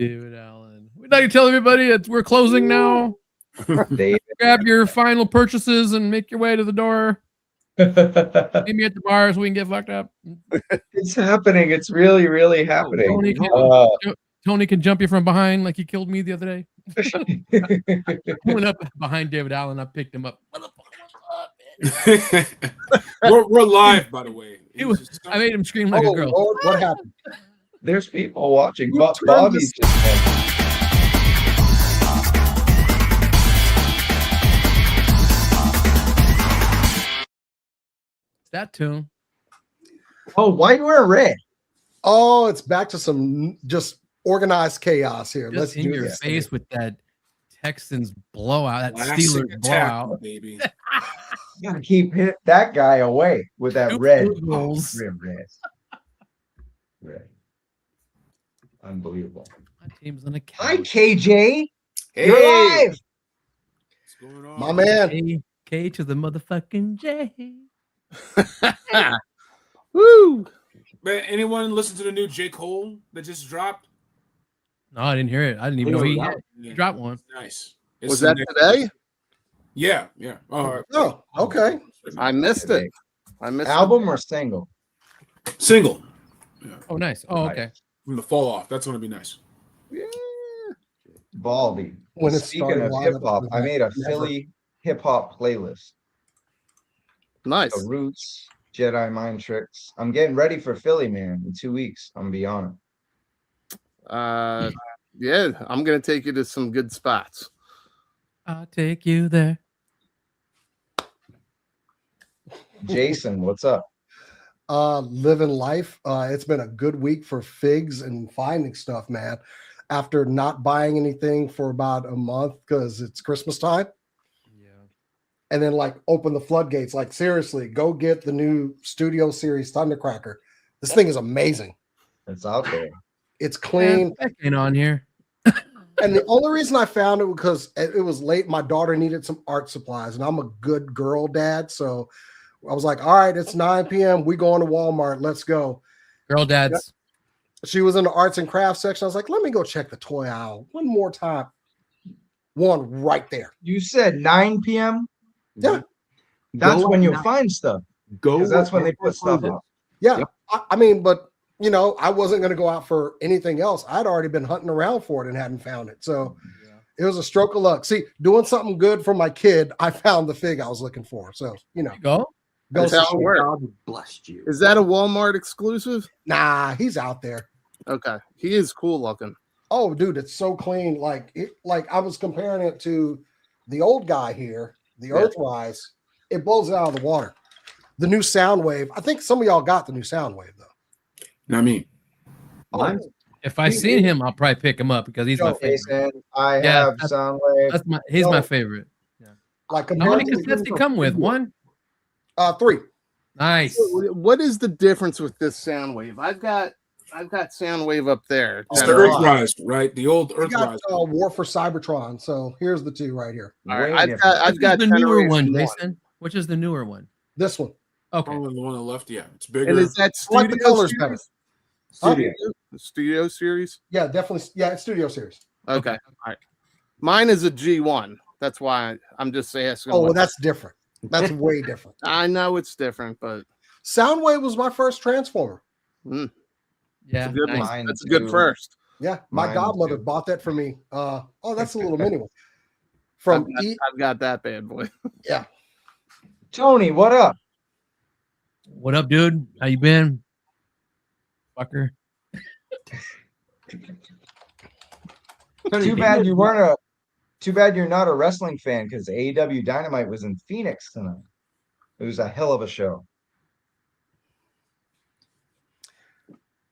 David Allen. We'd like to tell everybody that we're closing now. Grab your final purchases and make your way to the door. Meet me at the bar so we can get fucked up. It's happening. It's really, really happening. Tony can jump you from behind like he killed me the other day. I went up behind David Allen. I picked him up. What the fuck? What's up, man? we're live, by the way. I made him scream like a girl. Lord, what happened? There's people watching. Bobby's that tune. Oh, why you wear red? Oh, it's back to some just organized chaos here. Just Let's in do your this. face with that Texans blowout, that Classic Steelers blowout, baby. You gotta keep that guy away with that red. Red. Unbelievable. My team's on a couch. Hi, KJ. Hey. You're live. What's going on? My man. K to the motherfucking J. Woo! Man, anyone listen to the new J. Cole that just dropped? No, I didn't hear it. I didn't even know he dropped one. Nice. Was that today? Yeah. All right. Oh, okay. I missed it. I missed album or single? Single. Yeah. Oh, nice. Oh, okay. From the fall off. That's going to be nice. Yeah. Baldy. When it's Speaking of hip hop, I made a Philly hip hop playlist. Nice. The Roots, Jedi Mind Tricks. I'm getting ready for Philly, man. In 2 weeks, I'm gonna be on it. Yeah, I'm gonna take you to some good spots. I'll take you there. Jason, what's up? Living life. It's been a good week for figs and finding stuff, man. After not buying anything for about a month because it's Christmas time. And then open the floodgates. Seriously, go get the new Studio Series Thundercracker. This thing is amazing. It's out there. It's clean. That ain't on here. And the only reason I found it because it was late. My daughter needed some art supplies, and I'm a good girl dad. So I was like, all right, it's 9 p.m. We going to Walmart. Let's go. Girl dads. She was in the arts and crafts section. I was like, let me go check the toy aisle one more time. One right there. You said 9 p.m.? Yeah. That's when you find stuff. That's when they put stuff up. Yeah. Yep. I mean, but I wasn't going to go out for anything else. I'd already been hunting around for it and hadn't found it. So it was a stroke of luck. See, doing something good for my kid, I found the fig I was looking for. So, go. That's how it works. God blessed you. Is that a Walmart exclusive? Nah, he's out there. Okay. He is cool looking. Oh, dude, it's so clean. Like I was comparing it to the old guy here. The Earthrise, it blows it out of the water. The new Soundwave. I think some of y'all got the new Soundwave though. Not me. If I seen him, I'll probably pick him up because he's my favorite. I have Soundwave. He's my favorite. Yeah. How many cassettes he come with? 1? 3. Nice. What is the difference with this Soundwave? I've got Soundwave up there. It's the Earthrise, right? The old Earthrise. War for Cybertron. So here's the 2 right here. All right, I've got the newer one, Jason. Which is the newer one? This one. Okay. Oh, the one on the left, yeah, it's bigger. And is that like the colors better? Studio Series? Yeah, definitely. Yeah, it's Studio Series. Okay. All right. Mine is a G1. That's why I'm just asking. Oh, well, that's different. That's way different. I know it's different, but Soundwave was my first Transformer. Yeah, that's a good one. That's a good first. Yeah, my godmother bought that for me. That's a little mini one. From I've got that bad boy. Yeah. Tony, what up? What up, dude? How you been? Fucker. Too bad you're not a wrestling fan because AEW Dynamite was in Phoenix tonight. It was a hell of a show.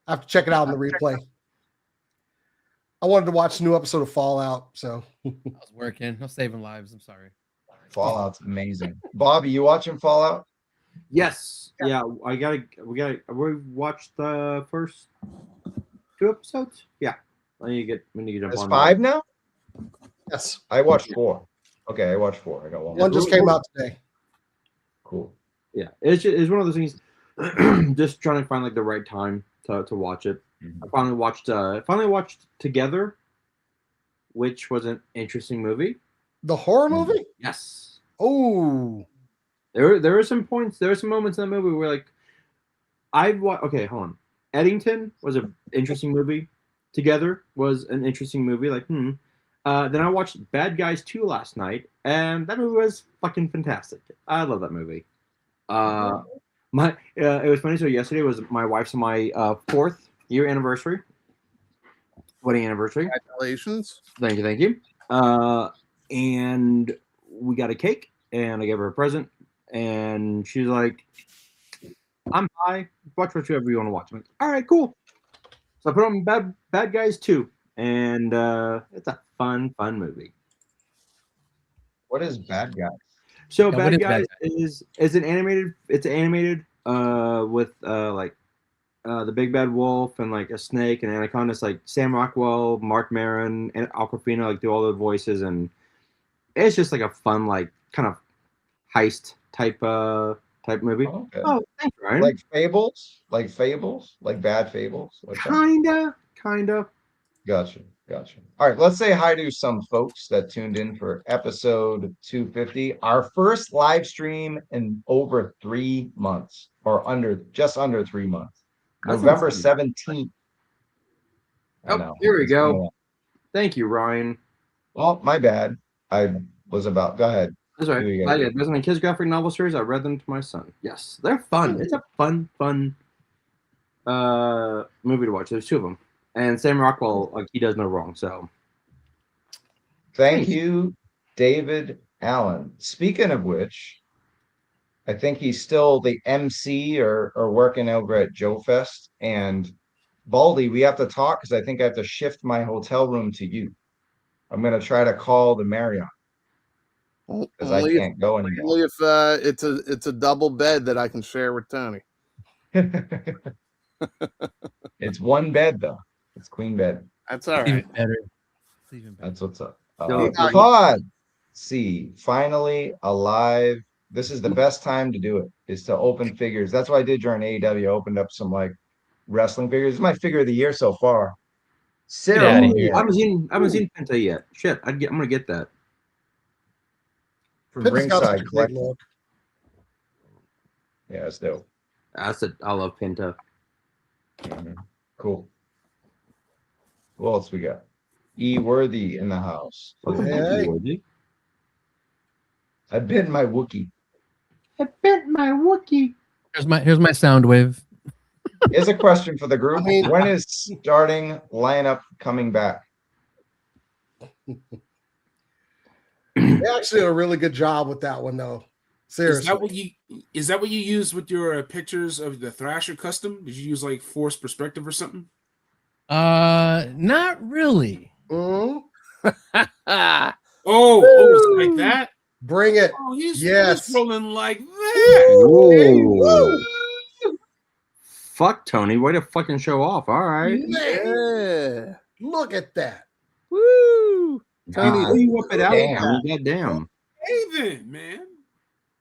I have to check it out in the replay. I wanted to watch a new episode of Fallout, so I was working. I'm saving lives. I'm sorry. Fallout's amazing. Bobby, you watching Fallout? Yes. Yeah, we watched the first 2 episodes. Yeah. When you get There's 5 now? Yes. I watched 4. Okay, I watched 4. I got one. One just came out today. Cool. Yeah. It's one of those things just trying to find the right time to watch it. I finally watched Together which was an interesting movie. The horror movie? Yes. Oh, There were some points, there were some moments in the movie where like okay, hold on. Eddington was an interesting movie. Together was an interesting movie. Like, then I watched Bad Guys 2 last night, and that movie was fucking fantastic. I love that movie. It was funny. So yesterday was my wife's and my 4th year anniversary, wedding anniversary. Congratulations. Thank you. And we got a cake, and I gave her a present, and she's like, "I'm high. Watch whatever you want to watch." I'm like, "All right, cool." So I put on Bad Guys 2, and it's a fun movie. What is Bad Guys? So Yeah, Bad what Guys is is an animated. It's animated with the Big Bad Wolf and like a snake and anaconda. It's like Sam Rockwell, Mark Maron, and Awkwafina like do all the voices, and it's just like a fun like kind of heist type movie. Okay. Oh, thanks, Ryan. Like Fables? Like Bad Fables? Like that? Kinda. Gotcha. All right, let's say hi to some folks that tuned in for episode 250. Our first live stream in over 3 months, or just under 3 months. That's November insane. 17th. Oh, here we go. Thank you, Ryan. Well, my bad. Go ahead. That's right. Here you I go. did. There's a kids graphic novel series. I read them to my son. Yes, they're fun. It's a fun movie to watch. There's 2 of them, and Sam Rockwell, like he does no wrong. So, Thank you, David Allen. Speaking of which, I think he's still the MC or working over at Joe Fest. And Baldy, we have to talk because I think I have to shift my hotel room to you. I'm going to try to call the Marriott because I can't go anymore. Only if it's a double bed that I can share with Tony. It's one bed though. It's queen bed. That's all right. Even better. That's what's up. No, Pod C finally alive. This is the best time to do it. Is to open figures. That's what I did during AEW. I opened up some like wrestling figures. This is my figure of the year so far. Sarah, outta here. I haven't seen Penta yet. Shit, I'm gonna get that. from Pitt's got such a Ringside great Collective. look. Yeah, it's dope. I love Penta. Mhm. Cool. Who else we got? E Worthy in the house. Hey. I bit my Wookie. Here's my sound wave. Here's a question for the group. I mean- When is starting lineup coming back? They actually did a really good job with that one, though. Seriously. Is that what you use with your pictures of the Thrasher custom? Did you use like forced perspective or something? Not really. Mhm. Oh, it's like that. Bring it. Oh, he's rolling like that. Whoa. Fuck Tony, way to fucking show off. All right. Yeah. Look at that. Woo. Tony, God you whip it out. damn. Goddamn. Hey then, man.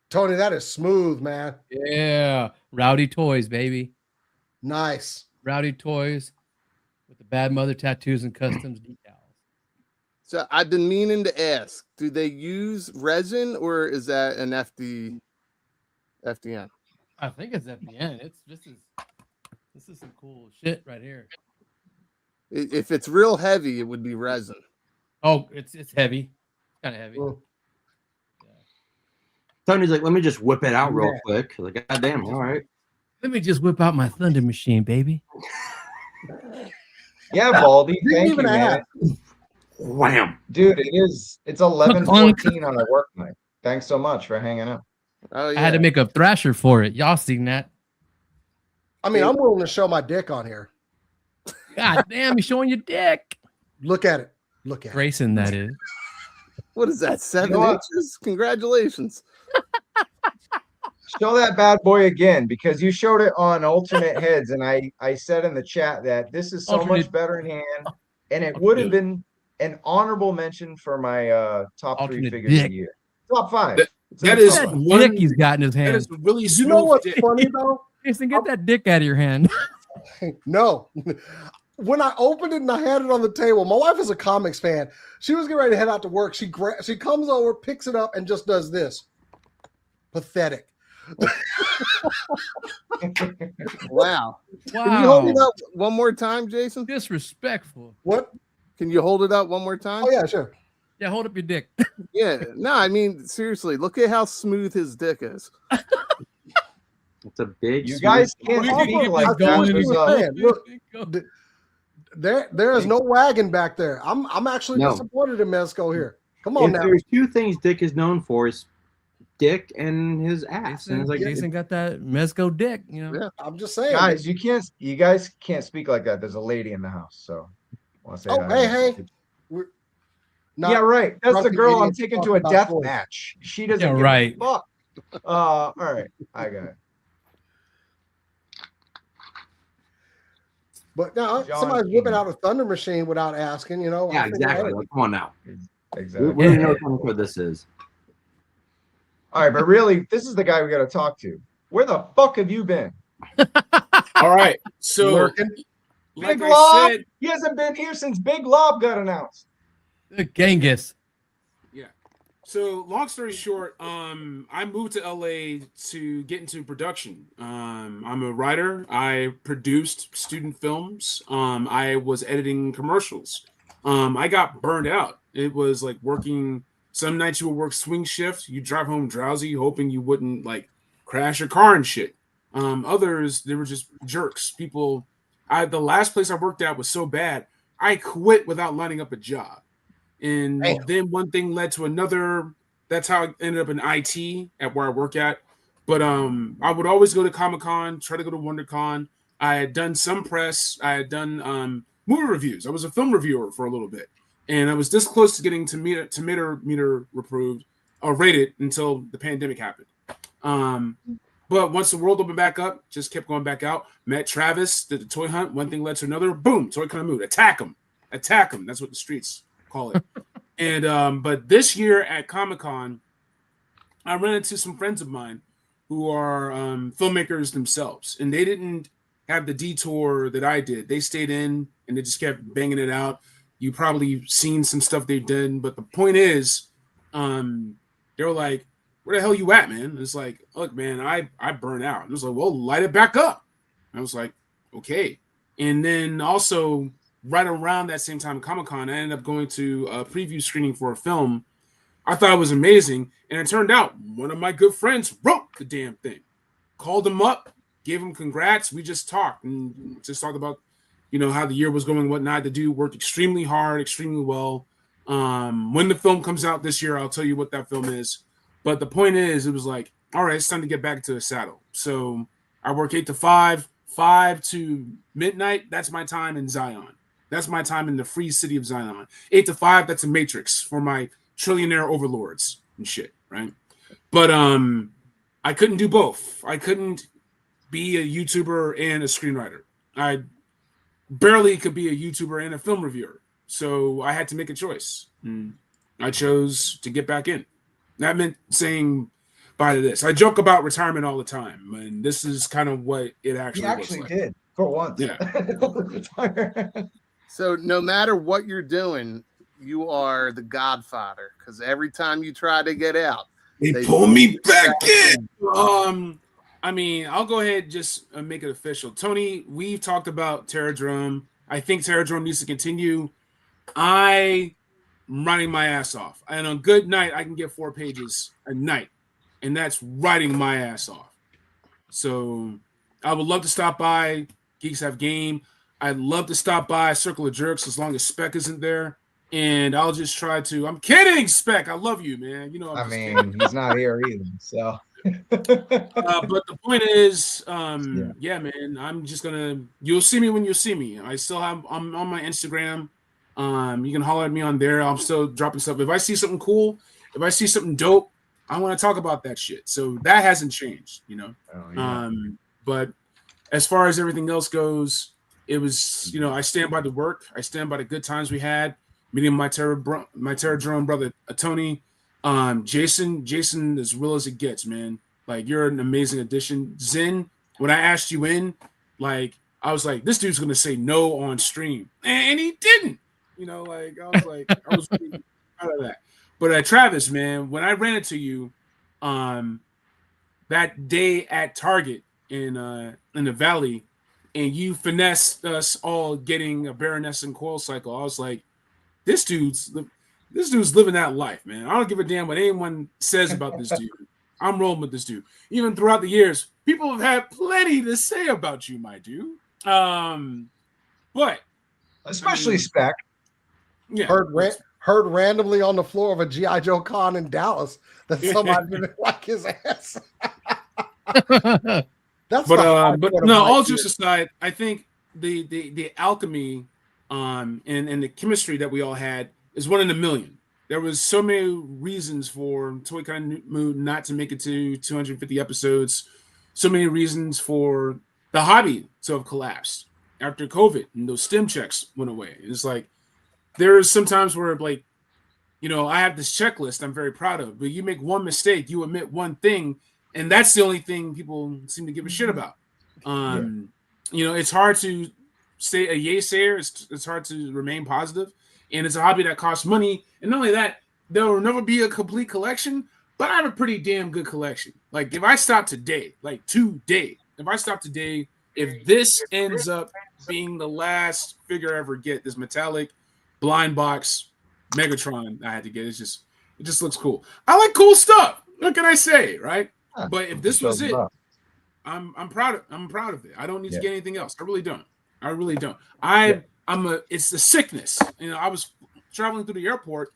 Tony, that is smooth, man. Yeah. Rowdy Toys, baby. Nice. Rowdy Toys with the Bad Mother tattoos and customs decals. So I've been meaning to ask, do they use resin or is that an FDN? I think it's at the end. This is some cool shit right here. If it's real heavy, it would be resin. Oh, it's heavy. Kind of heavy. Mm. Tony's like, let me just whip it out real Yeah. quick. Like, goddamn, all right. Let me just whip out my thunder machine, baby. Yeah, Baldy. Didn't Thank you, even man. Wham. Dude, it's 11:14 on a work night. Thanks so much for hanging out. Oh yeah. I had to make a thrasher for it. Y'all seen that? I mean, I'm willing to show my dick on here. God damn, you're showing your dick. Look at it. Look at it. Grayson, that is. What is that? 7 know what? inches? Congratulations. Show that bad boy again because you showed it on alternate heads, and I said in the chat that this is so much Alternate- better in hand, and it would have been an honorable mention for my top 3 Alternate figures of dick. the year. Top 5. That- It's that in is top That five. one- dick he's got in his That hand. is really smooth. You know what's dick. funny though? Grayson, get that dick out of your hand. No. when I opened it and I had it on the table, my wife is a comics fan. She was getting ready to head out to work. She comes over, picks it up, and just does this. Pathetic. Wow. Wow. Can you hold it up one more time, Jason? Disrespectful. What? Can you hold it up one more time? Oh, yeah, sure. Yeah, hold up your dick. Yeah. No, I mean, seriously, look at how smooth his dick is. It's a big. You guys can't Well, speak you like keep that. going There's and a- saying, look, there is no wagging back there. I'm actually No. disappointed in Mezco here. Come on If now. there's two things Dick is known for, is dick and his ass. And Jason, it's like, Jason got that Mezco dick, you know. Yeah, I'm just saying. Guys, you guys can't speak like that. There's a lady in the house, so I want to say Oh, hi. hey. We're not Yeah, right. That's the drunken girl I'm idiots taking to talking a about death toys. match. She doesn't Yeah, give right. a fuck. All right. I got it. But now John somebody's whipping King. out a Thunder Machine without asking, you know. yeah, I think, exactly. hey, Like, come on now. Exactly. We know what this is. All right, but really, this is the guy we got to talk to. Where the fuck have you been? All right. So, lurking. like Big I Lob? said, He hasn't been here since Big Lob got announced. Genghis. so long story short, I moved to LA to get into production. I'm a writer. I produced student films. I was editing commercials. I got burned out. It was like working. Some nights you would work swing shift. You drive home drowsy, hoping you wouldn't like crash your car and shit. Others, they were just jerks. People. The last place I worked at was so bad, I quit without lining up a job. And Damn. then one thing led to another. That's how I ended up in IT at where I work at. But I would always go to Comic-Con, try to go to WonderCon. I had done some press. I had done movie reviews. I was a film reviewer for a little bit. And I was this close to getting tomato approved or rated until the pandemic happened. But once the world opened back up, just kept going back out. Met Travis, did the toy hunt. One thing led to another. Boom, toy kind of moved. Attack him. That's what the streets call it. And but this year at Comic-Con, I ran into some friends of mine who are filmmakers themselves, and they didn't have the detour that I did. They stayed in and they just kept banging it out. You probably seen some stuff they've done, but the point is, they're like, "Where the hell you at, man?" And it's like, "Look, man, I burn out." And it was like, "Well, light it back up." And I was like, "Okay." And then also right around that same time, Comic-Con, I ended up going to a preview screening for a film. I thought it was amazing, and it turned out one of my good friends wrote the damn thing. Called him up, gave him congrats. We just talked and just talked about, how the year was going, whatnot. The dude worked extremely hard, extremely well. When the film comes out this year, I'll tell you what that film is. But the point is, it was like, all right, it's time to get back to the saddle. So I work 8 to 5, 5 to midnight. That's my time in Zion. That's my time in the free city of Zion. 8 to 5, that's a matrix for my trillionaire overlords and shit, right? But I couldn't do both. I couldn't be a YouTuber and a screenwriter. I barely could be a YouTuber and a film reviewer. So I had to make a choice. I chose to get back in. That meant saying bye to this. I joke about retirement all the time, and this is kind of what it actually He looks actually like. did for once. Yeah. So no matter what you're doing, you are the godfather because every time you try to get out, They pull me back in. I mean, I'll go ahead and just make it official. Tony, we've talked about Terradrome. I think Terradrome needs to continue. I'm writing my ass off. And on good night, I can get 4 pages a night. And that's writing my ass off. So I would love to stop by Geeks Have Game. I'd love to stop by Circle of Jerks as long as Spec isn't there. And I'll just try to. I'm kidding, Spec. I love you, man. He's not here either. So, but the point is, yeah, man. I'm just gonna. You'll see me when you see me. I'm on my Instagram. You can holler at me on there. I'm still dropping stuff. If I see something cool, if I see something dope, I want to talk about that shit. So that hasn't changed, Oh, yeah. But as far as everything else goes, it was, I stand by the work. I stand by the good times we had. Meeting my Terradrome brother, Tony, Jason, as real as it gets, man. Like, you're an amazing addition. Zen, when I asked you in, like, I was like, this dude's gonna say no on stream, and he didn't. You know, like I was really proud of that. But Travis, man, when I ran into you, that day at Target in the Valley, and you finessed us all getting a Baroness and Coil Cycle, I was like, this dude's living that life, man. I don't give a damn what anyone says about this dude. I'm rolling with this dude. Even throughout the years, people have had plenty to say about you, my dude. But especially Spec. Yeah, heard randomly on the floor of a G.I. Joe con in Dallas that somebody didn't like his ass. But no, all jokes aside, I think the alchemy and the chemistry that we all had is one in a million. There was so many reasons for Toy Kind Mood not to make it to 250 episodes. So many reasons for the hobby to have collapsed after COVID and those stim checks went away. It's like there's sometimes where like, you know, I have this checklist I'm very proud of, but you make one mistake, you admit one thing, and that's the only thing people seem to give a shit about. You know, it's hard to stay a yay-sayer. It's hard to remain positive, and it's a hobby that costs money. And not only that, there will never be a complete collection, but I have a pretty damn good collection. Like if I stop today, if this ends up being the last figure I ever get, this metallic blind box Megatron I had to get, it just looks cool. I like cool stuff. What can I say, right? But if this was it, I'm proud of it. I don't need to get anything else. I really don't. It's the sickness. You know, I was traveling through the airport,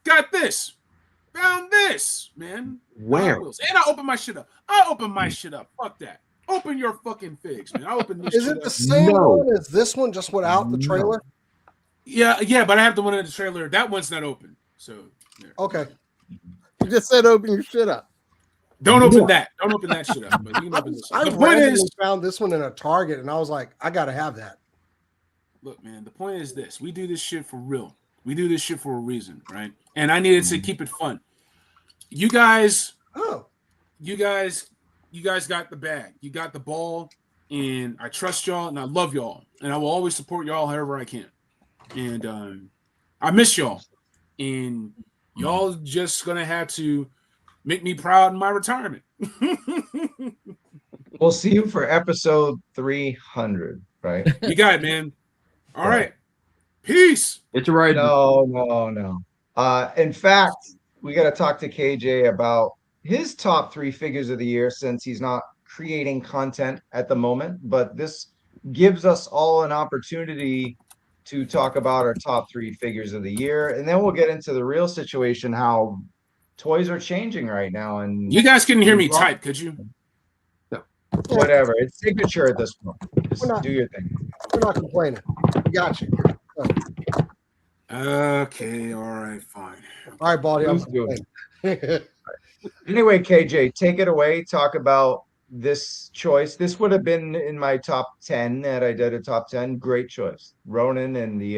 got this, found this, man. Where? And I opened my shit up. Fuck that. Open your fucking figs, man. I opened this. Is it the same one as this one, just without the trailer? Yeah, but I have the one in the trailer. That one's not open. So okay. You just said open your shit up. Don't open that. Don't open that shit up. But you can open this. I randomly found this one in a Target, and I was like, I gotta have that. Look, man. The point is this: we do this shit for real. We do this shit for a reason, right? And I needed to keep it fun. You guys got the bag. You got the ball, and I trust y'all, and I love y'all, and I will always support y'all however I can. And I miss y'all, and y'all just gonna have to make me proud in my retirement. We'll see you for episode 300, right? You got it, man. All right. Peace. It's a ride. No. In fact, we got to talk to KJ about his top 3 figures of the year since he's not creating content at the moment. But this gives us all an opportunity to talk about our top 3 figures of the year. And then we'll get into the real situation, how toys are changing right now. And you guys couldn't hear me type, could you? No. Whatever. It's signature at this point. Just do your thing. We're not complaining. We got you. Okay, all right, fine. All right, Baldy. Anyway, KJ, take it away. Talk about this choice. This would have been in my top 10 that I did a top 10. Great choice. Ronin and the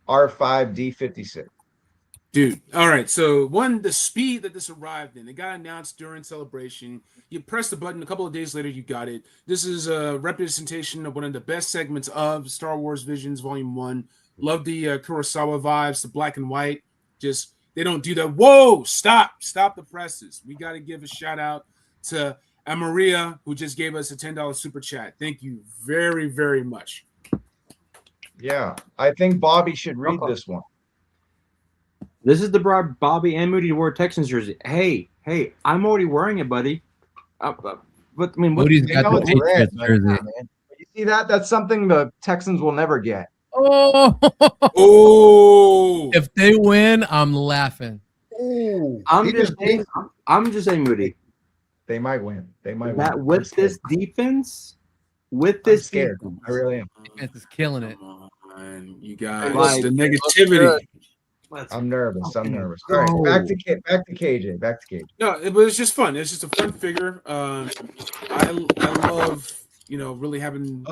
R5 D56. Dude, all right. So the speed that this arrived in, it got announced during Celebration. You press the button, a couple of days later, you got it. This is a representation of one of the best segments of Star Wars Visions Volume 1. Love the Kurosawa vibes, the black and white. Just, they don't do that. Whoa, stop the presses. We got to give a shout out to Maria, who just gave us a $10 super chat. Thank you very, very much. Yeah, I think Bobby should read this one. This is the Bobby and Moody wore Texans jersey. Hey, I'm already wearing it, buddy. But I mean, Moody's got the Patriots jersey. You see that? That's something the Texans will never get. Oh! If they win, I'm laughing. I'm just saying, Moody. They might win. They might that win. with this defense, I'm scared. I really am. Defense is killing it. You guys, the negativity. I'm nervous. All right, back to KJ. No, it was just fun. It's just a fun figure. I love, really having.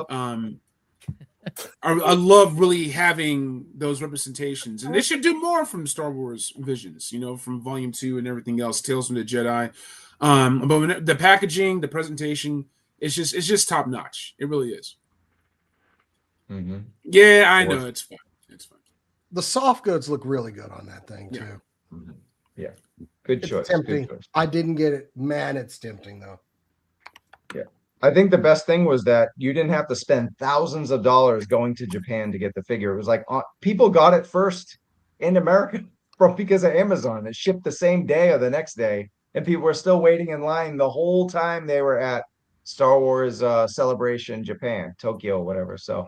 I love really having those representations, and they should do more from Star Wars Visions. From Volume 2 and everything else. Tales from the Jedi. But the packaging, the presentation, it's just top notch. It really is. Mhm. Yeah, I know it's fun. It's fun. The soft goods look really good on that thing Yeah. too. Mhm. Yeah. Good It's choice. tempting. Good choice. I didn't get it. Man, it's tempting though. I think the best thing was that you didn't have to spend thousands of dollars going to Japan to get the figure. It was like people got it first in America because of Amazon. It shipped the same day or the next day, and people were still waiting in line the whole time they were at Star Wars Celebration Japan, Tokyo, whatever. So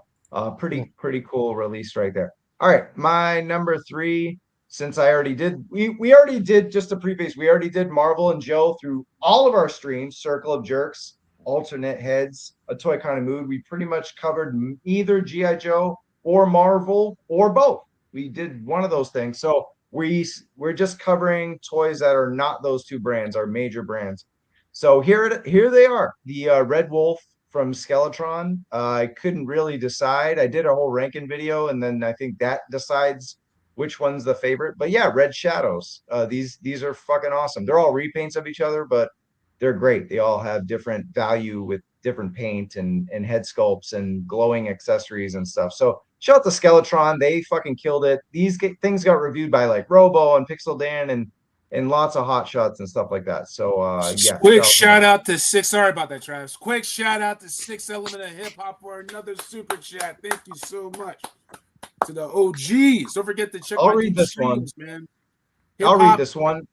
pretty cool release right there. All right, my number 3. Since I already did, we already did just a preface. We already did Marvel and Joe through all of our streams, Circle of Jerks, alternate heads, a toy kind of mood. We pretty much covered either GI Joe or Marvel or both. We did one of those things. So we're just covering toys that are not those two brands, our major brands. So here they are. The Red Wolf from Skeletron. I couldn't really decide. I did a whole ranking video, and then I think that decides which one's the favorite. But yeah, Red Shadows. These are fucking awesome. They're all repaints of each other, but they're great. They all have different value with different paint and head sculpts and glowing accessories and stuff. So shout out to Skeletron. They fucking killed it. These things got reviewed by like Robo and Pixel Dan and lots of hot shots and stuff like that. So yeah. Quick shout out to Six. Sorry about that, Travis. Quick shout out to Six Element of Hip Hop for another super chat. Thank you so much to the OGs. Don't forget to check I'll my read this streams, one. man. I'll read this one.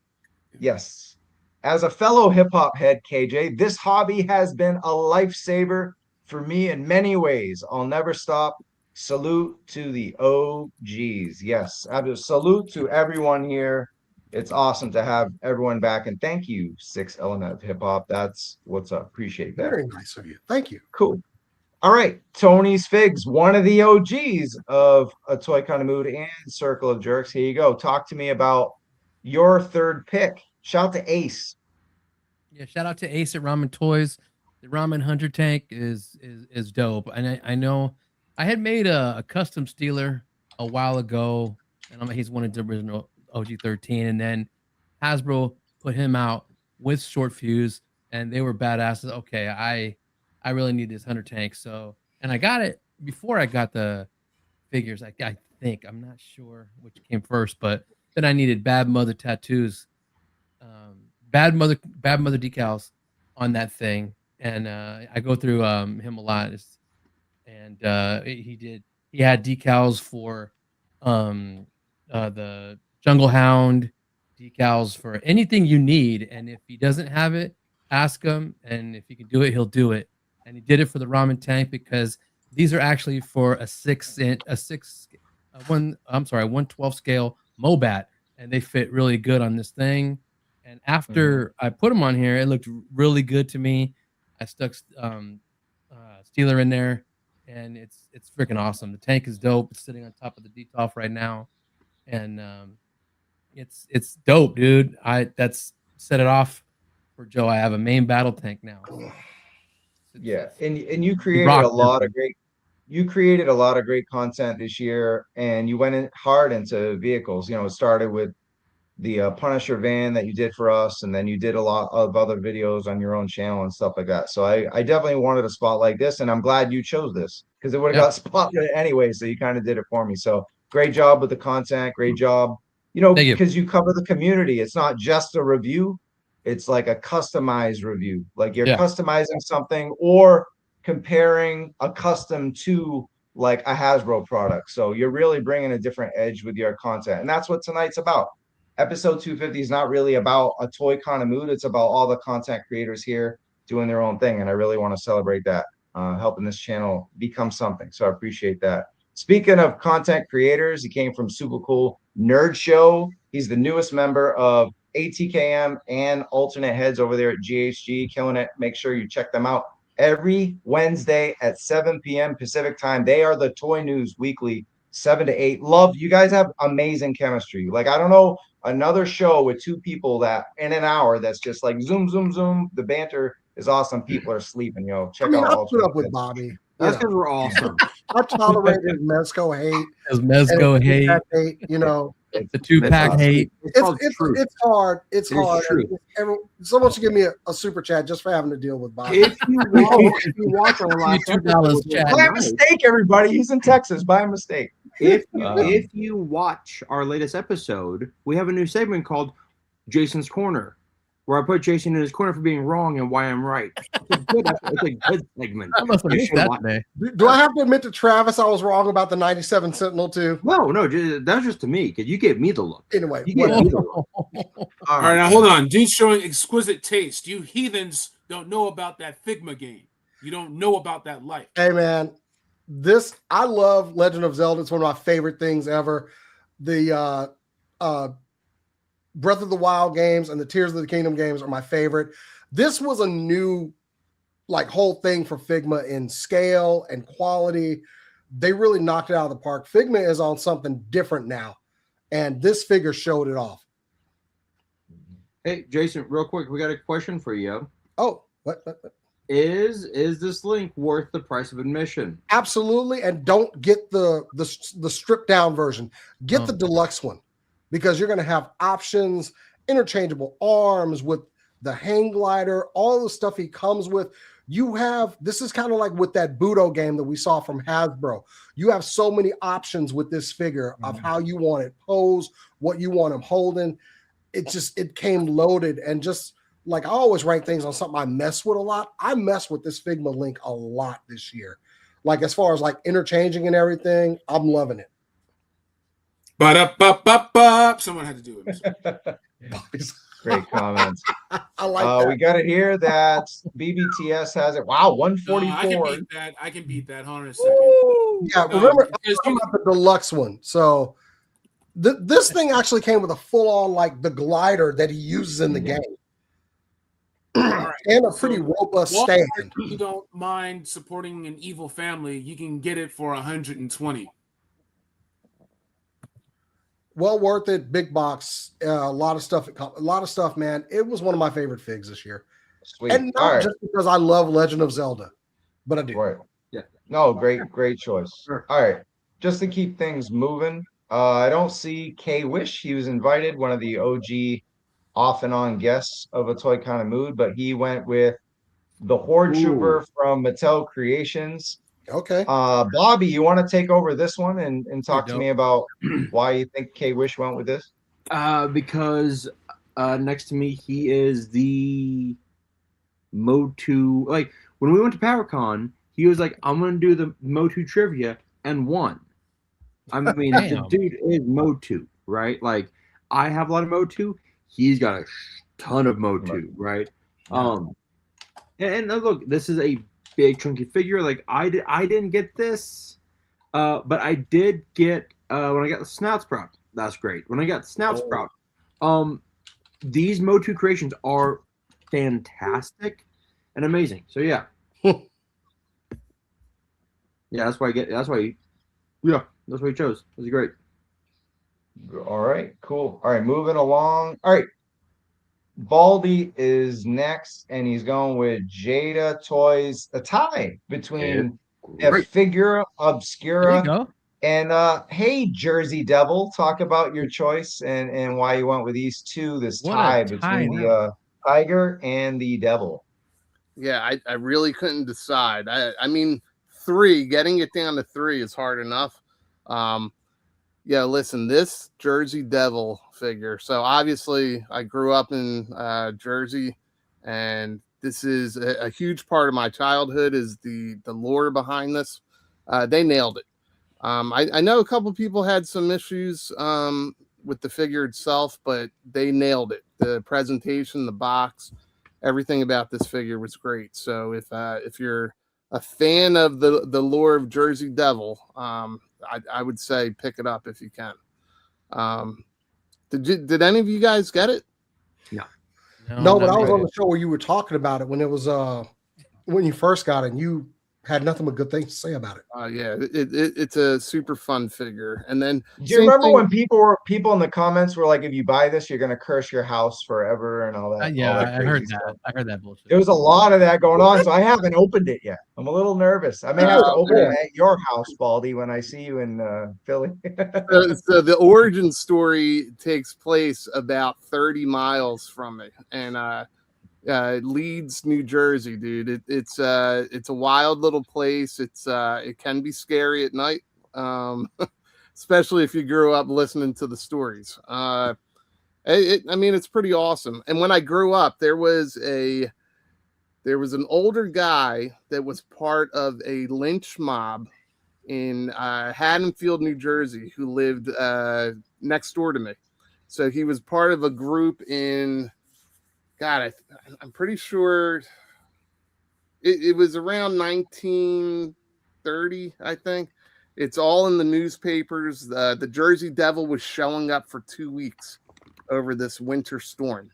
Yes. As a fellow hip hop head, KJ, this hobby has been a lifesaver for me in many ways. I'll never stop. Salute to the OGs. Yes. Salute to everyone here. It's awesome to have everyone back. And thank you, Six Element of Hip Hop. That's what's up. Appreciate that. Very nice of you. Thank you. Cool. All right. Tony's Figs, one of the OGs of A Toy Kind of Mood and Circle of Jerks. Here you go. Talk to me about your third pick. Shout out to Ace. Yeah, shout out to Ace at Ramen Toys. The Ramen Hunter tank is dope. And I know I had made a custom Steeler a while ago, and he's one of the original OG-13, and then Hasbro put him out with Short Fuse, and they were badasses. Okay, I really need this Hunter tank. So, and I got it before I got the figures. I think, I'm not sure which came first, but then I needed Bad Mother tattoos, Bad Mother decals on that thing, and I go through him a lot. And he had decals for the Jungle Hound, decals for anything you need, and if he doesn't have it, ask him, and if he can do it, he'll do it. And he did it for the ramen tank because these are actually for a 112 scale Mobat, and they fit really good on this thing. And after I put them on here, it looked really good to me. I stuck Steeler in there, and it's freaking awesome. The tank is dope. It's sitting on top of the DTOF right now, and it's dope, dude. That's set it off for Joe. I have a main battle tank now. Yeah, and you created a lot of great. You created a lot of great content this year, and you went in hard into vehicles. You know, it started with the Punisher van that you did for us, and then you did a lot of other videos on your own channel and stuff like that. So I definitely wanted a spot like this, and I'm glad you chose this because it would have got spotted anyway. So you kind of did it for me. So great job with the content. Great job. You know, because you cover the community. It's not just a review. It's like a customized review. Like you're customizing something or comparing a custom to like a Hasbro product. So you're really bringing a different edge with your content. And that's what tonight's about. Episode 250 is not really about a toy kind of mood. It's about all the content creators here doing their own thing. And I really want to celebrate that, helping this channel become something. So I appreciate that. Speaking of content creators, he came from Super Cool Nerd Show. He's the newest member of ATKM and alternate heads over there at GHG, killing it. Make sure you check them out every Wednesday at 7 p.m. Pacific time. They are the Toy News Weekly, 7 to 8. Love, you guys have amazing chemistry. Like, I don't know another show with two people that in an hour that's just like zoom, zoom, zoom. The banter is awesome. People are sleeping, yo. Check out I'll put up with Bobby. That's because we're awesome. I tolerated Mezco hate. Mezco hate. You know, The 2-pack awesome. hate. It's called truth. It's hard. It's It is hard. true. Someone should give me a super chat just for having to deal with Bob. If you watch our last $2 episode, chat. By mistake, everybody. He's in Texas. By mistake. if you watch our latest episode, we have a new segment called Jason's Corner, where I put Jason in his corner for being wrong and why I'm right. It's a good segment. I must have You missed should that watch- today. Do I have to admit to Travis I was wrong about the 97 Sentinel too? No, that's just to me because you gave me the look. Anyway, You gave whatever. me the look. All right, now hold on. Dude's showing exquisite taste. You heathens don't know about that Figma game. You don't know about that life. Hey man, I love Legend of Zelda. It's one of my favorite things ever. The Breath of the Wild games and the Tears of the Kingdom games are my favorite. This was a new whole thing for Figma in scale and quality. They really knocked it out of the park. Figma is on something different now, and this figure showed it off. Hey, Jason, real quick, we got a question for you. Oh, what? Is this link worth the price of admission? Absolutely, and don't get the stripped down version. Get the deluxe one, because you're going to have options, interchangeable arms with the hang glider, all the stuff he comes with. This is kind of like with that Budo game that we saw from Hasbro. You have so many options with this figure of how you want it posed, what you want him holding. It came loaded, and just like I always rank things on something I mess with a lot. I mess with this Figma link a lot this year. Like as far as like interchanging and everything, I'm loving it. Ba-da-ba-ba-ba. Someone had to do it. Great comments. I like that. We got it here that BBTS has it. Wow, 144. I can beat that. Hold on a second. Yeah, remember I'm because talking about the deluxe one. So this thing actually came with a full-on like the glider that he uses in the game. right, And a pretty robust Walmart, stand. if you don't mind supporting an evil family, you can get it for 120. Well worth it. Big box. A lot of stuff, man. It was one of my favorite figs this year. Sweet. And not All right. just because I love Legend of Zelda, but I do. Right. Yeah. No, great choice. Sure. All right. Just to keep things moving, I don't see K-Wish. He was invited, one of the OG off and on guests of A Toy Kind of Mood, but he went with the Horde Trooper from Mattel Creations. Okay. Bobby, you want to take over this one and talk to dope. me about why you think K-Wish went with this? Because next to me, he is the Motu. Like when we went to PowerCon, he was like, "I'm gonna do the Motu trivia," and won. I mean, the Damn. dude is Motu, right? Like I have a lot of Motu. He's got a ton of Motu, right? And look, this is a big chunky figure. Like I didn't get this, but I did get when I got the Snout Sprout. That's great. When I got Snout Sprout, these Motu creations are fantastic and amazing. So yeah, that's why that's why he chose. It was great. All right, cool. All right, moving along. All right. Baldy is next, and he's going with Jada Toys, a tie between Great. Figura There you Obscura go. and hey, Jersey Devil. Talk about your choice and why you went with these two. This What a tie tie, between the Tiger and the Devil. Yeah, I really couldn't decide. I mean, getting it down to 3 is hard enough. Yeah, listen, this Jersey Devil figure. So obviously I grew up in Jersey, and this is a huge part of my childhood is the lore behind this. They nailed it. I know a couple people had some issues with the figure itself, but they nailed it. The presentation, the box, everything about this figure was great. So if you're a fan of the lore of Jersey Devil, I would say pick it up if you can. Did any of you guys get it? No, but not I was really. on the show where you were talking about it when it was when you first got it. And you had nothing but good things to say about it. Yeah, it's a super fun figure. And then Do you remember when people in the comments were like, if you buy this, you're gonna curse your house forever and all that? Yeah, all that I heard crazy that. stuff. I heard that bullshit. There was a lot of that going on, so I haven't opened it yet. I'm a little nervous. I may have to open it at your house, Baldy, when I see you in Philly. So the origin story takes place about 30 miles from me, and Leeds, New Jersey, dude. It's a wild little place. It can be scary at night, especially if you grew up listening to the stories. I mean, it's pretty awesome. And when I grew up, there was an older guy that was part of a lynch mob in Haddonfield, New Jersey, who lived next door to me. So he was part of a group in, God, I'm pretty sure it was around 1930, I think. It's all in the newspapers. The Jersey Devil was showing up for 2 weeks over this winter storm.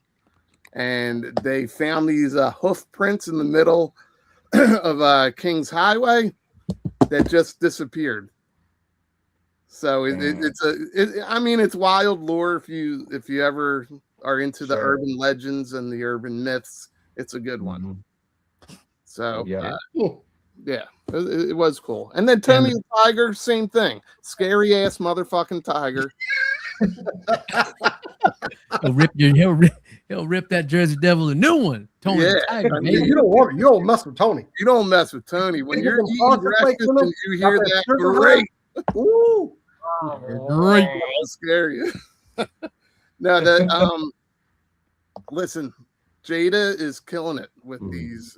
And they found these hoof prints in the middle of King's Highway that just disappeared. So it's wild lore if you ever are into the urban legends and the urban myths. It's a good one. So it was cool. And then Tony the Tiger, same thing. Scary ass motherfucking tiger. He'll rip that Jersey Devil a new one. Tony the Tiger. You don't mess with Tony. You don't mess with Tony. When you're eating breakfast and you hear that, great. Ooh. Great. I'll scare you. No, listen, Jada is killing it with these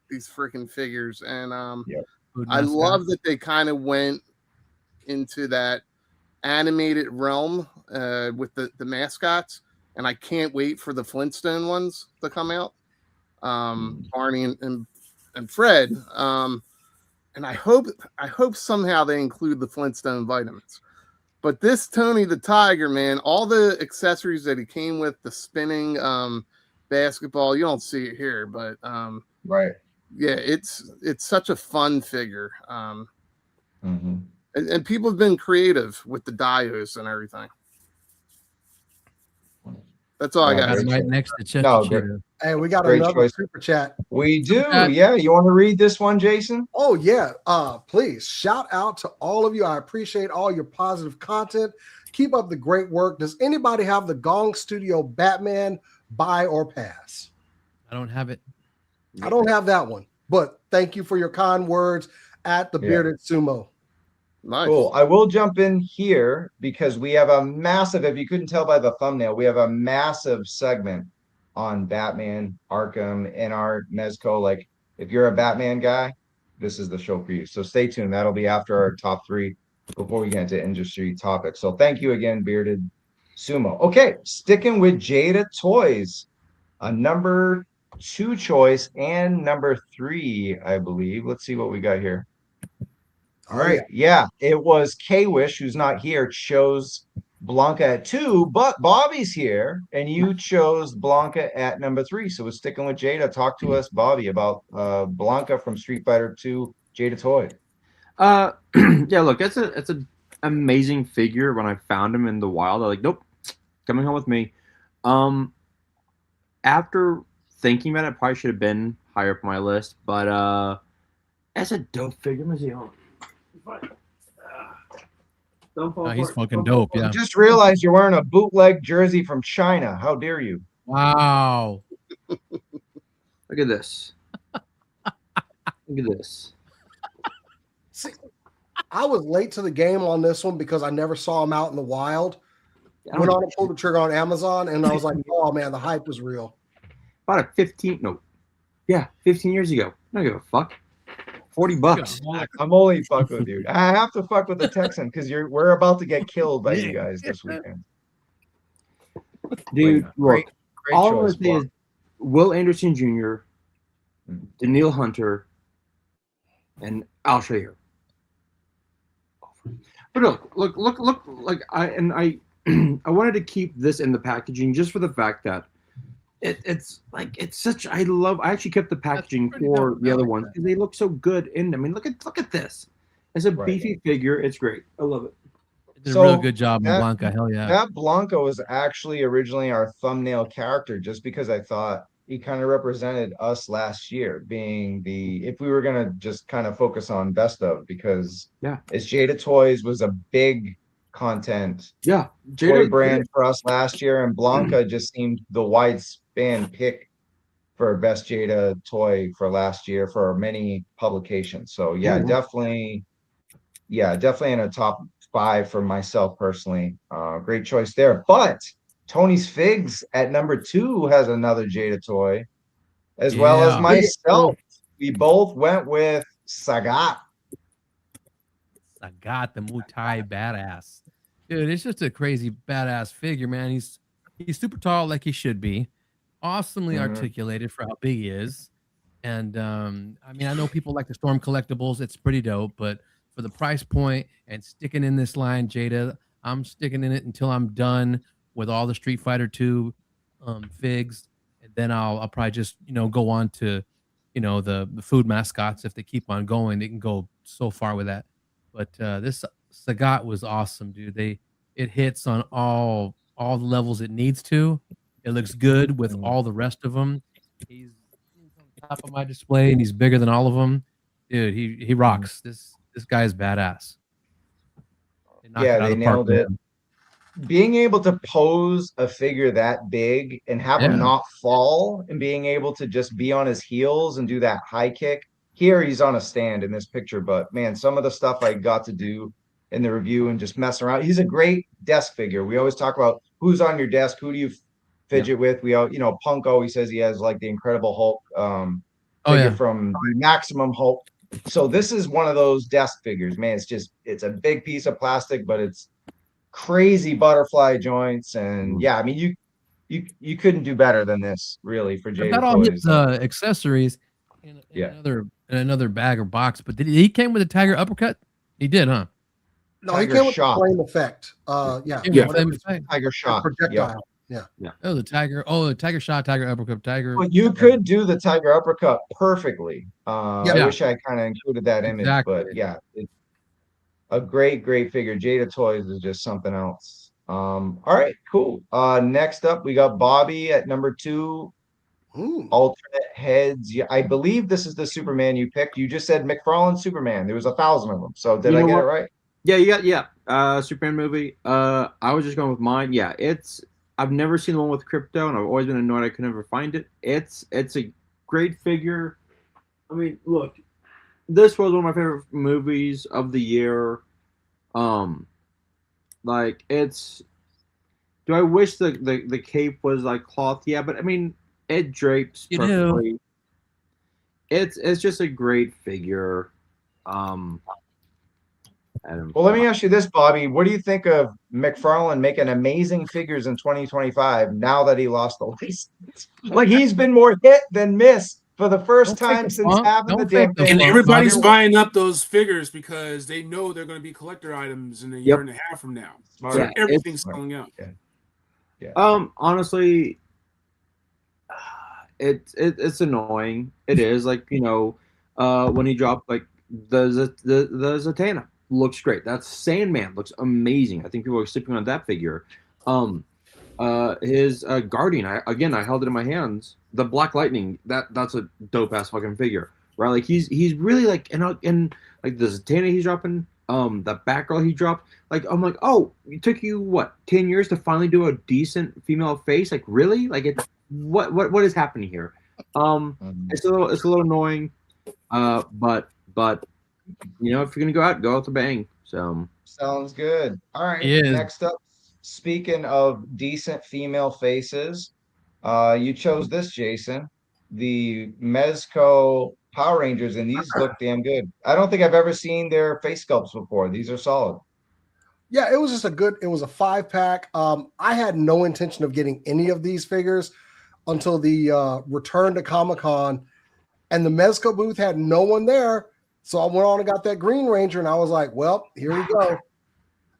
freaking figures, and I love that they kind of went into that animated realm with the mascots, and I can't wait for the Flintstone ones to come out. Barney and Fred, and I hope somehow they include the Flintstone vitamins. But this Tony the Tiger, man, all the accessories that he came with, the spinning basketball, you don't see it here, but right. Yeah, it's such a fun figure. And people have been creative with the dios and everything. That's all I got. Right next to Chester. Hey, we got another super chat. We do. Yeah. You want to read this one, Jason? Oh, yeah. Please shout out to all of you. I appreciate all your positive content. Keep up the great work. Does anybody have the Gong Studio Batman buy or pass? I don't have it. I don't have that one, but thank you for your kind words at the Bearded Sumo. Nice. Cool. I will jump in here because we have a massive, if you couldn't tell by the thumbnail, we have a massive segment on Batman, Arkham, and our Mezco. Like, if you're a Batman guy, this is the show for you. So stay tuned. That'll be after our top 3 before we get into industry topics. So thank you again, Bearded Sumo. Okay, sticking with Jada Toys, a number 2 choice and number 3, I believe. Let's see what we got here. All right. Yeah, it was K-Wish, who's not here, chose Blanca at 2, but Bobby's here, and you chose Blanca at number 3. So we're sticking with Jada. Talk to us, Bobby, about Blanca from Street Fighter 2, Jada Toy. Yeah, look, it's an amazing figure. When I found him in the wild, I was like, nope, coming home with me. After thinking about it, probably should have been higher up on my list, but that's a dope figure. Let me see. He's fucking dope. Yeah. Just realized you're wearing a bootleg jersey from China. How dare you? Wow. Look at this. Look at this. See, I was late to the game on this one because I never saw him out in the wild. Went on and pulled the trigger on Amazon, and I was like, oh man, the hype was real. About 15 years ago. I don't give a fuck. $40. I'm only fucking with you. I have to fuck with the Texan because we're about to get killed by you guys this weekend. Dude, great all choice, I'm gonna say is Will Anderson Jr., Daniil Hunter, and Al Shayer. But look, like I wanted to keep this in the packaging just for the fact that it's like it's such. I actually kept the packaging pretty for dope. the I other like ones that. because they look so good. And I mean, look at this. It's a Right. beefy figure. It's great. I love it. Did a real good job on Blanca. Hell yeah. That Blanca was actually originally our thumbnail character, just because I thought he kind of represented us last year, being if we were gonna just kind of focus on best of, because Yeah. as Jada Toys was a big content Yeah, toy brand for us last year, and Blanca just seemed the wide span pick for best Jada toy for last year for many publications. So yeah, definitely in a top 5 for myself personally. Great choice there. But Tony's Figs at number 2 has another Jada toy, as well as Yeah. myself. We both went with Sagat. I got the Muay Thai badass. Dude, it's just a crazy badass figure, man. He's super tall like he should be. Awesomely articulated for how big he is. And I mean, I know people like the Storm collectibles. It's pretty dope, but for the price point and sticking in this line, Jada, I'm sticking in it until I'm done with all the Street Fighter 2 figs. And then I'll probably just, go on to, the food mascots. If they keep on going, they can go so far with that. But this Sagat was awesome, dude. It hits on all the levels it needs to. It looks good with all the rest of them. He's on top of my display, and he's bigger than all of them. Dude, he rocks. This guy is badass. They nailed it. Being able to pose a figure that big and have him not fall, and being able to just be on his heels and do that high kick. Here he's on a stand in this picture, but man, some of the stuff I got to do in the review and just mess around. He's a great desk figure. We always talk about who's on your desk, who do you fidget with. We all, Punk always says he has like the Incredible Hulk figure from the Maximum Hulk. So this is one of those desk figures, man. It's a big piece of plastic, but it's crazy butterfly joints, and I mean, you couldn't do better than this, really, for Jada got all Toys. his accessories in another bag or box. But he came with a Tiger uppercut? He did, huh? No, Tiger he came with shot. the flame effect. Tiger shot. Projectile. Yeah. Oh, the Tiger shot, Tiger uppercut, Tiger. Well, you could do the Tiger uppercut perfectly. I wish I kind of included that image, but it's a great figure. Jada Toys is just something else. All right, cool. Next up, we got Bobby at number 2. Alternate heads. Yeah, I believe this is the Superman you picked. You just said McFarlane Superman. There was 1,000 of them. So did I get it right? Yeah, you got Superman movie. I was just going with mine. Yeah, I've never seen the one with Crypto, and I've always been annoyed I could never find it. It's a great figure. I mean, look, this was one of my favorite movies of the year. Like it's. Do I wish the cape was like cloth? Yeah, but I mean, it drapes perfectly. It's just a great figure. Well, let me ask you this, Bobby. What do you think of McFarlane making amazing figures in 2025 now that he lost the license? Like, he's been more hit than miss for the first time since having the damn thing. And everybody's buying up those figures because they know they're going to be collector items in a year and a half from now. So everything's selling out. Honestly, it's annoying. It is like, when he dropped like the Zatanna looks great. That Sandman looks amazing. I think people are sleeping on that figure. His Guardian, I held it in my hands. The Black Lightning, that's a dope ass fucking figure, right? Like he's really like, and like the Zatanna he's dropping, the Batgirl he dropped. Like I'm like, oh, it took you what 10 years to finally do a decent female face? Like really? Like it's what is happening here? It's a little annoying, but if you're gonna go out with a bang. So sounds good. All right. Next up, speaking of decent female faces, you chose this, Jason, the Mezco Power Rangers, and these look damn good. I don't think I've ever seen their face sculpts before. These are solid. Yeah, it was just it was a 5-pack. I had no intention of getting any of these figures until the return to Comic-Con, and the Mezco booth had no one there. So I went on and got that Green Ranger, and I was like, well, here we go.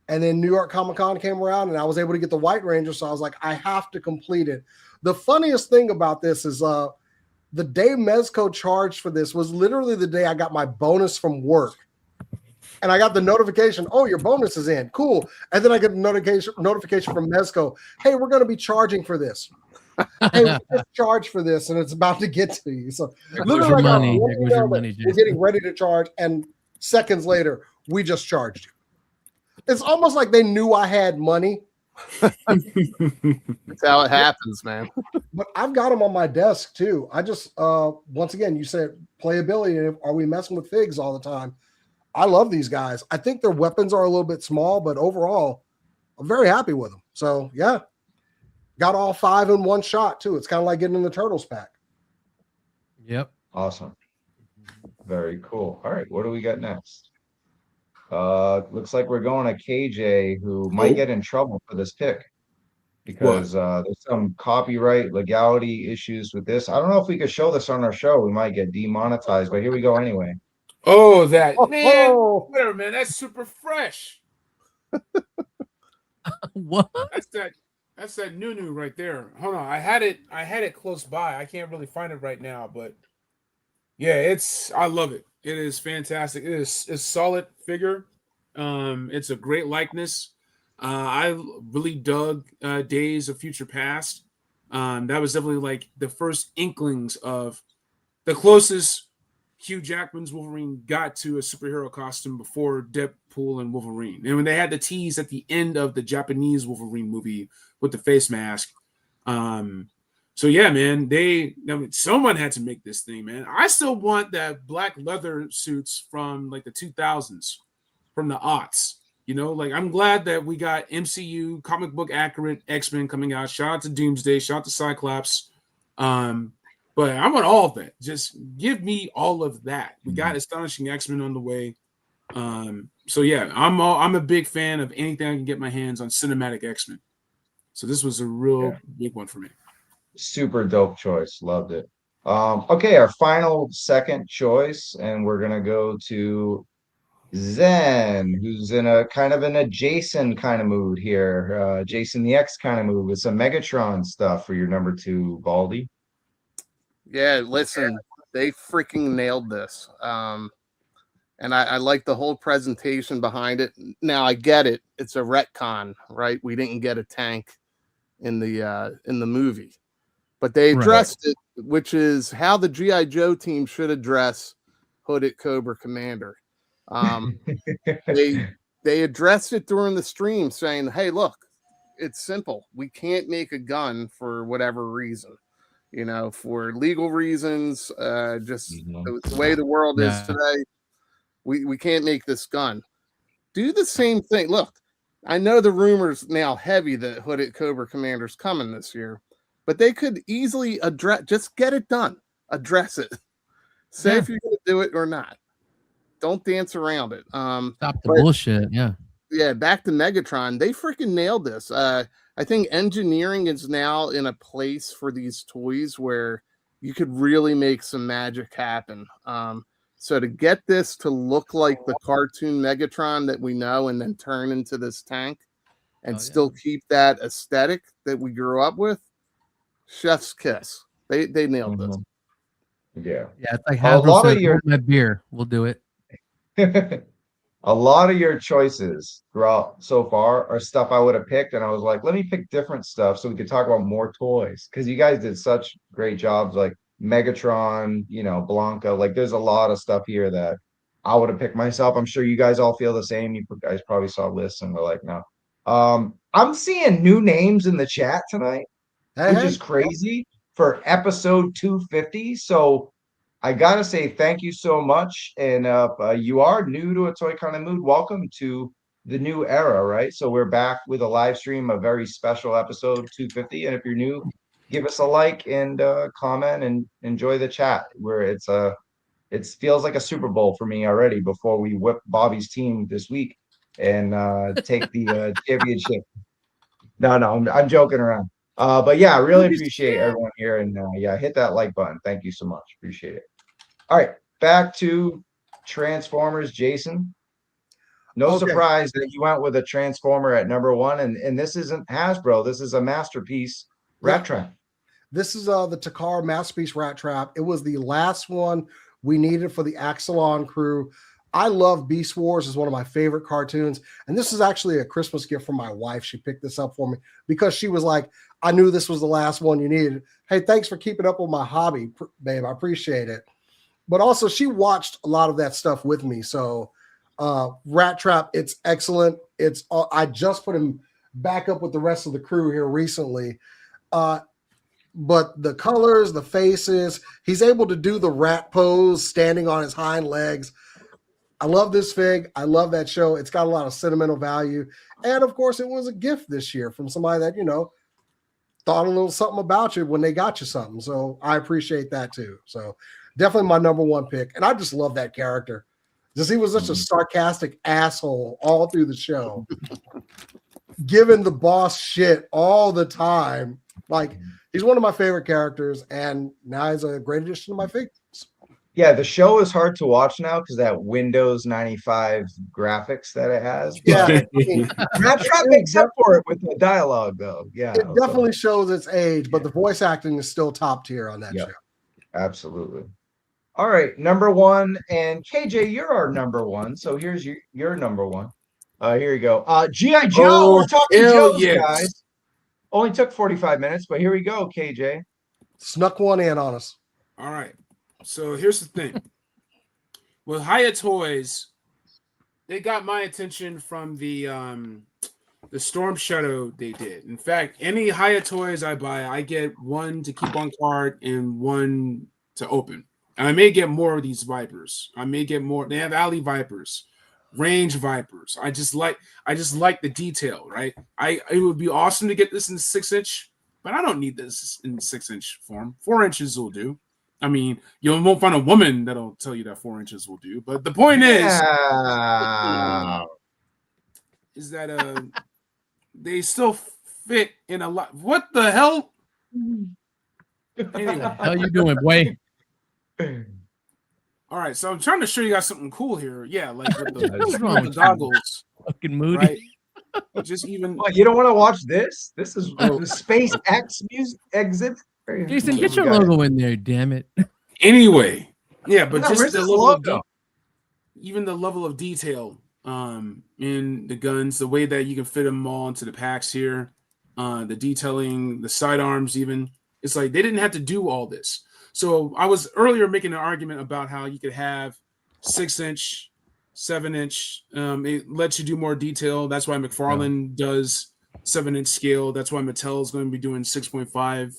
And then New York Comic Con came around and I was able to get the White Ranger. So I was like, I have to complete it. The funniest thing about this is the day Mezco charged for this was literally the day I got my bonus from work. And I got the notification, oh, your bonus is in. Cool. And then I get a notification from Mezco, hey, we're going to be charging for this. Hey, we just charged for this and it's about to get to you. So literally I got one email that we're getting ready to charge, and seconds later, we just charged you. It's almost like they knew I had money. That's how it happens, man. But I've got them on my desk too. I just once again, you said playability. Are we messing with figs all the time? I love these guys. I think their weapons are a little bit small, but overall, I'm very happy with them. So yeah, got all 5 in one shot too. It's kind of like getting in the Turtles pack. Yep. Awesome. Very cool. All right, what do we got next? Looks like we're going to KJ, who might get in trouble for this pick because there's some copyright legality issues with this. I don't know if we could show this on our show. We might get demonetized, but here we go anyway. Oh, that man. Oh. Whatever, man. That's super fresh. What? That's that new right there. Hold on. I had it close by. I can't really find it right now, but yeah, I love it. It is fantastic. It's a solid figure. It's a great likeness. I really dug Days of Future Past. That was definitely like the first inklings of the closest Hugh Jackman's Wolverine got to a superhero costume before Deadpool and Wolverine. And when they had the tease at the end of the Japanese Wolverine movie with the face mask. So yeah, man, someone had to make this thing, man. I still want that black leather suits from like the 2000s, from the aughts. You know, like I'm glad that we got MCU comic book accurate X-Men coming out. Shout out to Doomsday, shout out to Cyclops. But I want all of that. Just give me all of that. We got Astonishing X-Men on the way. So yeah, I'm a big fan of anything I can get my hands on cinematic X-Men. So this was a real big one for me. Super dope choice. Loved it. Okay, our final second choice, and we're gonna go to Zen, who's in a kind of an Jason kind of mood here. Jason the X kind of mood with some Megatron stuff for your number 2, Baldy. Yeah, listen, they freaking nailed this. And I like the whole presentation behind it. Now I get it. It's a retcon, right? We didn't get a tank in the movie. But they addressed it, which is how the G.I. Joe team should address Hooded Cobra Commander. They addressed it during the stream saying, hey, look, it's simple. We can't make a gun for whatever reason. You know, for legal reasons, just the way the world is today, we can't make this gun. Do the same thing. Look, I know the rumor's now heavy that Hooded Cobra Commander's coming this year, but they could easily just get it done. Address it. Say if you're going to do it or not. Don't dance around it. Stop the bullshit. Yeah, back to Megatron. They freaking nailed this. I think engineering is now in a place for these toys where you could really make some magic happen. So to get this to look like the cartoon Megatron that we know and then turn into this tank and still keep that aesthetic that we grew up with, chef's kiss. They nailed this. Yeah. Yeah, it's like Hasbro said, hold my beer. We'll do it. A lot of your choices throughout so far are stuff I would have picked, and I was like, let me pick different stuff so we could talk about more toys, because you guys did such great jobs, like Megatron, you know, Blanca. Like there's a lot of stuff here that I would have picked myself. I'm sure you guys all feel the same. You guys probably saw lists and were like, no. I'm seeing new names in the chat tonight, which is crazy for episode 250. So I gotta say thank you so much. And you are new to A Toy Kind of Mood, welcome to the new era, right? So we're back with a live stream, a very special episode 250. And if you're new, give us a like and comment and enjoy the chat. Where it feels like a Super Bowl for me already before we whip Bobby's team this week and take the championship. No, I'm joking around. But yeah, I really appreciate everyone here, and yeah, hit that like button. Thank you so much. Appreciate it. All right, back to Transformers, Jason. No Okay. surprise that you went with a Transformer at number 1, and this isn't Hasbro. This is a masterpiece Rat Trap. This is the Takara Masterpiece Rat Trap. It was the last one we needed for the Axelon crew. I love Beast Wars. It's one of my favorite cartoons. And this is actually a Christmas gift from my wife. She picked this up for me because she was like, I knew this was the last one you needed. Hey, thanks for keeping up with my hobby, babe. I appreciate it. But also she watched a lot of that stuff with me. So Rat Trap, it's excellent. I just put him back up with the rest of the crew here recently. But the colors, the faces, he's able to do the rat pose standing on his hind legs. I love this fig. I love that show. It's got a lot of sentimental value. And of course, it was a gift this year from somebody that, thought a little something about you when they got you something. So I appreciate that too. So definitely my number 1 pick. And I just love that character. Just he was such a sarcastic asshole all through the show, giving the boss shit all the time. Like, he's one of my favorite characters, and now he's a great addition to my figures. Yeah, the show is hard to watch now because that Windows 95 graphics that it has. Yeah, But I mean, Rat Trap makes up for it with the dialogue, though. Yeah, it definitely shows its age, but the voice acting is still top tier on that show. Absolutely. All right, number 1, and KJ, you're our number 1. So here's your number 1. Here you go. G.I. Joe. Oh, We're talking hell Joes, yes. guys. Only took 45 minutes, but here we go, KJ. Snuck one in on us. All right. So here's the thing. With Hiya Toys, they got my attention from the Storm Shadow they did. In fact, any Hiya Toys I buy, I get 1 to keep on card and 1 to open. And I may get more of these Vipers. I may get more. They have Alley Vipers, Range Vipers. I just like the detail, right? It would be awesome to get this in 6-inch, but I don't need this in 6-inch form. 4 inches will do. I mean, you won't find a woman that'll tell you that 4 inches will do. But the point is that they still fit in a lot. What the hell? Anyway, How you doing, boy? all right. So I'm trying to show you guys something cool here. Yeah, like with What's wrong the with you? goggles, Fucking Moody. right? Just even. What, you don't want to watch this? This is the SpaceX music exhibit. Jason, get your logo in there, damn it. Anyway, yeah, but No, just where's the this level of logo? even the level of detail in the guns, the way that you can fit them all into the packs here, the detailing, the sidearms, even it's like they didn't have to do all this. So I was earlier making an argument about how you could have 6-inch, 7-inch. It lets you do more detail. That's why McFarlane does 7-inch scale. That's why Mattel is going to be doing 6.5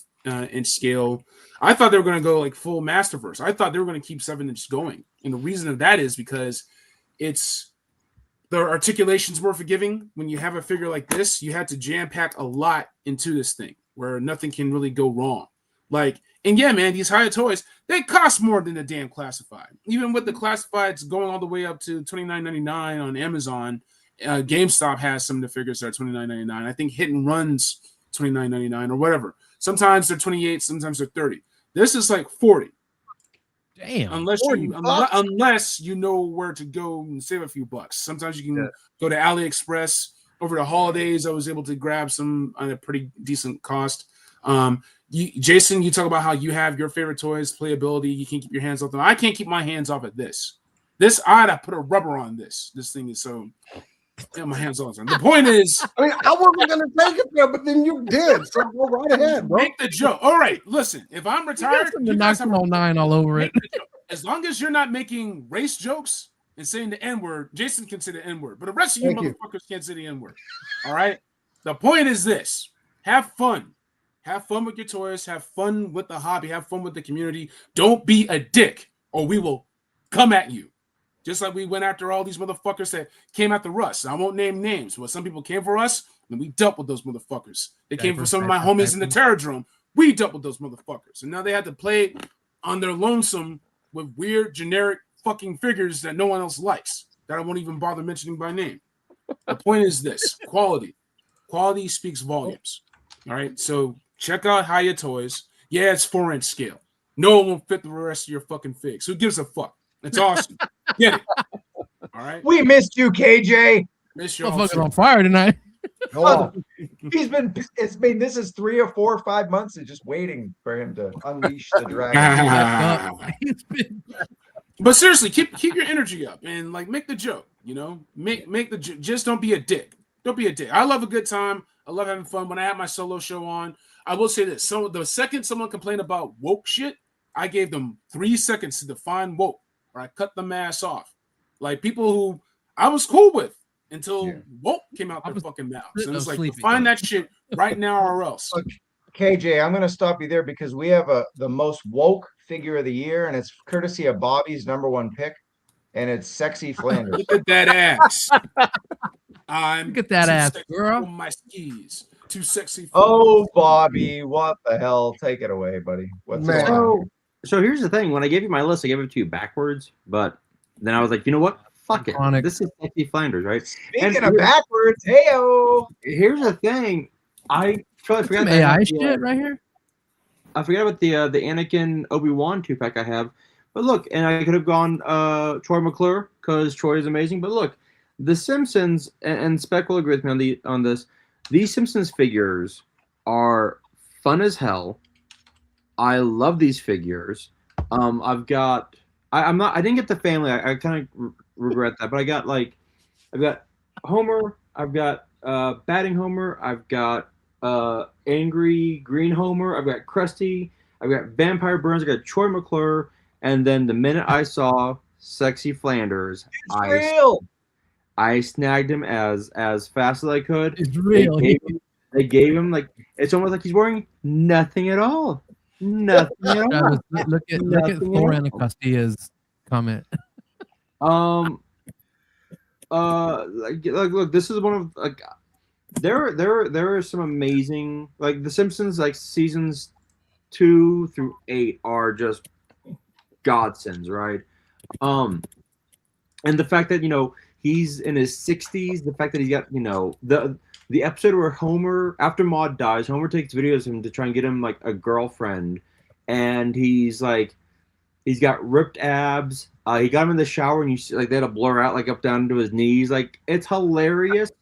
inch scale. I thought they were going to go like full Masterverse. I thought they were going to keep 7-inch going. And the reason of that is because the articulation's more forgiving. When you have a figure like this, you had to jam pack a lot into this thing where nothing can really go wrong. Like, and yeah, man, these Hiya Toys, they cost more than the damn classified. Even with the classifieds going all the way up to $29.99 on Amazon, GameStop has some of the figures that are $29.99. I think Hit and Run's $29.99 or whatever. Sometimes they're 28, sometimes they're 30. This is like 40. Damn. Unless you know where to go and save a few bucks. Sometimes you can go to AliExpress. Over the holidays, I was able to grab some at a pretty decent cost. Jason, you talk about how you have your favorite toys, playability. You can't keep your hands off them. I can't keep my hands off of this. I had to put a rubber on this. This thing is so. Yeah, my hands off. The point is, I mean, I wasn't going to take it there, but then you did. So go right ahead, bro. make the joke. All right, listen. If I'm retired, The 1909 all over it. as long as you're not making race jokes and saying the N-word, Jason can say the N-word, but the rest of you motherfuckers can't say the N-word. All right. The point is this: have fun. Have fun with your toys. Have fun with the hobby. Have fun with the community. Don't be a dick, or we will come at you. Just like we went after all these motherfuckers that came after us. I won't name names, but some people came for us, and we dealt with those motherfuckers. They came for some of my homies in the Terrordrome. We dealt with those motherfuckers. And now they had to play on their lonesome with weird, generic fucking figures that no one else likes, that I won't even bother mentioning by name. The point is this: quality. Quality speaks volumes. All right? So check out Hiya Toys. Yeah, it's 4-inch scale. No one will fit the rest of your fucking figs. Who gives a fuck? It's awesome. Get it. All right. We missed you, KJ. Miss y'all Motherfucker's too. on fire tonight. Oh, This is 3 or 4 or 5 months of just waiting for him to unleash the dragon. Back up. He's been- But seriously, keep your energy up and like make the joke. Make the just don't be a dick. Don't be a dick. I love a good time. I love having fun. When I had my solo show on, I will say this: so the second someone complained about woke shit, I gave them 3 seconds to define woke, or I cut the mask off. Like people who I was cool with until woke came out their fucking mouths, and it's like define that shit right now or else. Look, KJ, I'm going to stop you there because we have the most woke figure of the year, and it's courtesy of Bobby's #1 pick, and it's Sexy Flanders. Look at that ass. I'm Look at that too ass, sexy girl. for my skis. Too sexy. Oh, Bobby, what the hell? Take it away, buddy. What's Man. going on? So here's the thing. When I gave you my list, I gave it to you backwards, but then I was like, you know what? Fuck it. Iconic. This is Sexy Flanders, right? Speaking of backwards, heyo. Here's the thing. I totally forgot Some that I AI have the, shit right here. I forgot about the Anakin Obi-Wan 2-pack I have. But look, and I could have gone Troy McClure because Troy is amazing. But look, The Simpsons, and Spec will agree with me on this. These Simpsons figures are fun as hell. I love these figures. I've got. I didn't get the family. I kind of regret that, but I've got Homer. I've got batting Homer. I've got angry green Homer. I've got Krusty. I've got Vampire Burns. I've got Troy McClure. And then the minute I saw Sexy Flanders, It's real. I snagged him as fast as I could. It's real. They gave him like it's almost like he's wearing nothing at all. Nothing at all. Travis, look at Nothing Thor at and all. Castilla's comment. Look, this is one of like there are some amazing like The Simpsons like seasons 2 through 8 are just godsends, right? And the fact that he's in his 60s, the fact that he's got the episode where Homer, after Maude dies, Homer takes videos of him to try and get him like a girlfriend, and he's got ripped abs. He got him in the shower, and you see, like they had to blur out like up down to his knees. Like it's hilarious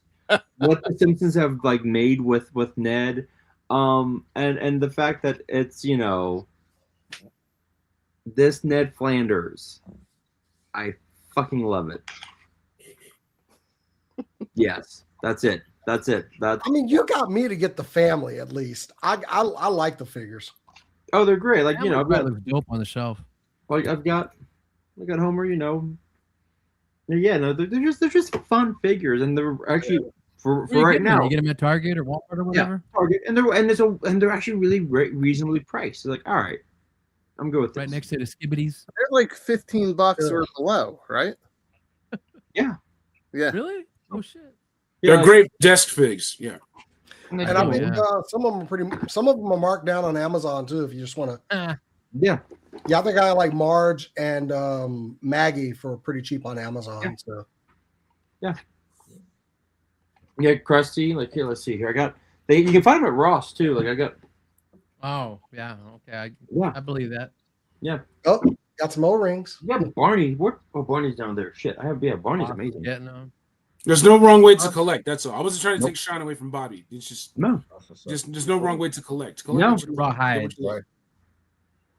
what the Simpsons have like made with Ned, and the fact that it's this Ned Flanders, I fucking love it. Yes, that's it. I mean, you got me to get the family at least. I like the figures. Oh, they're great. Like I've got looks dope on the shelf. like I've got Homer. Yeah, no, they're just fun figures, and they're actually for right now. You get them at Target or Walmart or whatever. Yeah, Target, and they're actually really reasonably priced. Like, all right, I'm good with this. Right next to the skibbities. They're like $15 or below, right? Yeah. Really? Oh shit. They're great desk figs. Yeah. And I think some of them are marked down on Amazon too. If you just want to. Yeah. Yeah, I think I like Marge and Maggie for pretty cheap on Amazon. Yeah. So. Yeah. Yeah, Krusty. Like here, let's see here. You can find them at Ross too. Like I got. Oh yeah. Okay. I believe that. Yeah. Oh, got some O-rings. Yeah, Barney. Barney's down there. Shit. Barney's amazing. Yeah. No. There's no wrong way to collect. That's all. I wasn't trying to take shine away from Bobby. It's just no. There's no wrong way to collect. No. Rawhide.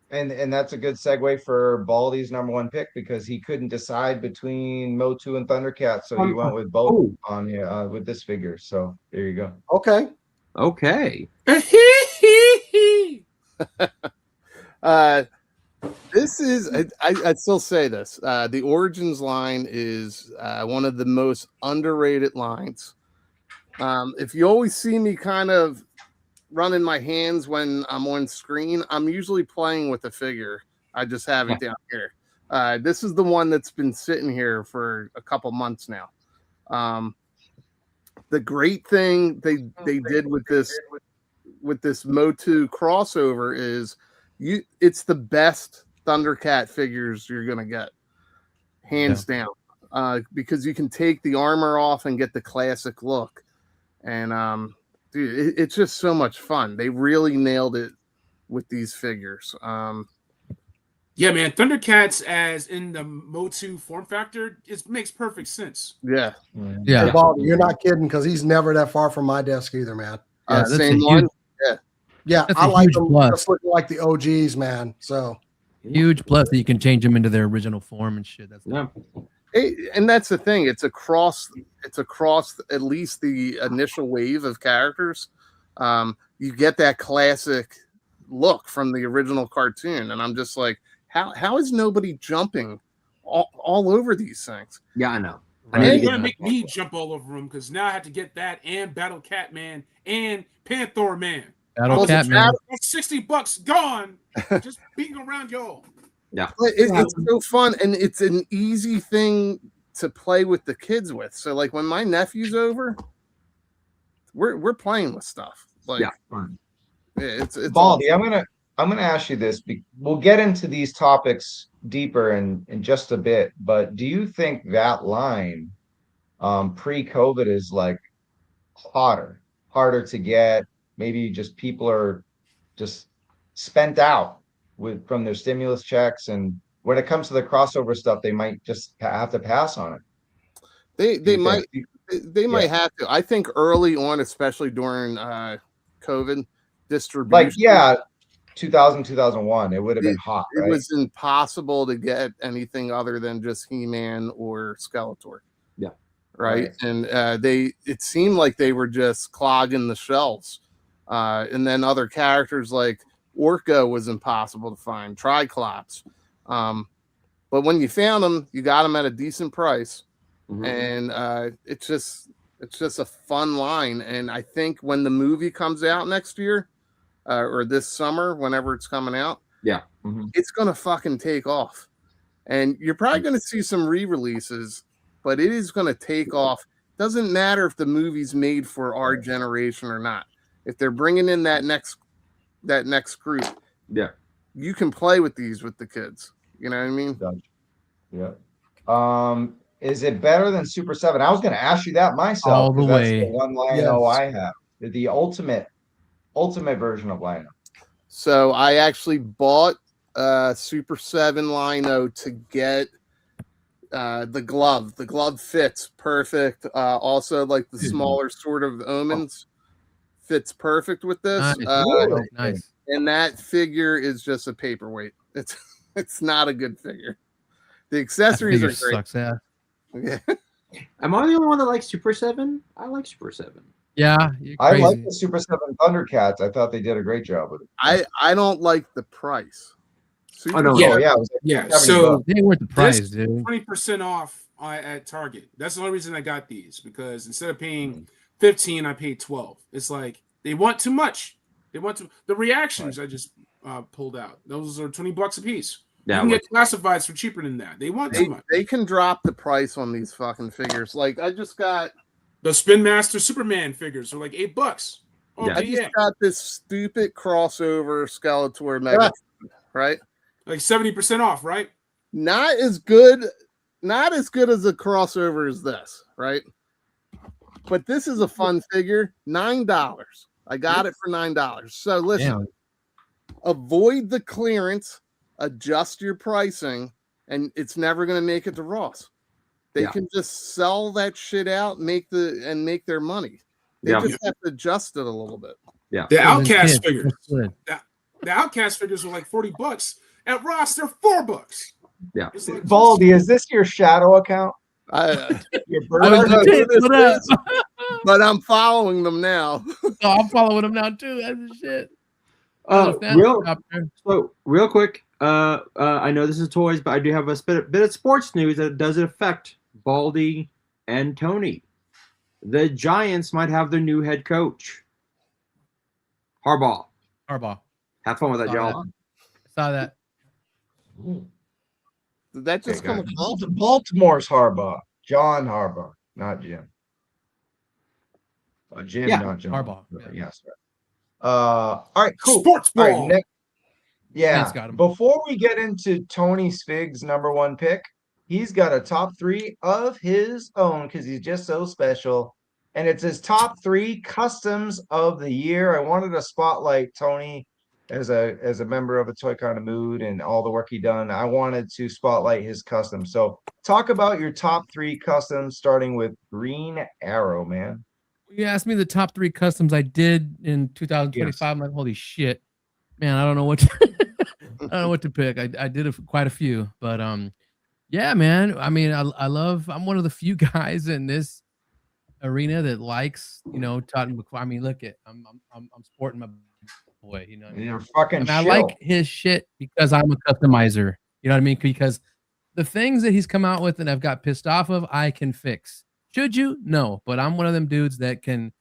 And that's a good segue for Baldy's #1 pick because he couldn't decide between Motu and Thundercat, so he went with both on with this figure. So there you go. Okay. This is I'd still say this. The Origins line is one of the most underrated lines. If you always see me kind of running my hands when I'm on screen, I'm usually playing with the figure. I just have it down here. This is the one that's been sitting here for a couple months now. The great thing they did with this Motu crossover is it's the best Thundercat figures you're gonna get, hands down, because you can take the armor off and get the classic look, and dude, it's just so much fun. They really nailed it with these figures. Yeah, man. Thundercats as in the Motu form factor, it makes perfect sense. Yeah. Yeah. Hey, Baldy, you're not kidding because he's never that far from my desk either, man. Yeah, that's Same a one. huge, Yeah, That's I a like huge them plus. just looking like the OGs, man. So huge plus that you can change them into their original form and shit. That's Yeah. And that's the thing. It's across at least the initial wave of characters. You get that classic look from the original cartoon, and I'm just like, how is nobody jumping all over these things? Yeah, I know. And Right. you're Yeah. gonna make me jump all over them because now I have to get that and Battle Cat Man and Panther Man. Battle Well, Cat Man. That's $60 gone. Just beating around y'all. Yeah. But it's so fun, and it's an easy thing to play with the kids with. So like when my nephew's over, we're playing with stuff. Like Yeah. it's Baldy, I'm gonna ask you this. We'll get into these topics deeper in just a bit, but do you think that line pre-COVID is like harder to get? Maybe just people are just spent out from their stimulus checks, and when it comes to the crossover stuff, they might just have to pass on it. They might Yeah. have to. I think early on, especially during COVID distribution, Like, yeah, 2001, it would have been hot, it right? was impossible to get anything other than just He-Man or Skeletor. Yeah. Right. And it seemed like they were just clogging the shelves. And then other characters like Orko was impossible to find, Triclops. But when you found them, you got them at a decent price. Mhm. And it's just a fun line. And I think when the movie comes out next year, or this summer, whenever it's coming out, Yeah. it's gonna fucking take off. And you're probably gonna see some re-releases, but it is gonna take off. Doesn't matter if the movie's made for our generation or not. If they're bringing in that next group, Yeah. you can play with these with the kids. You know what I mean? Yeah. Is it better than Super 7? I was gonna ask you that myself, All the because that's way. the one Lion-O Yes. I have. The ultimate version of Lion-O. So I actually bought Super 7 Lino to get the glove. The glove fits perfect. Also, like the smaller Sword of Omens fits perfect with this. Nice. Nice. And that figure is just a paperweight. It's not a good figure. The That accessories figure are great. sucks ass. Yeah. Am I the only one that likes Super 7? I like Super 7. Yeah, you're I crazy. like the Super 7 Thundercats. I thought they did a great job with it. I don't like the price. I don't Yeah. Oh, yeah, it was like Yeah. 70 So bucks. They ain't worth the price, This- dude. 20% off at Target. That's the only reason I got these, because instead of paying 15, I paid 12. It's like they want too much. They want to. The reactions I just pulled out. Those are $20 a piece. Yeah. You can get classifieds for cheaper than that. They want too much. They can drop the price on these fucking figures. Like I just got The Spin Master Superman figures are like $8. Oh, Yeah. I yeah. just got this stupid crossover Skeletor Mega, right? Like 70% off, right? Not as good as a crossover as this, right? But this is a fun figure. $9. I got it for $9. So listen, Damn. avoid the clearance, adjust your pricing, and it's never going to make it to Ross. They Yeah. can just sell that shit out, make their money. They Yeah. just have to adjust it a little bit. Yeah. The Good, Outcast that's figures. good. The Outcast figures were like $40. At Ross, they're $4. Yeah. It's like, Baldy, is this your shadow account? Your I bird was don't know like, who this what up? but I'm following them now. Oh, I'm following him now too. That's the shit. Oh, Real quick, I know this is toys, but I do have a bit of sports news that does affect Baldy and Tony. The Giants might have their new head coach, Harbaugh. Harbaugh. Have fun with that, Saw y'all. Saw that. Did that just come across? Baltimore's Harbaugh. John Harbaugh, not Jim. Jim, Yeah, not John. Harbaugh, Okay, yeah. yes. All right, cool. Sports All right, ball. yeah. Thanks, got him. Before we get into Tony Spig's #1 pick, he's got a top 3 of his own because he's just so special. And it's his top 3 customs of the year. I wanted to spotlight Tony as a member of a Toy Kind of Mood and all the work he done, I wanted to spotlight his custom. So talk about your top 3 customs, starting with Green Arrow, man. You asked me the top 3 customs I did in 2025. I'm like, holy shit, man! I don't know what to, I don't know what to pick. I did quite a few, but yeah, man. I mean, I love. I'm one of the few guys in this arena that likes, Todd McFarlane. I mean, look at I'm sporting my boy. You know what I mean? You're fucking I mean, I shill. like his shit because I'm a customizer. You know what I mean? Because the things that he's come out with and I've got pissed off of, I can fix. Should you? No, but I'm one of them dudes that can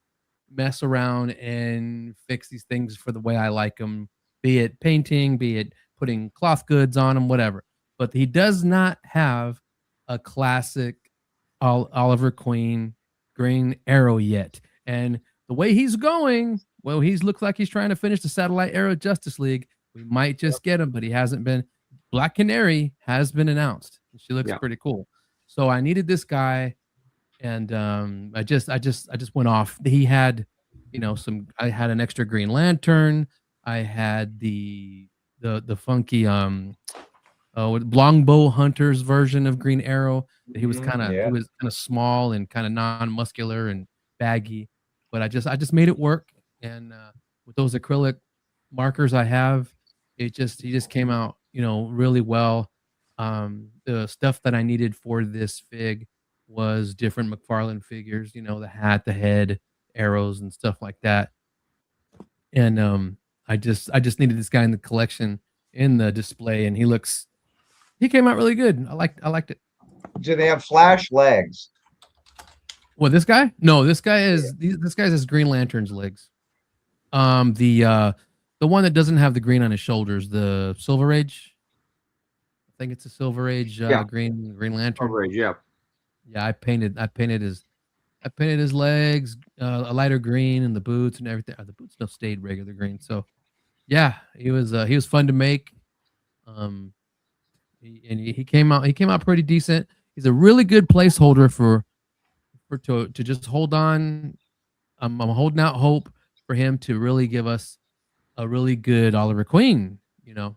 mess around and fix these things for the way I like them, be it painting, be it putting cloth goods on them, whatever. But he does not have a classic Oliver Queen Green Arrow yet. And the way he's going, well, he's looks like he's trying to finish the Satellite Arrow Justice League. We might just get him, but he hasn't been. Black Canary has been announced. She looks pretty cool. So I needed this guy, and I just went off. He had, I had an extra Green Lantern. I had the funky Longbow Hunter's version of Green Arrow. He was kind of small and kind of non-muscular and baggy, but I just made it work. And with those acrylic markers I have, he just came out, really well. The stuff that I needed for this fig was different McFarlane figures, the hat, the head, arrows, and stuff like that. And I just needed this guy in the collection, in the display, and he came out really good. I liked it. Do they have flash legs? Well, this guy? No, this guy has Green Lantern's legs. The one that doesn't have the green on his shoulders, the Silver Age. I think it's a Silver Age Green Lantern. Silver Age, yeah. Yeah, I painted his legs a lighter green, and the boots and everything. The boots still stayed regular green. So yeah, he was fun to make. He came out pretty decent. He's a really good placeholder to just hold on. I'm holding out hope for him to really give us a really good Oliver Queen. So.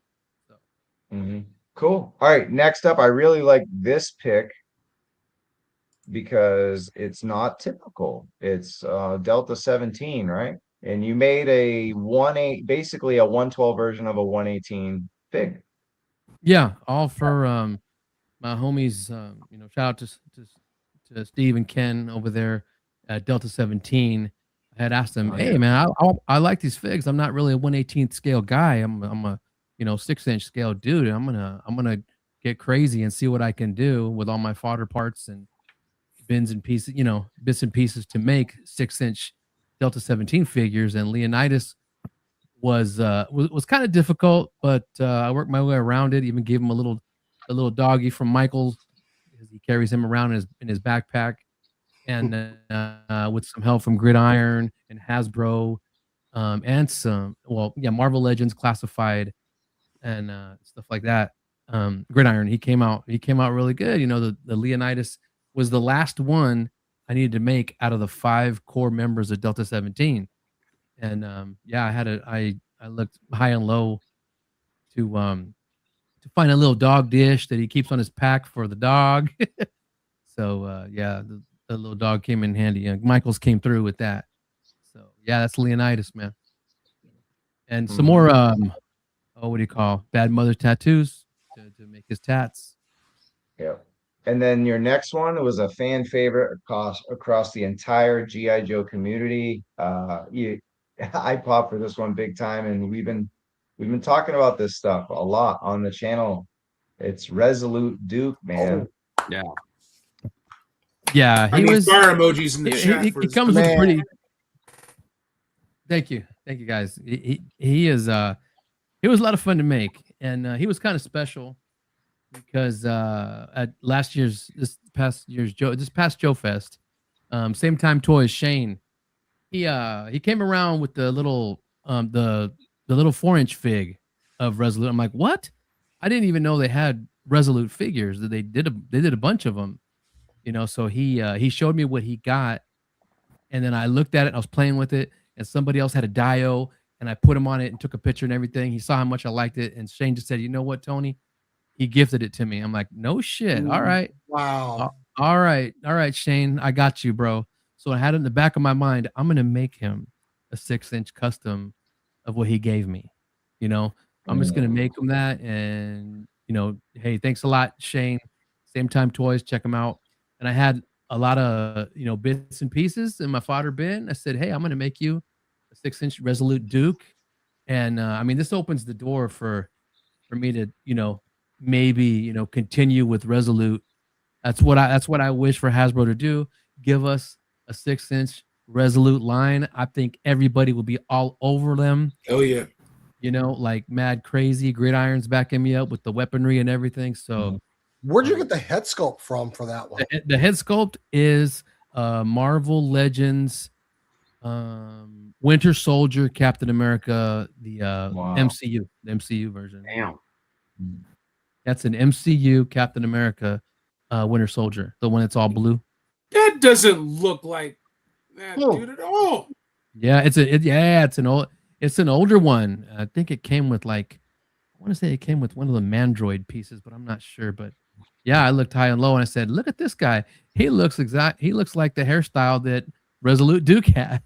Cool. All right, next up, I really like this pick because it's not typical. It's Delta 17, right? And you made basically a 112 version of a 118 fig. Yeah, all for my homies. Shout out to Steve and Ken over there at Delta 17. I had asked them, "Hey, man, I like these figs. I'm not really a 1/18th scale guy. I'm a 6-inch scale dude. I'm gonna get crazy and see what I can do with all my fodder parts and bits and pieces to make 6-inch Delta 17 figures." And Leonidas was kind of difficult, but I worked my way around it. Even gave him a little doggy from Michael, because he carries him around in his backpack, and with some help from Gridiron and Hasbro, and Marvel Legends Classified and stuff like that. Gridiron, he came out really good. The Leonidas was the last one I needed to make out of the 5 core members of Delta 17. And I looked high and low to find a little dog dish that he keeps on his pack for the dog. So the little dog came in handy. Michaels came through with that. So yeah, that's Leonidas, man. And some more what do you call Bad Mother tattoos to make his tats. Yeah. And then your next one was a fan favorite across the entire GI Joe community. I popped for this one big time, and we've been talking about this stuff a lot on the channel. It's Resolute Duke, man. Yeah, he was fire emojis in the chat. He comes with pretty. Thank you guys. He is he was a lot of fun to make, and he was kind of special because at this past Joe Fest, same time Toys Shane, he came around with the little the little 4-inch fig of Resolute. I'm like, what? I didn't even know they had Resolute figures. That they did a bunch of them, So he showed me what he got, and then I looked at it and I was playing with it, and somebody else had a Dio, and I put him on it and took a picture and everything. He saw how much I liked it, and Shane just said, "You know what, Tony? He gifted it to me." I'm like, "No shit. All right, Wow. all right, Shane, I got you, bro." So I had it in the back of my mind. I'm gonna make him a 6-inch custom of what he gave me. You know, I'm just gonna make him that, and hey, thanks a lot, Shane. Same Time Toys, check him out. And I had a lot of bits and pieces in my fodder bin. I said, "Hey, I'm gonna make you a 6-inch Resolute Duke," and I mean, this opens the door for me to maybe continue with Resolute. That's what I wish for Hasbro to do. Give us a 6-inch Resolute line. I think everybody will be all over them. Oh yeah. Like mad crazy. Gridiron's backing me up with the weaponry and everything. So Where'd you get the head sculpt from for that one? the head sculpt is Marvel Legends, Winter Soldier, Captain America, the MCU version. Damn. That's an MCU Captain America, Winter Soldier, the one that's all blue. That doesn't look like that Oh. dude at all. Yeah, it's an older one. I think it came with I want to say it came with one of the Mandroid pieces, but I'm not sure. But yeah, I looked high and low and I said, "Look at this guy. He looks like the hairstyle that Resolute Duke had."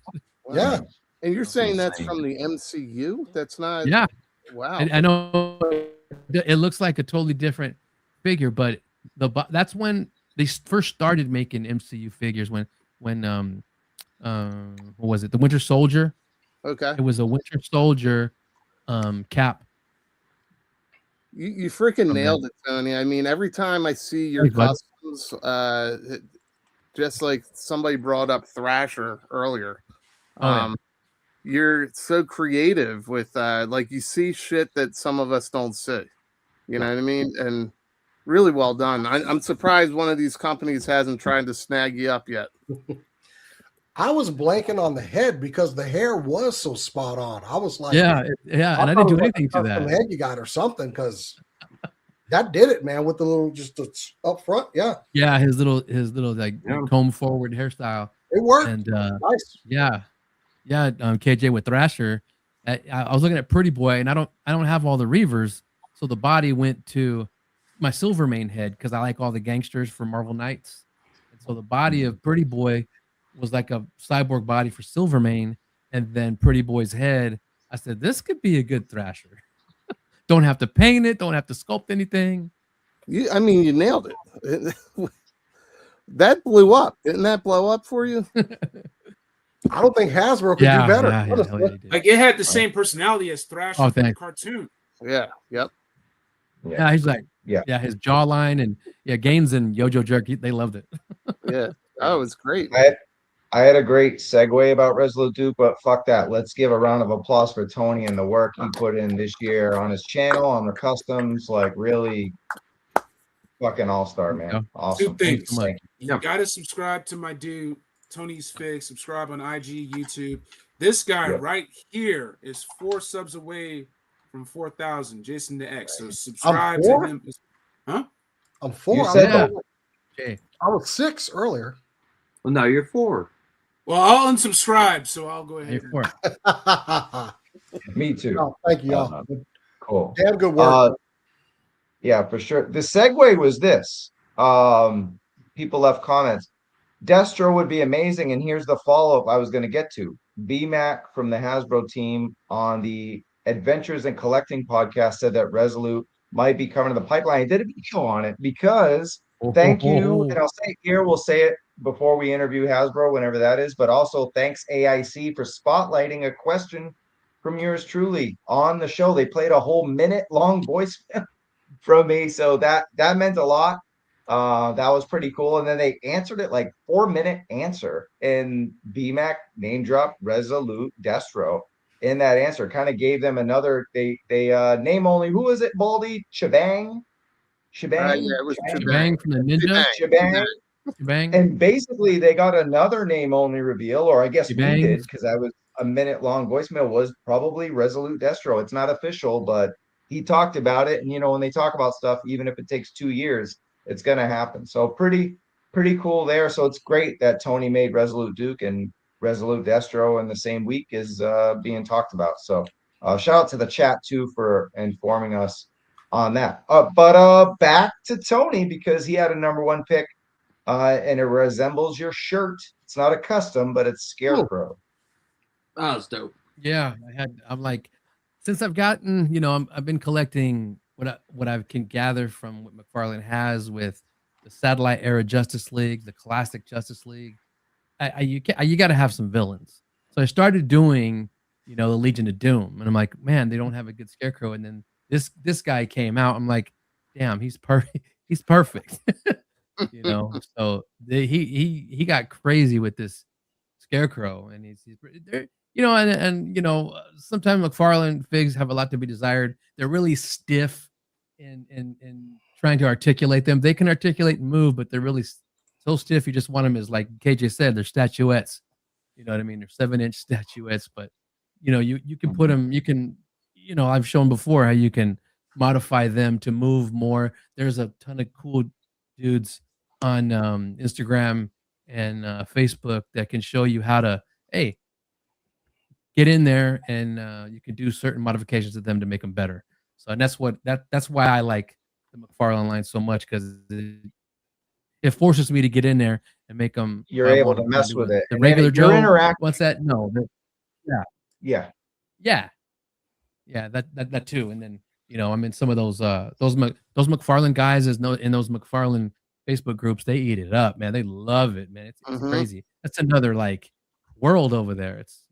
Yeah. And you're saying that's from the MCU? That's not. Yeah. Wow. I know it looks like a totally different figure, but that's when they first started making MCU figures. When what was it? The Winter Soldier. Okay. It was a Winter Soldier cap. You freaking nailed it, Tony. I mean, every time I see your Thanks, bud. customs, just like somebody brought up Thrasher earlier. Yeah. You're so creative with like you see shit that some of us don't see. You know what I mean? And really well done. I'm surprised one of these companies hasn't tried to snag you up yet. I was blanking on the head because the hair was so spot on. I was like, Yeah, and I didn't do anything to that. Head you got or something because that did it, man. With the little just up front, yeah. Yeah, his little comb forward hairstyle. It worked. And nice. Yeah, KJ with Thrasher. I was looking at Pretty Boy, and I don't have all the Reavers, so the body went to my Silvermane head because I like all the gangsters from Marvel Knights, and so the body of Pretty Boy was like a cyborg body for Silvermane, and then Pretty Boy's head. I said this could be a good Thrasher. Don't have to paint it. Don't have to sculpt anything. You nailed it. That blew up. Didn't that blow up for you? I don't think Hasbro could do better. Like it had the same personality as Thrasher from the cartoon. Yeah. Yep. Yeah, he's like, his jawline and Gaines and Yojo Jerk, they loved it. Yeah. Oh, it was great. I had a great segue about Resolute Duke, but fuck that. Let's give a round of applause for Tony and the work he put in this year on his channel, on the customs. Like, really fucking all-star, man. Awesome. 2 things. Thank You gotta subscribe to my dude, Tony's Fix. Subscribe on IG, YouTube. This guy right here is 4 subs away from 4,000. Jason the X. So subscribe to him. Huh? I'm 4. You said I was 6 earlier. Well, now you're 4. Well, I'll unsubscribe, so I'll go ahead. Me too. Oh, thank you, y'all. Cool. Damn good work. Yeah, for sure. The segue was this. People left comments. Destro would be amazing, and here's the follow-up I was going to get to. BMAC from the Hasbro team on the Adventures in Collecting podcast said that Resolute might be coming to the pipeline. I did a video on it because thank you, and I'll say it here, we'll say it before we interview Hasbro, whenever that is, but also thanks AIC for spotlighting a question from yours truly on the show. They played a whole minute-long voicemail from me, so that meant a lot. That was pretty cool. And then they answered it like 4-minute answer, and BMAC name dropped Resolute Destro in that answer. Kind of gave them another. They name only. Who was it? Baldy Shebang. Yeah, it was Shebang from the Ninja. Shebang. Shebang. And basically, they got another name only reveal, or I guess Shebang. we did, because I was a minute-long voicemail, was probably Resolute Destro. It's not official, but he talked about it. And, when they talk about stuff, even if it takes 2 years, it's going to happen. So pretty cool there. So it's great that Tony made Resolute Duke, and Resolute Destro in the same week is being talked about. So shout out to the chat too for informing us on that. But back to Tony, because he had a number one pick, and it resembles your shirt. It's not a custom, but it's Scarecrow. That was dope. Yeah, I'm like, since I've gotten, I've been collecting what I can gather from what McFarlane has with the satellite era Justice League, the classic Justice League. You got to have some villains. So I started doing, the Legion of Doom, and I'm like, man, they don't have a good Scarecrow. And then this guy came out. I'm like, damn, he's perfect. He's perfect. So he got crazy with this Scarecrow, and he's sometimes McFarlane figs have a lot to be desired. They're really stiff in trying to articulate them. They can articulate and move, but they're really so stiff. You just want them as, like KJ said, they're statuettes. You know what I mean? They're 7-inch statuettes, but you can put them. You can, I've shown before how you can modify them to move more. There's a ton of cool dudes on Instagram and Facebook that can show you how to, hey, get in there, and you can do certain modifications to them to make them better. So, and that's why I like the McFarlane line so much, because it forces me to get in there and make them. You're able to mess with it. The regular Joe. Interact. What's that? No. Yeah. That too. And then I mean, some of those McFarlane guys in those McFarlane Facebook groups, they eat it up, man. They love it, man. It's crazy. That's another like world over there. It's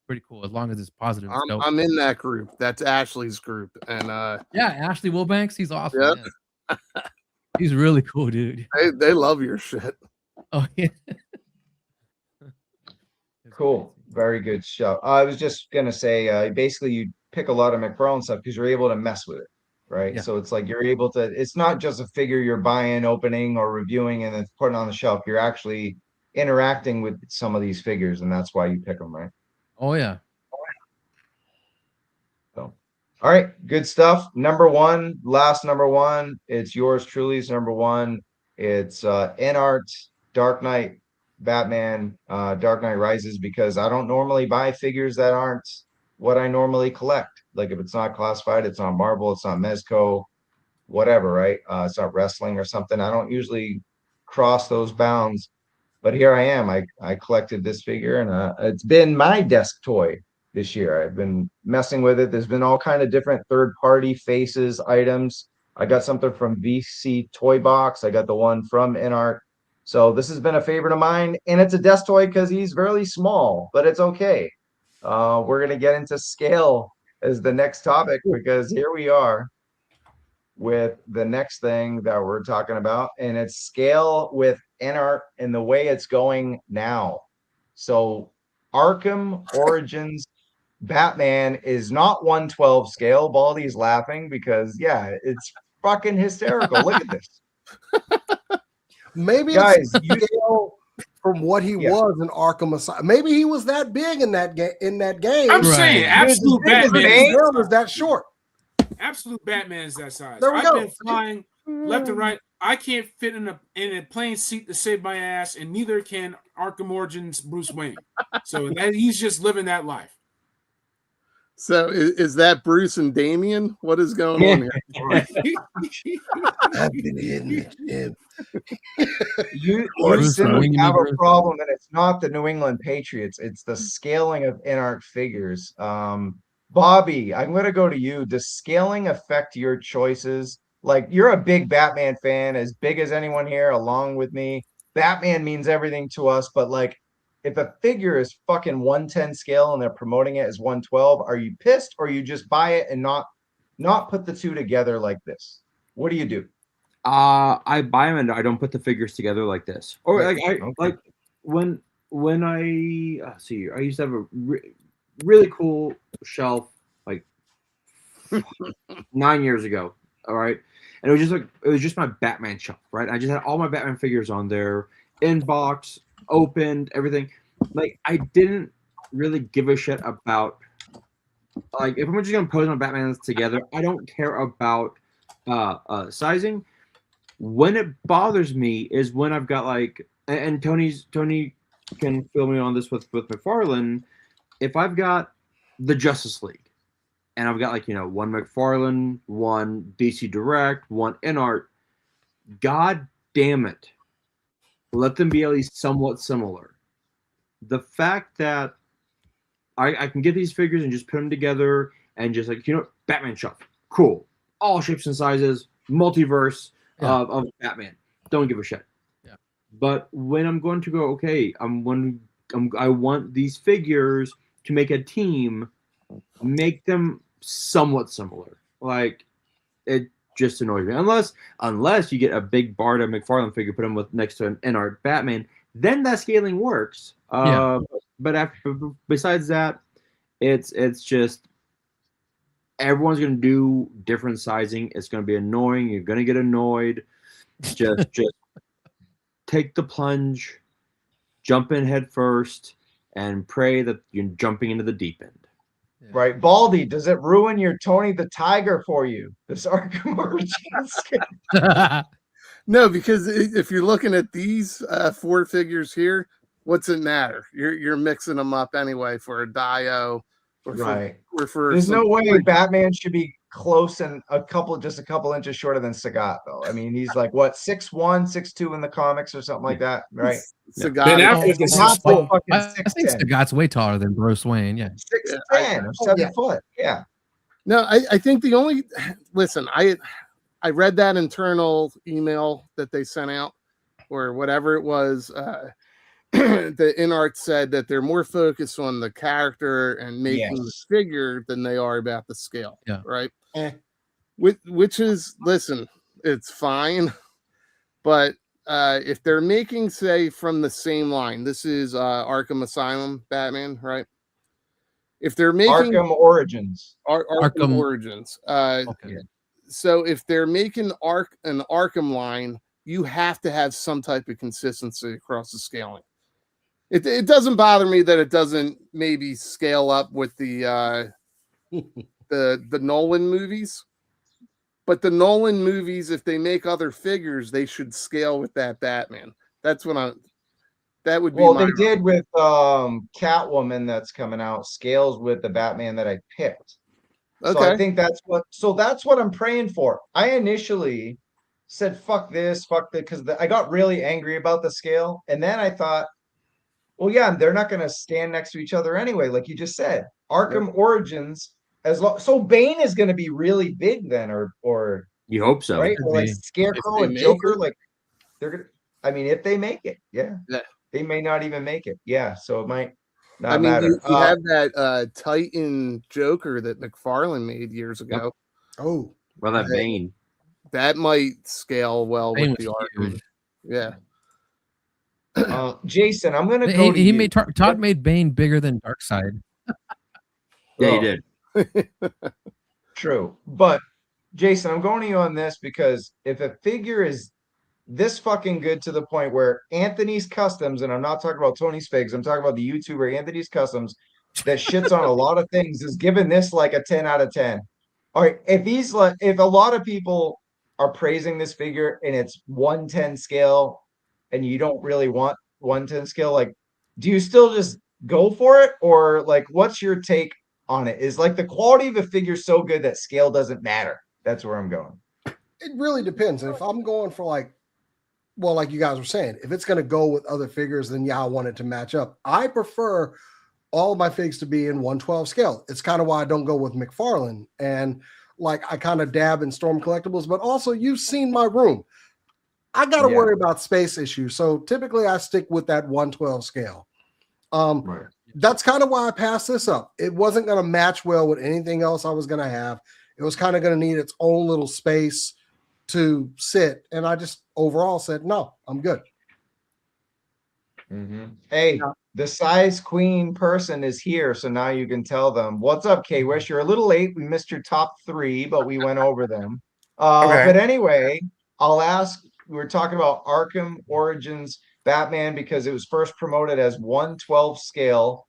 pretty cool as long as it's positive. I'm in that group. That's Ashley's group, and Ashley Wilbanks, he's awesome. Yeah. He's really cool, dude. They love your shit. Oh yeah. Cool. Very good show. I was just gonna say, basically, you pick a lot of McFarlane stuff because you're able to mess with it, right? Yeah. So it's like you're able to. It's not just a figure you're buying, opening, or reviewing, and then putting on the shelf. You're actually interacting with some of these figures, and that's why you pick them, right? Oh yeah. So, all right, good stuff. Number one, last number one. It's yours truly's number one. It's InArt Dark Knight Batman Dark Knight Rises, because I don't normally buy figures that aren't what I normally collect. Like if it's not classified, it's not Marvel, it's not Mezco, whatever, right? It's not wrestling or something. I don't usually cross those bounds, but here I am. I collected this figure, and it's been my desk toy this year. I've been messing with it. There's been all kind of different third-party faces, items. I got something from VC Toy Box. I got the one from InArt. So this has been a favorite of mine, and it's a desk toy because he's really small, but it's okay. We're going to get into scale as the next topic, because here we are with the next thing that we're talking about, and it's scale with InArt and the way it's going now. So Arkham Origins Batman is not 1/12 scale. Baldy's laughing because, yeah, it's fucking hysterical. Look at this. Maybe Guys, it's scale from what he was in Arkham Asylum. Maybe he was that big in that game. I'm saying absolute Batman. Scale is that short. Absolute Batman is that size. There we I've go. been flying left and right. I can't fit in a plane seat to save my ass, and neither can Arkham Origins Bruce Wayne. So he's just living that life. So is that Bruce and Damian? What is going on here? I've been in the You Bruce simply Wayne, have a Bruce. problem, and it's not the New England Patriots. It's the scaling of InArt figures. Bobby, I'm going to go to you. Does scaling affect your choices? Like, you're a big Batman fan, as big as anyone here, along with me. Batman means everything to us, but like, if a figure is fucking 110 scale and they're promoting it as 112, are you pissed, or you just buy it and not put the two together like this? What do you do? I buy them and I don't put the figures together like this. Or Okay. like when I see, I used to have a really cool shelf like 9 years ago. All right, and it was just my Batman shelf, right? I just had all my Batman figures on there, in box, opened, everything. Like, I didn't really give a shit about, like, if I'm just gonna pose my Batmans together, I don't care about sizing. When it bothers me is when I've got like, and Tony can fill me on this with McFarlane. If I've got the Justice League, and I've got like one McFarlane, one DC Direct, one InArt, God damn it, let them be at least somewhat similar. The fact that I can get these figures and just put them together and just like Batman shelf, cool, all shapes and sizes, multiverse of Batman. Don't give a shit. Yeah. But when I'm going to go, okay, I want these figures to make a team, make them somewhat similar. Like, it just annoys me. Unless you get a big Barda McFarlane figure, put them next to an InArt Batman, then that scaling works. But besides that, it's just everyone's going to do different sizing. It's going to be annoying. You're going to get annoyed. Just take the plunge, jump in head first, and pray that you're jumping into the deep end. Yeah. Right. Baldy, does it ruin your Tony the Tiger for you? This Arkham Origins? No, because if you're looking at these 4 figures here, what's it matter? You're mixing them up anyway for a Dio or Right. for There's no way like, Batman should be close and just a couple inches shorter than Sagat, though. I mean, he's like what 6'1", 6'2" in the comics or something like that, right? Sagat. Ben Affleck is Not 6'4". like fucking I think 6'10", Sagat's way taller than Bruce Wayne. Yeah. 6'10" or 7 foot. Yeah. No, I think the only listen, I read that internal email that they sent out or whatever it was. The InArt said that they're more focused on the character and making the figure than they are about the scale. Yeah. Right. Which is, listen, it's fine. But if they're making, say, from the same line, this is Arkham Asylum Batman, right? If they're making Arkham Origins, Arkham Origins, Okay. so if they're making an Arkham line, you have to have some type of consistency across the scaling. It doesn't bother me that it doesn't maybe scale up with the Nolan movies, but the Nolan movies, if they make other figures, they should scale with that Batman. That's what that would be. Well, they did with Catwoman that's coming out, scales with the Batman that I picked. Okay. So I think that's what I'm praying for. I initially said, fuck this, fuck that, because I got really angry about the scale. And then I thought, well, yeah, they're not going to stand next to each other anyway, like you just said. Arkham Origins, so Bane is going to be really big then, or You hope so. right? Or like Scarecrow and Joker, it. like they're going to, I mean, if they make it, yeah. They may not even make it. Yeah, so it might not matter. You have that Titan Joker that McFarlane made years ago. Oh, Well, that Bane. That might scale well Bane with the was Arkham. huge. Yeah. Jason, I'm going to go to He you. made Todd made Bane bigger than Darkseid. Yeah, he did. True. But Jason, I'm going to you on this because if a figure is this fucking good to the point where Anthony's Customs, and I'm not talking about Tony's Figs, I'm talking about the YouTuber Anthony's Customs that shits on a lot of things, is giving this like a 10 out of 10. All right, if a lot of people are praising this figure and it's 110 scale and you don't really want 110 scale, like, do you still just go for it? Or like, what's your take on it? Is like the quality of a figure so good that scale doesn't matter? That's where I'm going. it really depends. And if I'm going for like you guys were saying, if it's going to go with other figures, then yeah, I want it to match up. I prefer all of my figs to be in 112 scale. It's kind of why I don't go with McFarlane. And like, I kind of dab in Storm Collectibles, but also you've seen my room. I got to worry about space issues. So typically I stick with that 112 scale. Right. That's kind of why I passed this up. It wasn't going to match well with anything else I was going to have. It was kind of going to need its own little space to sit. And I just overall said, no, I'm good. Hey, the size queen person is here. So now you can tell them, what's up, K-Wish? You're a little late. We missed your top 3, but we went over them. But anyway, I'll ask, we were talking about Arkham Origins Batman because it was first promoted as 112 scale.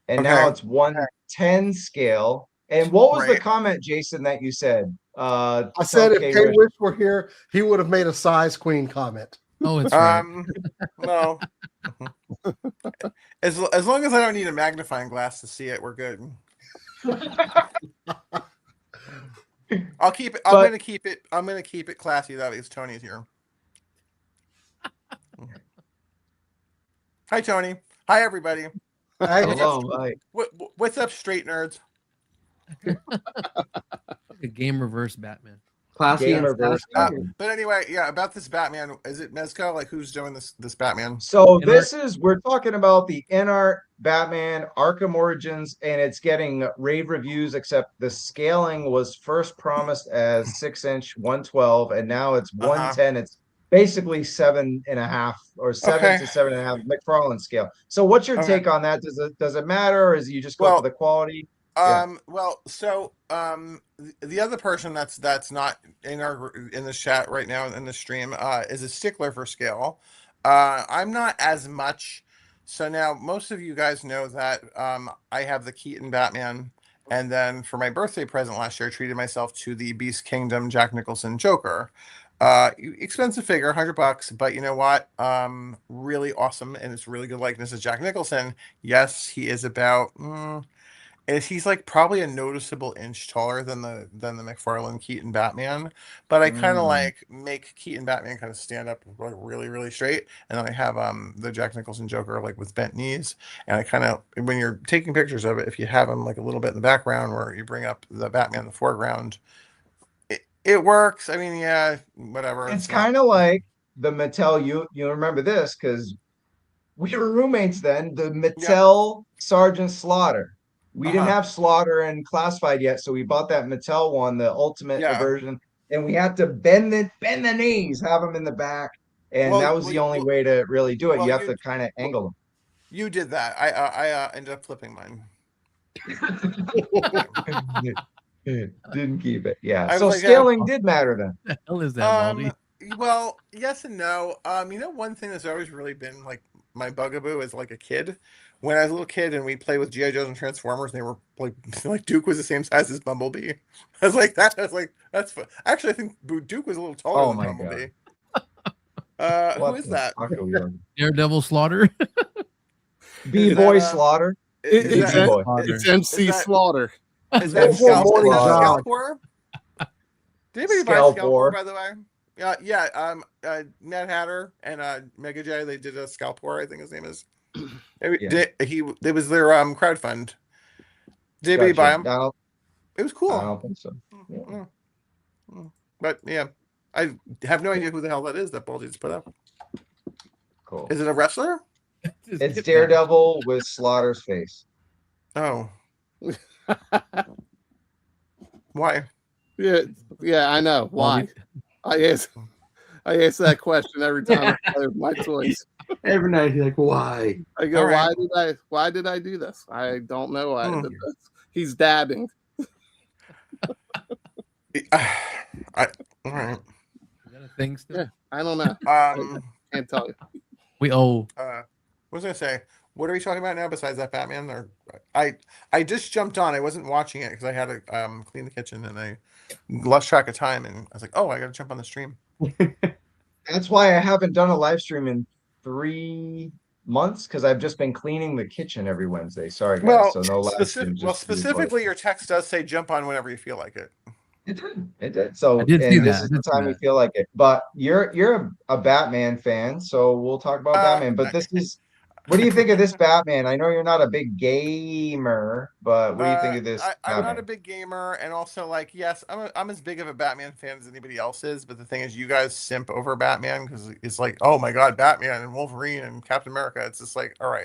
And now it's 110 scale. And what was the comment, Jason, that you said? I said if K-Wish were here, he would have made a size queen comment. Oh, it's right. No. As long as I don't need a magnifying glass to see it, we're good. I'll keep it. I'm gonna keep it. I'm gonna keep it classy though, because Tony's here. Hi, Tony. Hi, everybody. Hello. Hi. What's up, straight nerds? Like a game reverse Batman. Classy Game and reverse sassy. Batman. But anyway, yeah, about this Batman. Is it Mezco? Like, who's doing this Batman? So In we're talking about the NR Batman Arkham Origins, and it's getting rave reviews, except the scaling was first promised as 6-inch 112, and now it's 110. It's basically 7.5 or 7 to 7.5 McFarlane scale. So what's your take on that? Does it matter, or is you just go for the quality? Well, so the other person that's not in the chat right now in the stream is a stickler for scale. I'm not as much. So now most of you guys know that I have the Keaton Batman, and then for my birthday present last year, I treated myself to the Beast Kingdom Jack Nicholson Joker. Expensive figure, $100, but you know what? Really awesome, and it's really good likeness of Jack Nicholson. Yes, he is about. He's like probably a noticeable inch taller than the McFarlane Keaton Batman, but I kind of like make Keaton Batman kind of stand up like really really straight, and then I have the Jack Nicholson Joker like with bent knees, and I kind of when you're taking pictures of it, if you have him like a little bit in the background where you bring up the Batman in the foreground, it works. I mean, yeah, whatever. It's kind of like the Mattel. You remember this because we were roommates then. The Mattel Sergeant Slaughter. We didn't have Slaughter and Classified yet, so we bought that Mattel one, the ultimate version, and we had to bend the knees, have them in the back, and that was the only way to really do it. You have to kind of angle them. You did that. I ended up flipping mine. Didn't keep it. Yeah. I So was like, scaling did matter then. What the hell is that, Baldy? Well, yes and no. You know, one thing that's always really been like my bugaboo as like a kid. When I was a little kid and we played with G.I. Joes and Transformers, and they were like Duke was the same size as Bumblebee. I was like that. I was like, that's fun. Actually, I think Duke was a little taller than Bumblebee. Who is that? Daredevil Slaughter. B-Boy Slaughter. It's MC Slaughter. Is that Scalpor? Did anybody buy Scalpor, by the way? Yeah. Mad Hatter and Mega J, they did a Scalpor, I think his name is. It was their crowdfund. Did anybody buy them? It was cool. I don't think so. Yeah. But yeah, I have no idea who the hell that is that Baldy just put up. Cool. Is it a wrestler? It's Daredevil with Slaughter's face. Oh. Why? Yeah, I know. Why? I ask that question every time I play with my toys. Every night he's like, why? I go, why did I do this? I don't know why I did this. He's dabbing. All right. Is that a thing still? Yeah, I don't know. I can't tell you. We owe. What was I gonna say? What are we talking about now besides that Batman? Or I just jumped on. I wasn't watching it because I had to clean the kitchen and I lost track of time, and I was like, oh, I got to jump on the stream. That's why I haven't done a live stream in 3 months, because I've just been cleaning the kitchen every Wednesday. Sorry, guys. Well, so no live stream. Specifically, your text does say jump on whenever you feel like it. It did. So I did see this that. is the time you feel like it. But you're a Batman fan, so we'll talk about Batman. But this is. What do you think of this Batman? I know you're not a big gamer, but what do you think of this? I'm not a big gamer, and also like, yes, I'm as big of a Batman fan as anybody else is. But the thing is, you guys simp over Batman because it's like, oh my god, Batman and Wolverine and Captain America. It's just like, all right,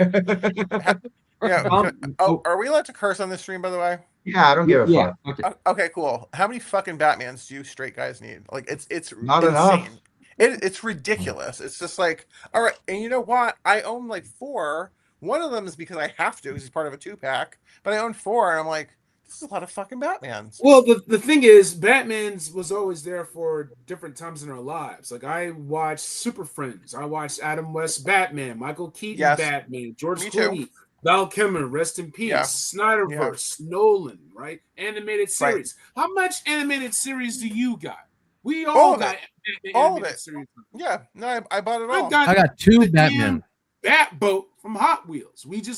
are we allowed to curse on this stream, by the way? Yeah, I don't give a fuck. Okay, cool. How many fucking Batmans do you straight guys need? Like, it's not insane. enough. It's ridiculous. It's just like, all right, and you know what? I own like 4. One of them is because I have to, because he's part of a 2-pack. But I own 4, and I'm like, this is a lot of fucking Batmans. Well, the thing is, Batman's was always there for different times in our lives. Like, I watched Super Friends. I watched Adam West Batman, Michael Keaton Batman, George Clooney, Val Kilmer, rest in peace, Snyderverse, Nolan, right? Animated series. How much animated series do you got? We All all of got it. the All of animated it. series. Yeah, no, I bought it I all. got I got 2 the Batman. Bat boat from Hot Wheels. We were there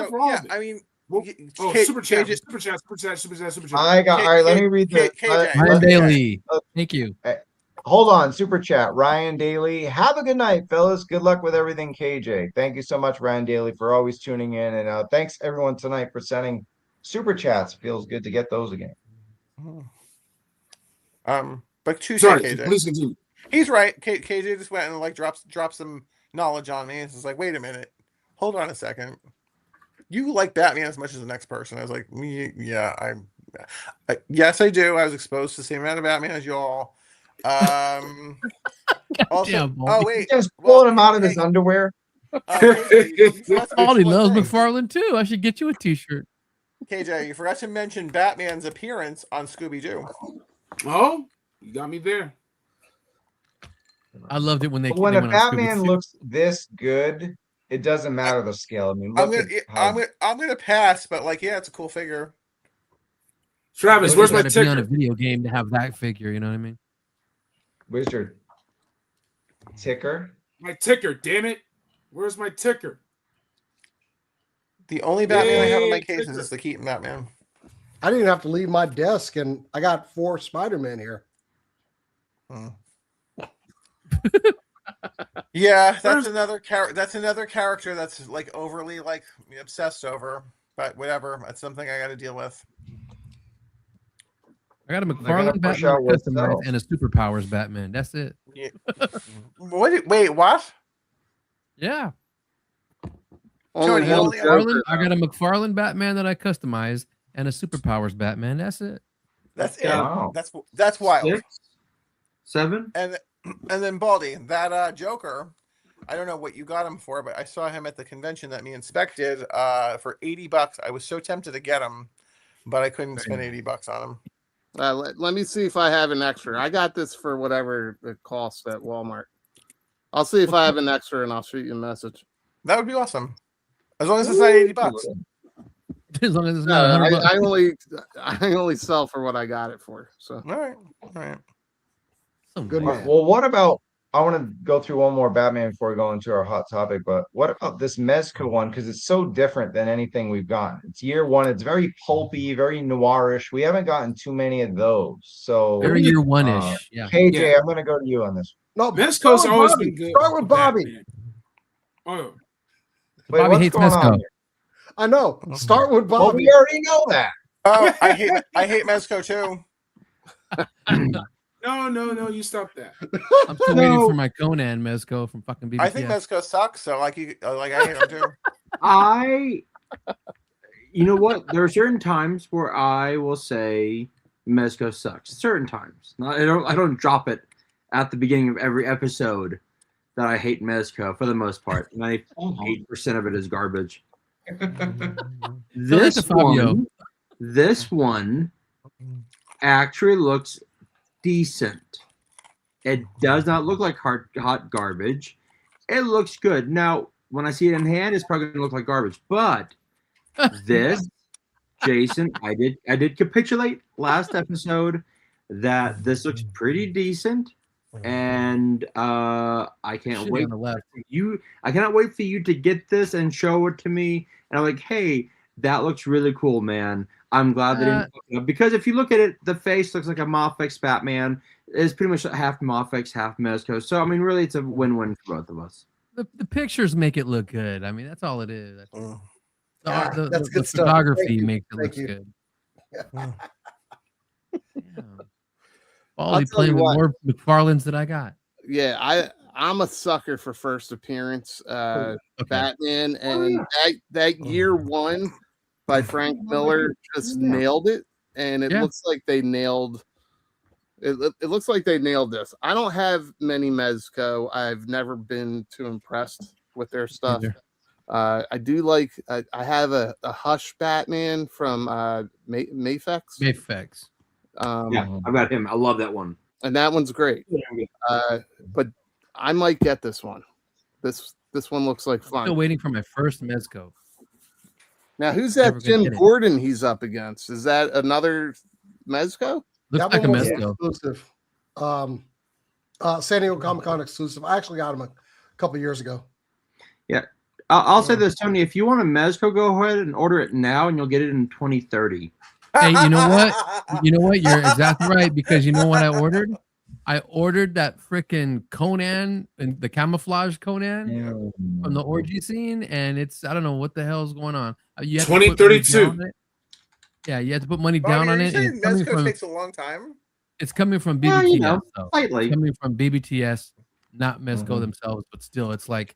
So for all yeah, of it. I mean, Oh, K- super chat, KJ, super chat, super chat, super chat, super chat. I got, all right, let me read the, KJ. Ryan let- Daly. uh, Thank you. hold on, super chat, Ryan Daly. Have a good night, fellas. Good luck with everything, KJ. Thank you so much, Ryan Daly, for always tuning in. And thanks everyone tonight for sending super chats. Feels good to get those again. But touche, Sorry, KJ. please continue. He's right. KJ just went and like drops some knowledge on me. It's just like, wait a minute, hold on a second. You like Batman as much as the next person? I was like, yeah, yes, I do. I was exposed to the same amount of Batman as y'all. Also, Damn, oh wait, Just pulling him out of his underwear. KJ, you forgot to Baldy mention one loves thing. McFarlane too. I should get you a T-shirt. KJ, you forgot to mention Batman's appearance on Scooby-Doo. Oh, you got me there. I loved it when they But when they a went on Batman Scooby-Doo. looks this good, it doesn't matter the scale. I mean, I'm look gonna, at how I'm gonna pass, but like, yeah, it's a cool figure. Travis, You where's my gotta be on a ticker? video game to have that figure. You know what I mean? where's your ticker? My ticker, damn it. Where's my ticker? The only Batman I have in my Yay, case is ticker. just the Keaton Batman. I didn't have to leave my desk, and I got 4 Spider-Man here. Yeah, that's Where's- another character. That's another character that's like overly like obsessed over. But whatever, that's something I got to deal with. I got a gonna McFarlane push Batman out what's customized else. and a superpowers Batman. That's it. Yeah. Wait, what? Yeah. Only Tony, one only- Joker, McFarlane, I though. got a McFarlane Batman that I customized and a superpowers Batman. That's it. That's it. Yeah. Wow. That's wild. 6, 7. And then Baldy, that Joker, I don't know what you got him for, but I saw him at the convention that me inspected for $80. I was so tempted to get him, but I couldn't spend $80 on him. Let me see if I have an extra. I got this for whatever it costs at Walmart. I'll see if I have an extra, and I'll shoot you a message. That would be awesome. As long as it's not $80. As long as it's No, not 100 bucks. I only sell for what I got it for. So All right. So Good nice. man. Well, what about? I want to go through one more Batman before we go into our hot topic. But what about this Mezco one? Because it's so different than anything we've gotten. It's year one. It's very pulpy, very noirish. We haven't gotten too many of those. So Very year one-ish. Yeah. KJ, Yeah. I'm going to go to you on this. No, Mezco's start with always Bobby. been good. Start with Bobby. Batman. Oh, Wait, Bobby what's hates going on Mezco. here? I know. Start with Well, Bobby. we already know that. Oh, I hate Mezco too. no, you stop that. I'm still waiting for my Conan Mezco from fucking BBTF. I think Mezco sucks, so like I hate him too. You know what? There are certain times where I will say Mezco sucks. Certain times. I don't drop it at the beginning of every episode that I hate Mezco for the most part. 98% of it is garbage. that's a Fabio. This one actually looks decent. It does not look like hot garbage. It looks good. Now, when I see it in hand, it's probably going to look like garbage. But this, Jason, I did capitulate last episode that this looks pretty decent, and I can't Shitty wait on the left. for you. I cannot wait for you to get this and show it to me. And I'm like, hey, that looks really cool, man. I'm glad they didn't fuck it up. Because if you look at it, the face looks like a Mofex Batman. It's pretty much half Mofex, half Mezco. So I mean, really, it's a win-win for both of us. The pictures make it look good. I mean, that's all it is. Ah, that's The good stuff. photography Thank you. makes it look Thank you. good. Yeah. Baldy tell you playing with what. more McFarlanes that I got. yeah, I'm a sucker for first appearance. Okay. Batman, and that year one by Frank Miller just nailed it, and it Yeah. looks like they nailed. It looks like they nailed this. I don't have many Mezco. I've never been too impressed with their stuff. Either. I do like. I have a Hush Batman from Mafex. Mayfex. Yeah, I've got him. I love that one. And that one's great. But I might get this one. This one looks like fun. Still waiting for my first Mezco. Now, who's Never that gonna Jim get it. Gordon he's up against? Is that another Mezco? Looks That like a one was Mezco. exclusive. San Diego Comic-Con exclusive. I actually got them a couple years ago. I'll say this, Tony. If you want a Mezco, go ahead and order it now, and you'll get it in 2030. Hey, you know what? You know what? You're exactly right, because you know what I ordered? I ordered that freaking Conan and the camouflage Conan from the orgy scene, and it's I don't know what the hell is going on. You have to put money 2032. down on it. Yeah, you have to put money Bobby, down are on you it. saying Mezco takes a long time? It's coming from Well, BBTS. you know, though. slightly. It's coming from BBTS, not Mezco themselves, but still, it's like,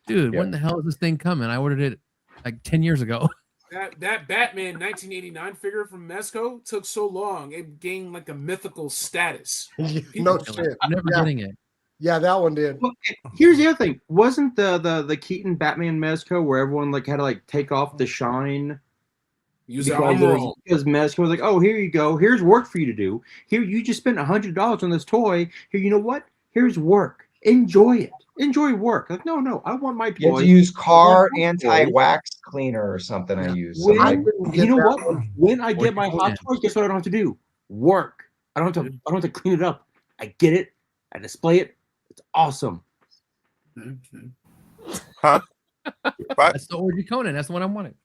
dude, when the hell is this thing coming? I ordered it like 10 years ago. That Batman 1989 figure from Mezco took so long, it gained like a mythical status. No shit. I'm never getting it. Yeah, that one did. Well, here's the other thing. Wasn't the Keaton Batman Mezco where everyone like had to like take off the shine? Use the armor roll. Because Mezco was like, oh, here you go. Here's work for you to do. Here, you just spent $100 on this toy. Here, you know what? Here's work. Enjoy it. Enjoy work. Like, no, I want my toy. You have to use car anti-wax cleaner or something. I use. When, Like, you know what? When I get my hot toy, guess what I don't have to do? Work. I don't have to clean it up. I get it. I display it. It's awesome. Huh? What? That's the orgy Conan. That's the one I wanted.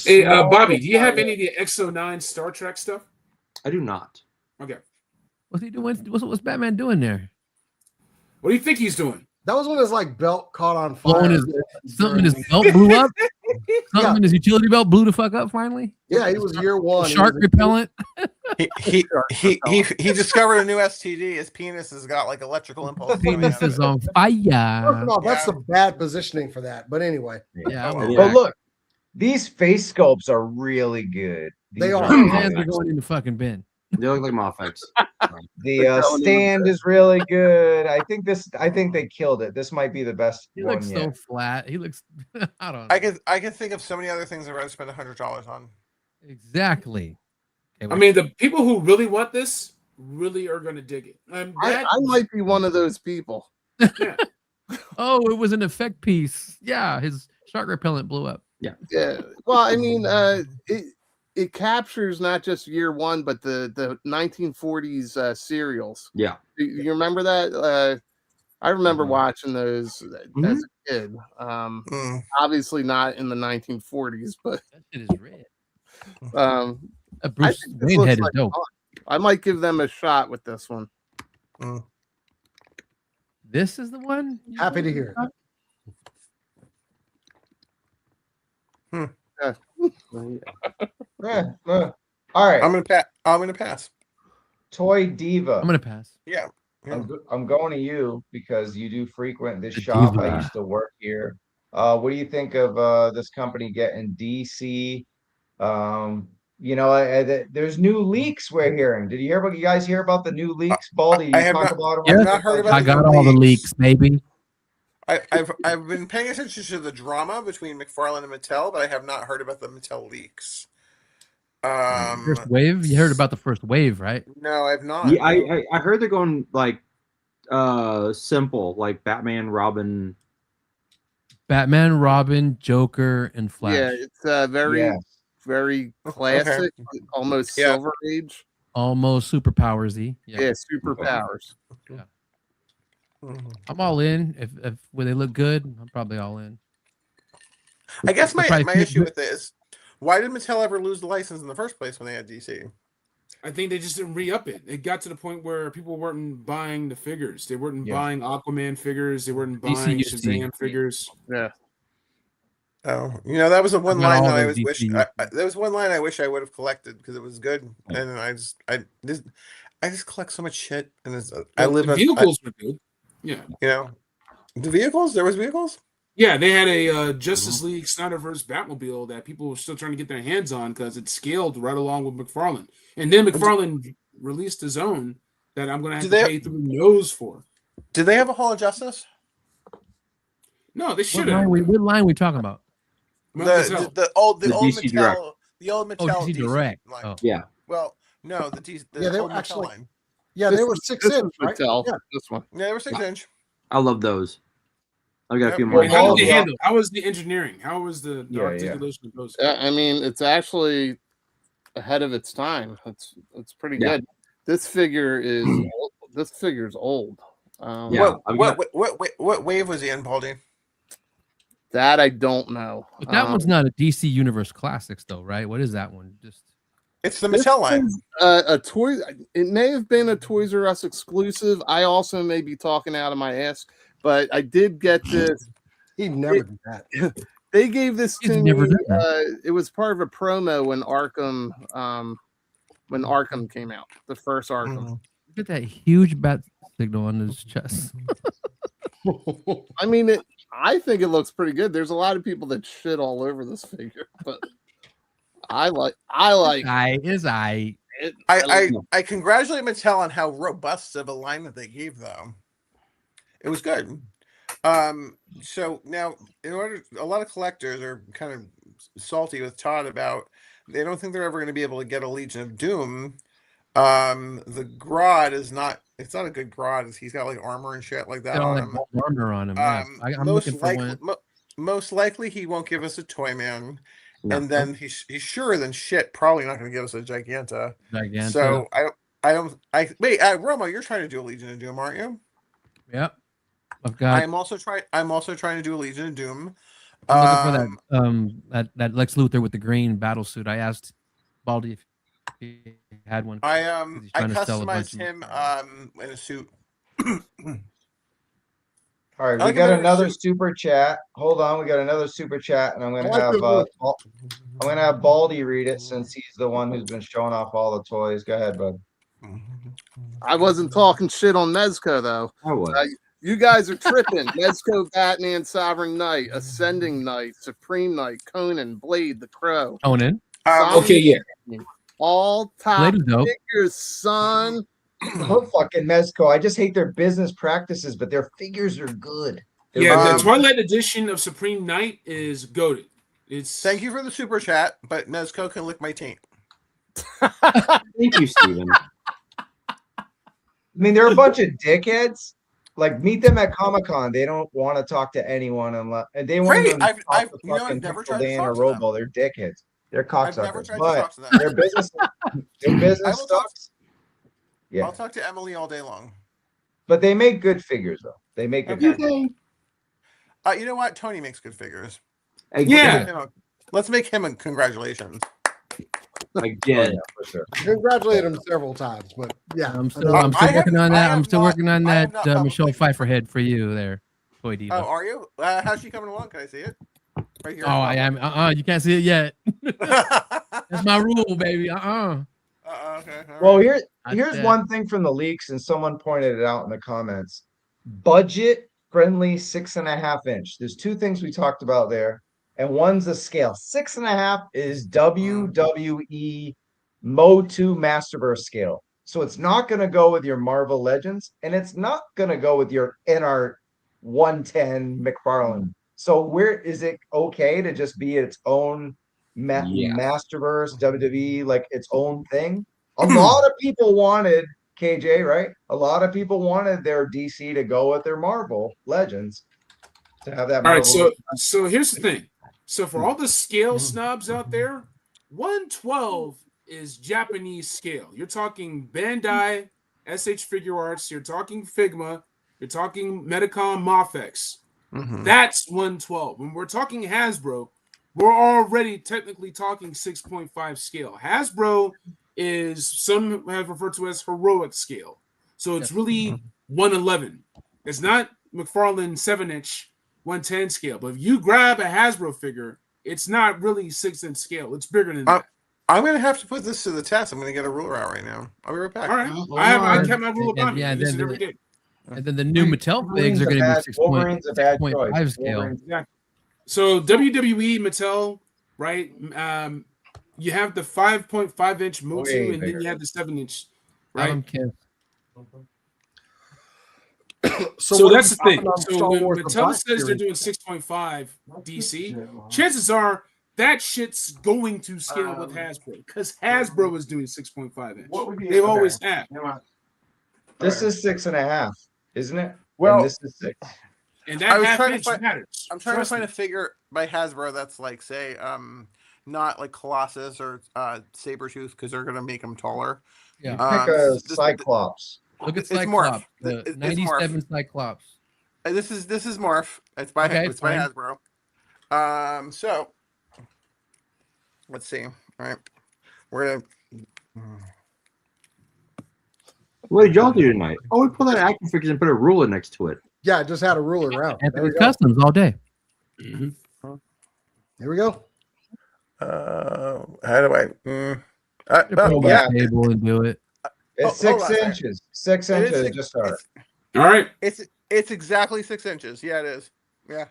Hey, Bobby, do you have any of the X09 Star Trek stuff? I do not. Okay. What's he doing? What's Batman doing there? What do you think he's doing? That was when his like belt caught on Blowing fire. something in his belt blew up. Something in his utility belt blew the fuck up finally. Yeah, he was year one. Shark repellent. He discovered a new STD. His penis has got like electrical impulses. coming Penis out of is it. on First fire. of all, that's some bad positioning for that. But anyway, Yeah, Oh, I Yeah. but look, these face sculpts are really good. They These are. His really hands good. are going in the fucking bin. They look like Moffics. The stand is really good. I think they killed it. This might be the best He one looks so yet. flat. He looks. I don't know. I could think of so many other things I'd rather spend $100 on. Exactly. Okay, I mean, the people who really want this really are going to dig it. I might be one of those people. Yeah. oh, it was an effect piece. Yeah, his shark repellent blew up. Yeah. Well, I mean, it captures not just year one, but the 1940s serials. Yeah. You remember that? I remember Mhm. watching those Mhm. as a kid. Obviously not in the 1940s, but That shit is red. I Bruce think this Wayne looks head is like dope. fun. I might give them a shot with this one. This is the one. happy to hear it. All right, I'm gonna pass. Toy Diva. I'm gonna pass. Yeah. I'm going to you because you do frequent this The shop. Diva. I used to work here. What do you think of this company getting DC? There's new leaks we're hearing. Did you guys hear about the new leaks, Baldy? I You have talk not- about I've them? not heard about I the got all the leaks, baby. I've been paying attention to the drama between McFarlane and Mattel, but I have not heard about the Mattel leaks. First wave. You heard about the first wave, right? No, I've not. Yeah, I heard they're going like simple, like Batman, Robin. Batman, Robin, Joker, and Flash. Yeah, it's very Yeah. very classic, almost Yeah. Silver Age. Almost superpowersy. Yeah, superpowers. I'm all in. If when they look good, I'm probably all in. I guess They'll my probably fit issue good. with this, why did Mattel ever lose the license in the first place when they had DC? I think they just didn't re-up it. It got to the point where people weren't buying the figures. They weren't buying Aquaman figures. They weren't buying DCUC. Shazam figures. Yeah. Oh, that was the one I got line all that I those was wish. DCUC. There was one line I wish I would have collected because it was good, and I just collect so much shit, and The vehicles were good. Yeah. The vehicles. There was vehicles. Yeah, they had a Justice League Snyderverse Batmobile that people were still trying to get their hands on because it scaled right along with McFarlane. And then McFarlane released his own that I'm going to have to pay through the nose for. Did they have a Hall of Justice? No, they What should have. line we talking about? The old DC Direct. Mattel, the old Mattel Oh, DC Direct. line. Oh. Yeah. Well, no, the Yeah, they old were Mattel actually- line. Yeah, they were 6-inch, right? Mattel, Yeah. this one. Yeah, they were 6-inch. I love those. I've got a few Yeah, more. Wait, how did they Yeah. handle? How was the engineering? How was the Yeah, articulation of those? I mean, it's actually ahead of its time. It's pretty good. This figure is this figure's old. Yeah, What wave was he in, Baldy? That I don't know. But that one's not a DC Universe Classics, though, right? What is that one? Just It's the This Mattel line. is a toy. It may have been a Toys R Us exclusive. I also may be talking out of my ass, but I did get this. He never did that. They gave this He's to never me. done that. It was part of a promo when Arkham came out, the first Arkham. look at that huge bat signal on his chest. I mean, I think it looks pretty good. There's a lot of people that shit all over this figure, but I like Is I. it. I congratulate Mattel on how robust of a line that they gave, though. It was good. So now, a lot of collectors are kind of salty with Todd about they don't think they're ever going to be able to get a Legion of Doom. The Grodd is not. It's not a good Grodd. He's got like armor and shit like that Got all on that him. gold armor on him. Yes. I'm looking for one. Most likely, he won't give us a Toyman. No. And then he's sure than shit probably not going to give us a Giganta. So wait, Romo, you're trying to do a Legion of Doom, aren't you? Yep. I've got. I'm also trying to do a Legion of Doom. I'm looking for that Lex Luthor with the green battle suit. I asked Baldy if he had one. I 'cause he's trying to sell a bunch customized of him in a suit. All right, I we like got another another suit. super chat. Hold on, we got another super chat, and I'm I gonna like have the I'm gonna have Baldy read it since he's the one who's been showing off all the toys. Go ahead, bud. I wasn't talking shit on Mezco though. I was. You guys are tripping. Mezco, Batman, Sovereign Knight, Ascending Knight, Supreme Knight, Conan, Blade, the Crow. Conan. Okay, yeah. All top Blade is dope. figures, son. Oh, fucking Mezco. I just hate their business practices, but their figures are good. They're Yeah, the really- Twilight edition of Supreme Knight is goated. It's Thank you for the super chat, but Mezco can lick my taint. Thank you, Steven. I mean, they're a bunch of dickheads. Like, meet them at Comic-Con. They don't want to talk to anyone unless and they won't Great. even I've- talk I've- to you know, I've fucking never Pixel tried to Dan talk or to them. Robo. They're dickheads. They're I've never cocksuckers. tried to But talk to them. their business I will talk- sucks. Yeah. I'll talk to Emily all day long. But they make good figures though. They make good Okay. figures. You know what? Tony makes good figures. Yeah. Let's make him a congratulations. Again. Oh, yeah, for sure. Congratulate him several times, but yeah, I'm still, Uh, I'm still I working have- on I that. I'm have still not- working on I have that not Michelle publicly- Pfeiffer head for you there, Toy Diva. Oh, are you? How's she coming along? Can I see it? Right here. Oh, I am. You can't see it yet. That's my rule, baby. Okay. all Well, right. here's one thing from the leaks, and someone pointed it out in the comments. Budget friendly 6.5 inch. There's two things we talked about there, and one's the scale. 6.5 is WWE Mo2 Masterverse scale. So it's not going to go with your Marvel Legends, and it's not going to go with your NR 110 McFarlane. So where is it okay to just be its own Yeah. Masterverse, WWE, like its own thing? A lot of people wanted KJ, right? A lot of people wanted their DC to go with their Marvel Legends to have that. All right, Marvel so here's the thing. So for all the scale snobs out there, 112 is Japanese scale. You're talking Bandai, SH Figure Arts, you're talking Figma, you're talking Medicom Mafex. Mhm. That's 112. When we're talking Hasbro, we're already technically talking 6.5 scale. Hasbro is, some have referred to as heroic scale. So it's really 111. It's not McFarlane 7-inch 110 scale. But if you grab a Hasbro figure, it's not really 6-inch scale. It's bigger than that. I'm going to have to put this to the test. I'm going to get a ruler out right now. I'll be right back. All right. Hold I on. kept my rule about me. Yeah, I used it then every day. And then the new Mattel figs are going to be Wolverine's a bad 6.5 choice. scale. Wolverine's- So WWE, Mattel, right? You have the 5.5 inch Way Motu, and then bigger. you have the 7-inch, Right. right? what So are that's we the thing. talking on So Star when Wars: The Mattel Black says they're Series? doing 6.5 DC, chances are that shit's going to scale with Hasbro because Hasbro is doing 6.5 inch. They've always have. This is 6.5, isn't it? Well- And this is 6. And I that was half trying to inch find- matters. I'm trying Trust to find me. a figure by Hasbro that's like, say, not like Colossus or Sabretooth because they're going to make them taller. Yeah. Pick a this- Cyclops. Look at It's Morph. Cyclops, the It's 97 Morph. Cyclops. This is Morph. It's by Okay, it's by fine. Hasbro. So let's see. All right, we're gonna. What did y'all do tonight? Oh, we pulled out action figures and put a ruler next to it. Yeah, I just had a ruler around. There we Anthony's go. Customs all day. Here we go. How do I? Put it yeah. on the table and do it. It's hold 6 on a second. inches. 6 It is inches six- to start. All right. It's exactly 6 inches. Yeah, it is. Yeah.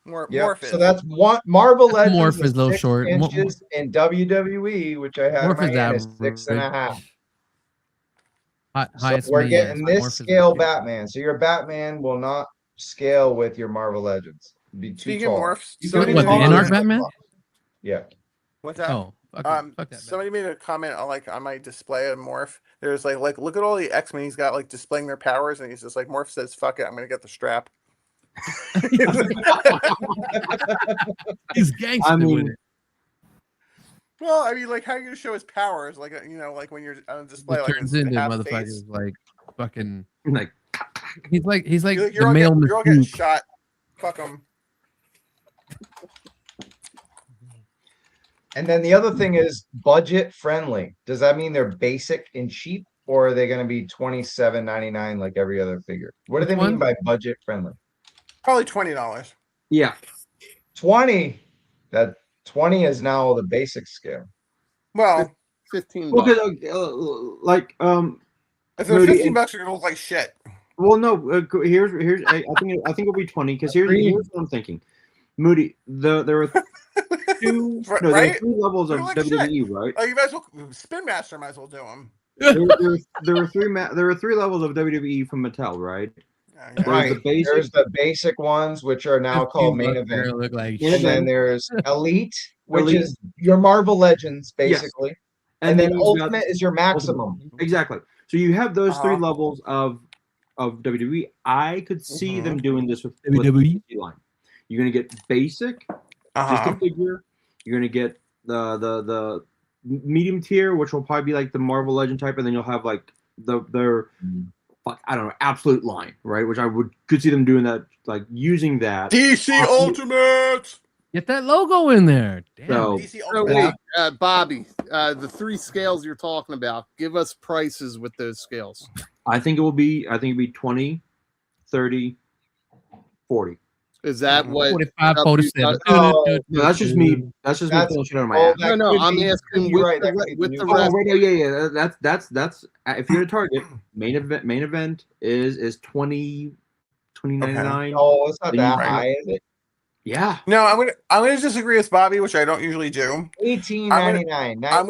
Yeah. Morph So is. that's one Marvel That's Legends Morph is a little 6 short. inches in WWE, which I had in Morph my is hand, is average. 6.5. So Highest we're me, getting yeah. this Morph is scale average. Batman. So your Batman will not scale with your Marvel Legends. It'd be too Speaking of tall. morphs, You somebody can What, the be made- taller Inarc than Batman? Cyclops. Yeah. What's that? Oh, fuck that. Somebody made a comment on my display of Morph. There's like look at all the X-Men he's got like displaying their powers, and he's just like Morph says, "Fuck it, I'm gonna get the strap." He's gangster I mean, with it. Well, I mean, like, how are you gonna show his powers? Like, like when you're on a display, He like turns it's into half motherfuckers face. like fucking. like, He's like You're the all male you're all getting Mystique. shot. Fuck him. And then the other thing is budget friendly. Does that mean they're basic and cheap, or are they going to be $27.99 like every other figure? What do Which they mean one? by budget friendly? Probably $20. yeah. 20. That 20 is now the basic scale. Well, 15 Well, bucks. like if they're Moody, 15 bucks, you're gonna look like shit. well, no. Here's I think it'll be 20 because here's what I'm thinking. Moody, there are two, Right- no, there are right? 3 levels of They're like WWE, right? Oh, you might as well Spin Master might as well do them. There are 3 levels of WWE from Mattel, right? Yeah, There's Right. the basic- There's the basic ones, which are now called main event. Look like Main And then event. there's Elite, which Elite. is your Marvel Legends, Yes. basically. And then you've got Ultimate is your maximum. Exactly. So you have those 3 Uh-huh. levels of WWE. I could see them doing this with WWE. the line. You're gonna get basic, just Uh-huh. a figure. You're gonna get the medium tier, which will probably be like the Marvel Legend type, and then you'll have like their I don't know, absolute line, right? Which I could see them doing that, like using that. DC Ultimate. Get that logo in there. Damn. So DC So Ultimate. wait, Bobby, the 3 scales you're talking about, give us prices with those scales. I think it'll be 20, 30, 40. Is that what? 45, 47. Oh, No, that's just me. That's just me That's- pulling shit out of my oh, ass. that No, could I'm be- asking you're with right, the that could re- be with the the new rest. Oh, right, yeah. That's if you're a Target, main event is 20.99. Oh, it's not Then that you- high, is it? Yeah. No, I'm gonna disagree with Bobby, which I don't usually do. $18.99. I'm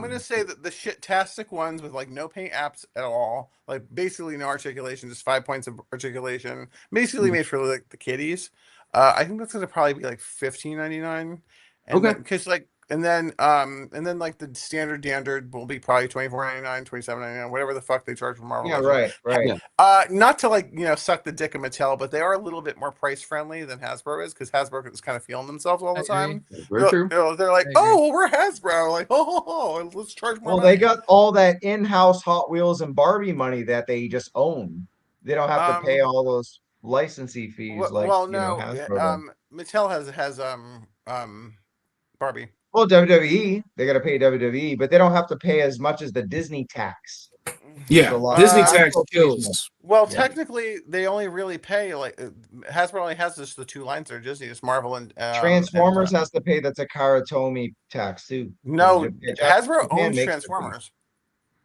gonna say that the shit-tastic ones with like no paint apps at all, like basically no articulation, just 5 points of articulation, basically made for like the kiddies. I think that's gonna probably be like $15.99. Okay. Because and then like the standard will be probably $24.99, $27.99, whatever the fuck they charge for Marvel. Yeah, Legends. right. Yeah. Not to suck the dick of Mattel, but they are a little bit more price friendly than Hasbro is, because Hasbro is kind of feeling themselves all the time. Very true. They're like, I agree. oh, well, we're Hasbro, like, oh, let's charge more. Well, they got all that in-house Hot Wheels and Barbie money that they just own. They don't have to pay all those licensing fees Hasbro does. Mattel has Barbie. Well, WWE, they got to pay WWE, but they don't have to pay as much as the Disney tax. Yeah, a lot. Disney Uh, tax Hasbro pays kills. Well, Yeah. technically, they only really pay Hasbro only has just the 2 lines there, Disney, it's Marvel and Transformers has to pay the Takara Tomy tax too. No, Japan Hasbro owns makes the Transformers.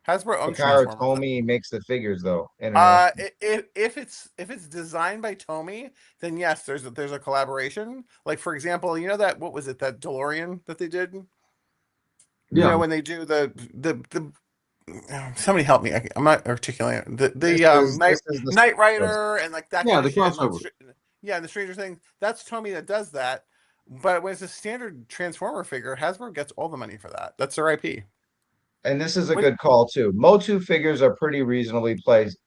Hasbro owns Takara Transformers. Tomy makes the figures though. internationally. If it's designed by Tomy, then yes, there's a collaboration. Like for example, that what was it, that DeLorean that they did? Yeah. When they do the somebody help me. I'm not articulating the This is the Knight Rider and like that. Yeah, kind the of shit, and, like, crossover. and the Stranger Thing. That's Tomy that does that. But when it's a standard Transformer figure, Hasbro gets all the money for that. That's their IP. And this is a What- good call too. Motu figures are pretty reasonably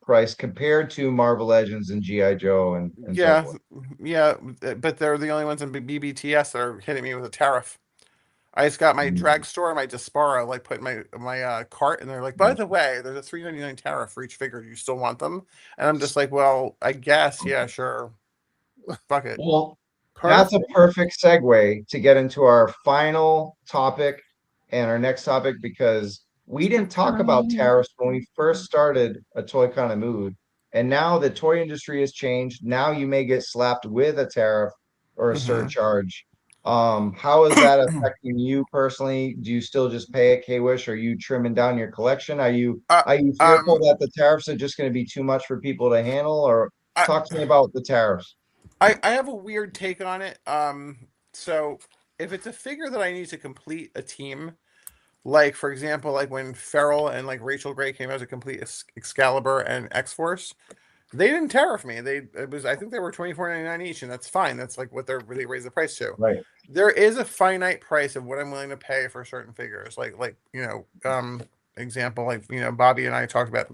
priced compared to Marvel Legends and GI Joe and so Yeah, forth. yeah, but they're the only ones in BBTS that are hitting me with a tariff. I just got my drag store and my Diaspora, like put my cart, and they're like, by the way, there's a $3.99 tariff for each figure. Do you still want them? And I'm just like, well, I guess, yeah, sure. Fuck it. Well, that's a perfect segue to get into our final topic and our next topic, because we didn't talk about tariffs when we first started a Toy Kind of Mood. And now the toy industry has changed. Now you may get slapped with a tariff or a surcharge. How is that affecting you personally? Do you still just pay at K-Wish? Are you trimming down your collection? Are you fearful that the tariffs are just going to be too much for people to handle? Or talk to me about the tariffs. I have a weird take on it. So if it's a figure that I need to complete a team, like for example, like when Feral and like Rachel Gray came out to complete Excalibur and X-Force, they didn't tariff me. I think they were $24.99 each, and that's fine. That's like what they're really raised the price to. Right. There is a finite price of what I'm willing to pay for certain figures. Example, like Bobby and I talked about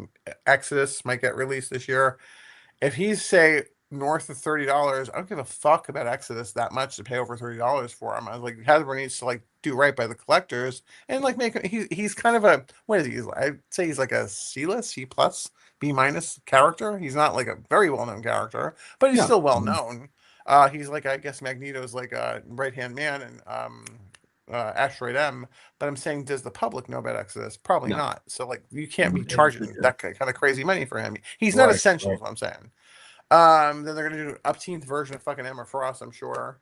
Exodus might get released this year. If he's say north of $30, I don't give a fuck about Exodus that much to pay over $30 for him. I was like, Hasbro needs to like do right by the collectors and like make him. He's kind of a, what is he? I'd say he's like a C plus, B minus character. He's not like a very well known character, but he's still well known. He's like, I guess Magneto's like a right hand man and Asteroid M. But I'm saying, does the public know about Exodus? Probably not. So like, you can't be charging that kind of crazy money for him. He's not essential. Is what I'm saying. Then they're gonna do an upteenth version of fucking Emma Frost, I'm sure.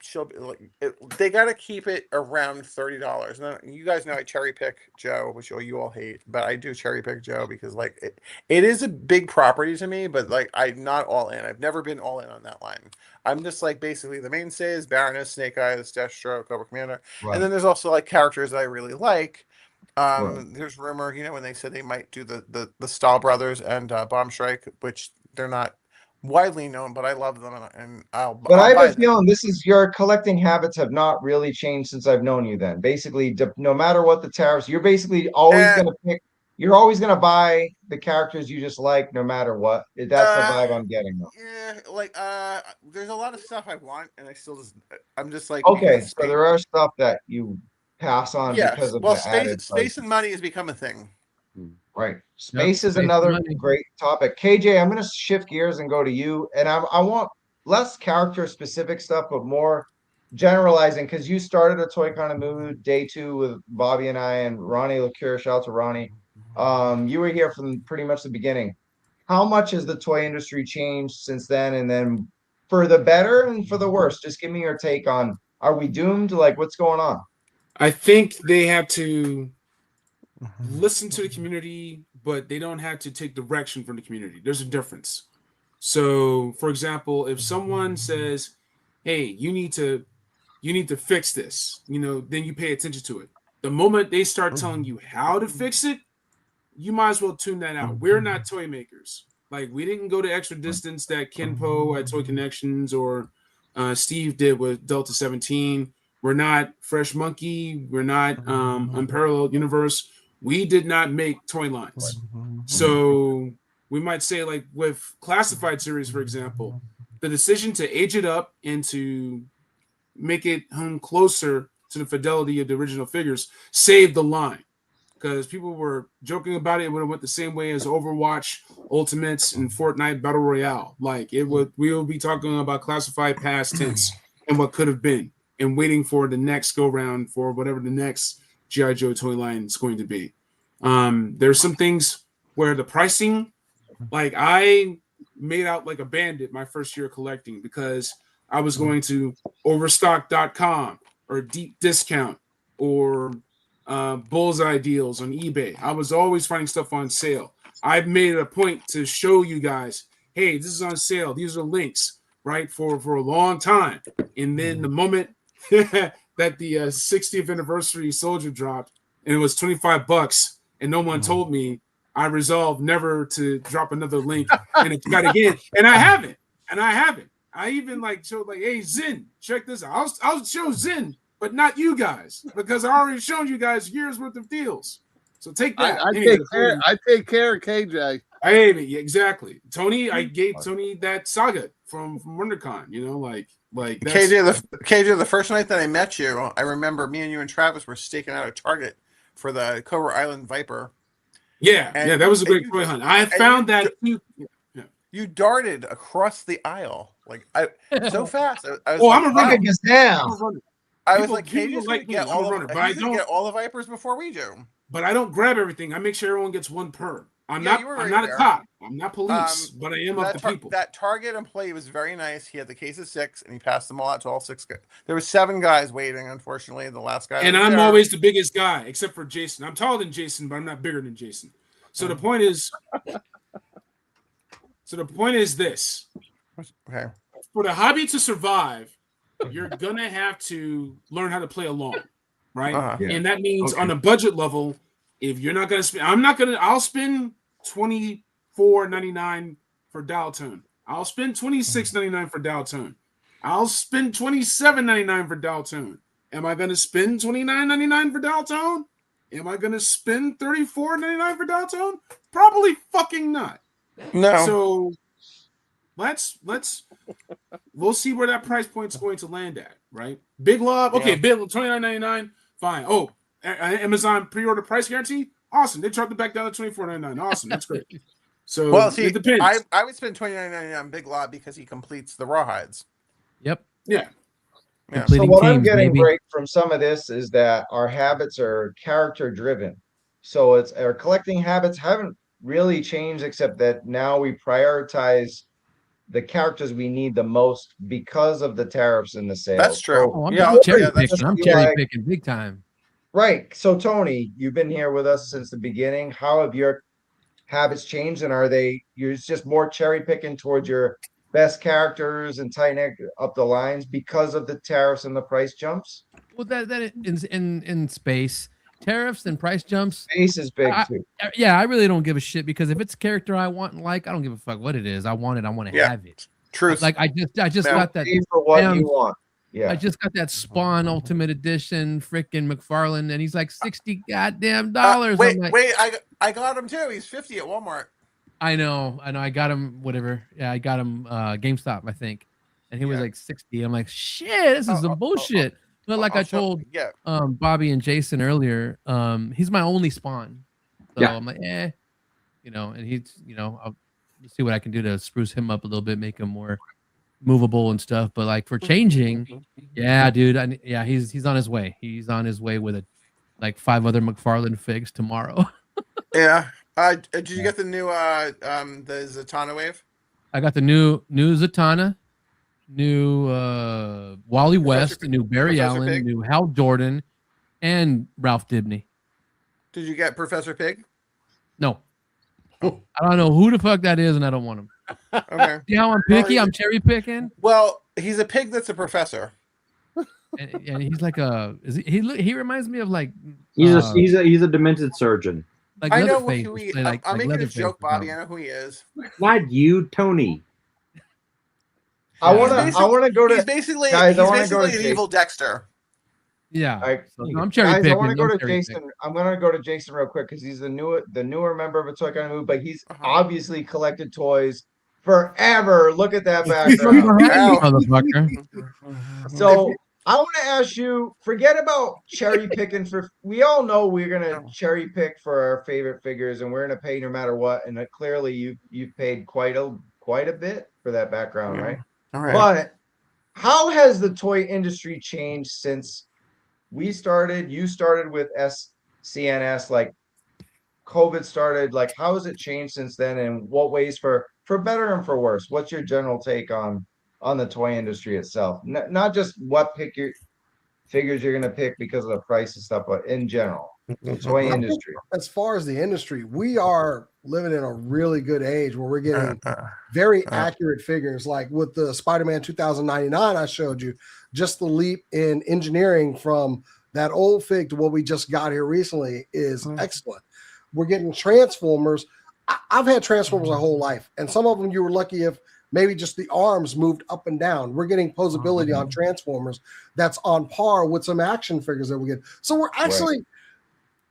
She'll be like, they gotta keep it around $30. Now, you guys know I cherry pick Joe, which you all hate, but I do cherry pick Joe because like it is a big property to me, but like I'm not all in. I've never been all in on that line. I'm just like basically the mainstays: Baroness, Snake Eyes, Destro, Cobra Commander, and then there's also like characters that I really like. There's rumor, when they said they might do the Stahl brothers and Bomb Strike, which they're not widely known, but I love them, and I'll. But I'll I buy have a feeling this is your collecting habits have not really changed since I've known you. Then basically, no matter what the tariffs, you're basically always going to pick. You're always going to buy the characters you just like, no matter what. That's the vibe I'm getting. Though. Yeah, like there's a lot of stuff I want, and I'm just like, okay, so there are stuff that you pass on because of the space and money has become a thing. Right. Space is another great topic. KJ, I'm going to shift gears and go to you. And I want less character specific stuff, but more generalizing, because you started a Toy Kind of Mood day 2 with Bobby and I and Ronnie LaCure. Shout out to Ronnie. You were here from pretty much the beginning. How much has the toy industry changed since then? And then for the better and for the worse, just give me your take on, are we doomed? Like, what's going on? I think they have to listen to the community, but they don't have to take direction from the community. There's a difference. So, for example, if someone says, "Hey, you need to fix this," then you pay attention to it. The moment they start telling you how to fix it, you might as well tune that out. We're not toy makers. Like, we didn't go the extra distance that Kenpo at Toy Connections or Steve did with Delta 17. We're not Fresh Monkey. We're not Unparalleled Universe. We did not make toy lines. So we might say, like with Classified series, for example, the decision to age it up and to make it home closer to the fidelity of the original figures saved the line. Because people were joking about it, it would have went the same way as Overwatch, Ultimates, and Fortnite Battle Royale. Like we will be talking about classified past tense and what could have been, and waiting for the next go round for whatever the next G.I. Joe toy line is going to be. There's some things where the pricing, like I made out like a bandit my first year collecting because I was going to overstock.com or deep discount or bullseye deals on eBay. I was always finding stuff on sale. I've made it a point to show you guys, hey, this is on sale. These are links, right, for a long time. And then the moment that the 60th anniversary Soldier dropped and it was $25 and no one told me, I resolved never to drop another link and it got again. And I haven't. I even showed hey, Zen, check this out. I'll show Zen, but not you guys, because I already shown you guys years worth of deals. So take that. I take care of KJ. Hey, exactly. Tony, I gave Tony that saga from WonderCon, Like that's, KJ, the first night that I met you, I remember me and you and Travis were staking out a target for the Cobra Island Viper. yeah, And that was a and great you- toy hunt. I and found you- that too. Yeah. You darted across the aisle so fast. I was Oh, like, I'm a wow. runner. Look at this I'm now. a runner. I was People- like, people KJ's like gonna me. get I'm a all runner, of but I he's gonna don't- get all the Vipers before we do. But I don't grab everything. I make sure everyone gets one per. I'm Yeah, you were I'm right not there. a cop. I'm not police, but I am of the people. That target employee was very nice. He had the case of 6, and he passed them all out to all 6 guys. There were 7 guys waiting. Unfortunately, the last guy. And was I'm there. always the biggest guy, except for Jason. I'm taller than Jason, but I'm not bigger than Jason. So the point is, this: Okay. for the hobby to survive, you're gonna have to learn how to play along, right? Uh-huh. Yeah. And that means Okay. on a budget level, if you're not gonna spend, I'll spend $24.99 for dial tone. I'll spend $26.99 for dial tone. I'll spend $27.99 for dial tone. Am I gonna spend $29.99 for dial tone? Am I gonna spend $34.99 for dial tone? Probably fucking not. No. So we'll see where that price point's going to land at, right? Big Lob, okay, Yeah. big $29.99, fine. Oh, Amazon pre-order price guarantee, awesome. They dropped it back down to $24.99, awesome. That's great. So well, see, it depends. I would spend $29.99 on Big Lob because he completes the rawhides. Yep. Yeah, Yeah. So Completing what I'm teams, getting baby. great from some of this is that our habits are character driven. So it's our collecting habits haven't really changed, except that now we prioritize the characters we need the most because of the tariffs and the sales. That's true. Oh, I'm Yeah, cherry yeah, that's picking. I'm true. cherry Like- picking big time. Right. So Tony, you've been here with us since the beginning. How have your habits changed, and are you're just more cherry picking towards your best characters and tightening up the lines because of the tariffs and the price jumps? Well, that in space, tariffs and price jumps. Ace is big too. Yeah, I really don't give a shit because if it's a character I want and like, I don't give a fuck what it is. I want it. I want to Yeah. have it. Truth. Like I just Yeah. got that. Pay for what damn- you want. I Yeah. just got that Spawn Ultimate Edition, freaking McFarlane, and he's like $60 goddamn dollars. Wait, I'm like, wait, I got him too. He's 50 at Walmart. I know. I got him. Whatever. Yeah, I got him. GameStop, I think, and he was Yeah. like 60. I'm like, shit, this is some bullshit. But like I told Yeah. Bobby and Jason earlier, he's my only Spawn. So Yeah. I'm like, and he's, I'll see what I can do to spruce him up a little bit, make him more movable and stuff. But like for changing, yeah, dude, he's on his way. He's on his way with like 5 other McFarlane figs tomorrow. Yeah. Did you get the new the Zatanna wave? I got the new Zatanna, new Wally West, Pig. new Barry Professor Allen, Pig. new Hal Jordan, and Ralph Dibney. Did you get Professor Pig? No. I don't know who the fuck that is, and I don't want him. Okay. See how I'm picky? I'm cherry picking, Well, he's a pig that's a professor. and he's like he reminds me of like He's uh, he's a demented surgeon. like I know Leatherface. who he. Like I'm making a Leatherface joke, or Bobby. I something. know who he is. Not you, Tony. I Yeah. want to go He's to basically guys, I he's wanna go to basically an evil Dexter. Yeah. I- So, I'm cherry guys. I picking. want to go to cherry Jason. I'm gonna go to Jason real quick because he's the newer member of a toy kind of move, but he's Uh-huh. obviously collected toys forever. Look at that picking. background. Ow. Motherfucker. So I want to ask you, forget about cherry picking we all know we're gonna cherry pick for our favorite figures and we're gonna pay no matter what. And clearly you've paid quite a bit for that background, Yeah. right? All right. But how has the toy industry changed since you started with CNS, like COVID started, like how has it changed since then and what ways for better and for worse? What's your general take on the toy industry itself? Not just what figures you're going to pick because of the price and stuff, but in general, the toy industry. As far as the industry, we are living in a really good age where we're getting very accurate figures. Like with the Spider-Man 2099 I showed you, just the leap in engineering from that old fig to what we just got here recently is excellent. We're getting Transformers. I've had Transformers my whole life, and some of them you were lucky if maybe just the arms moved up and down. We're getting posability on Transformers that's on par with some action figures that we get. So we're actually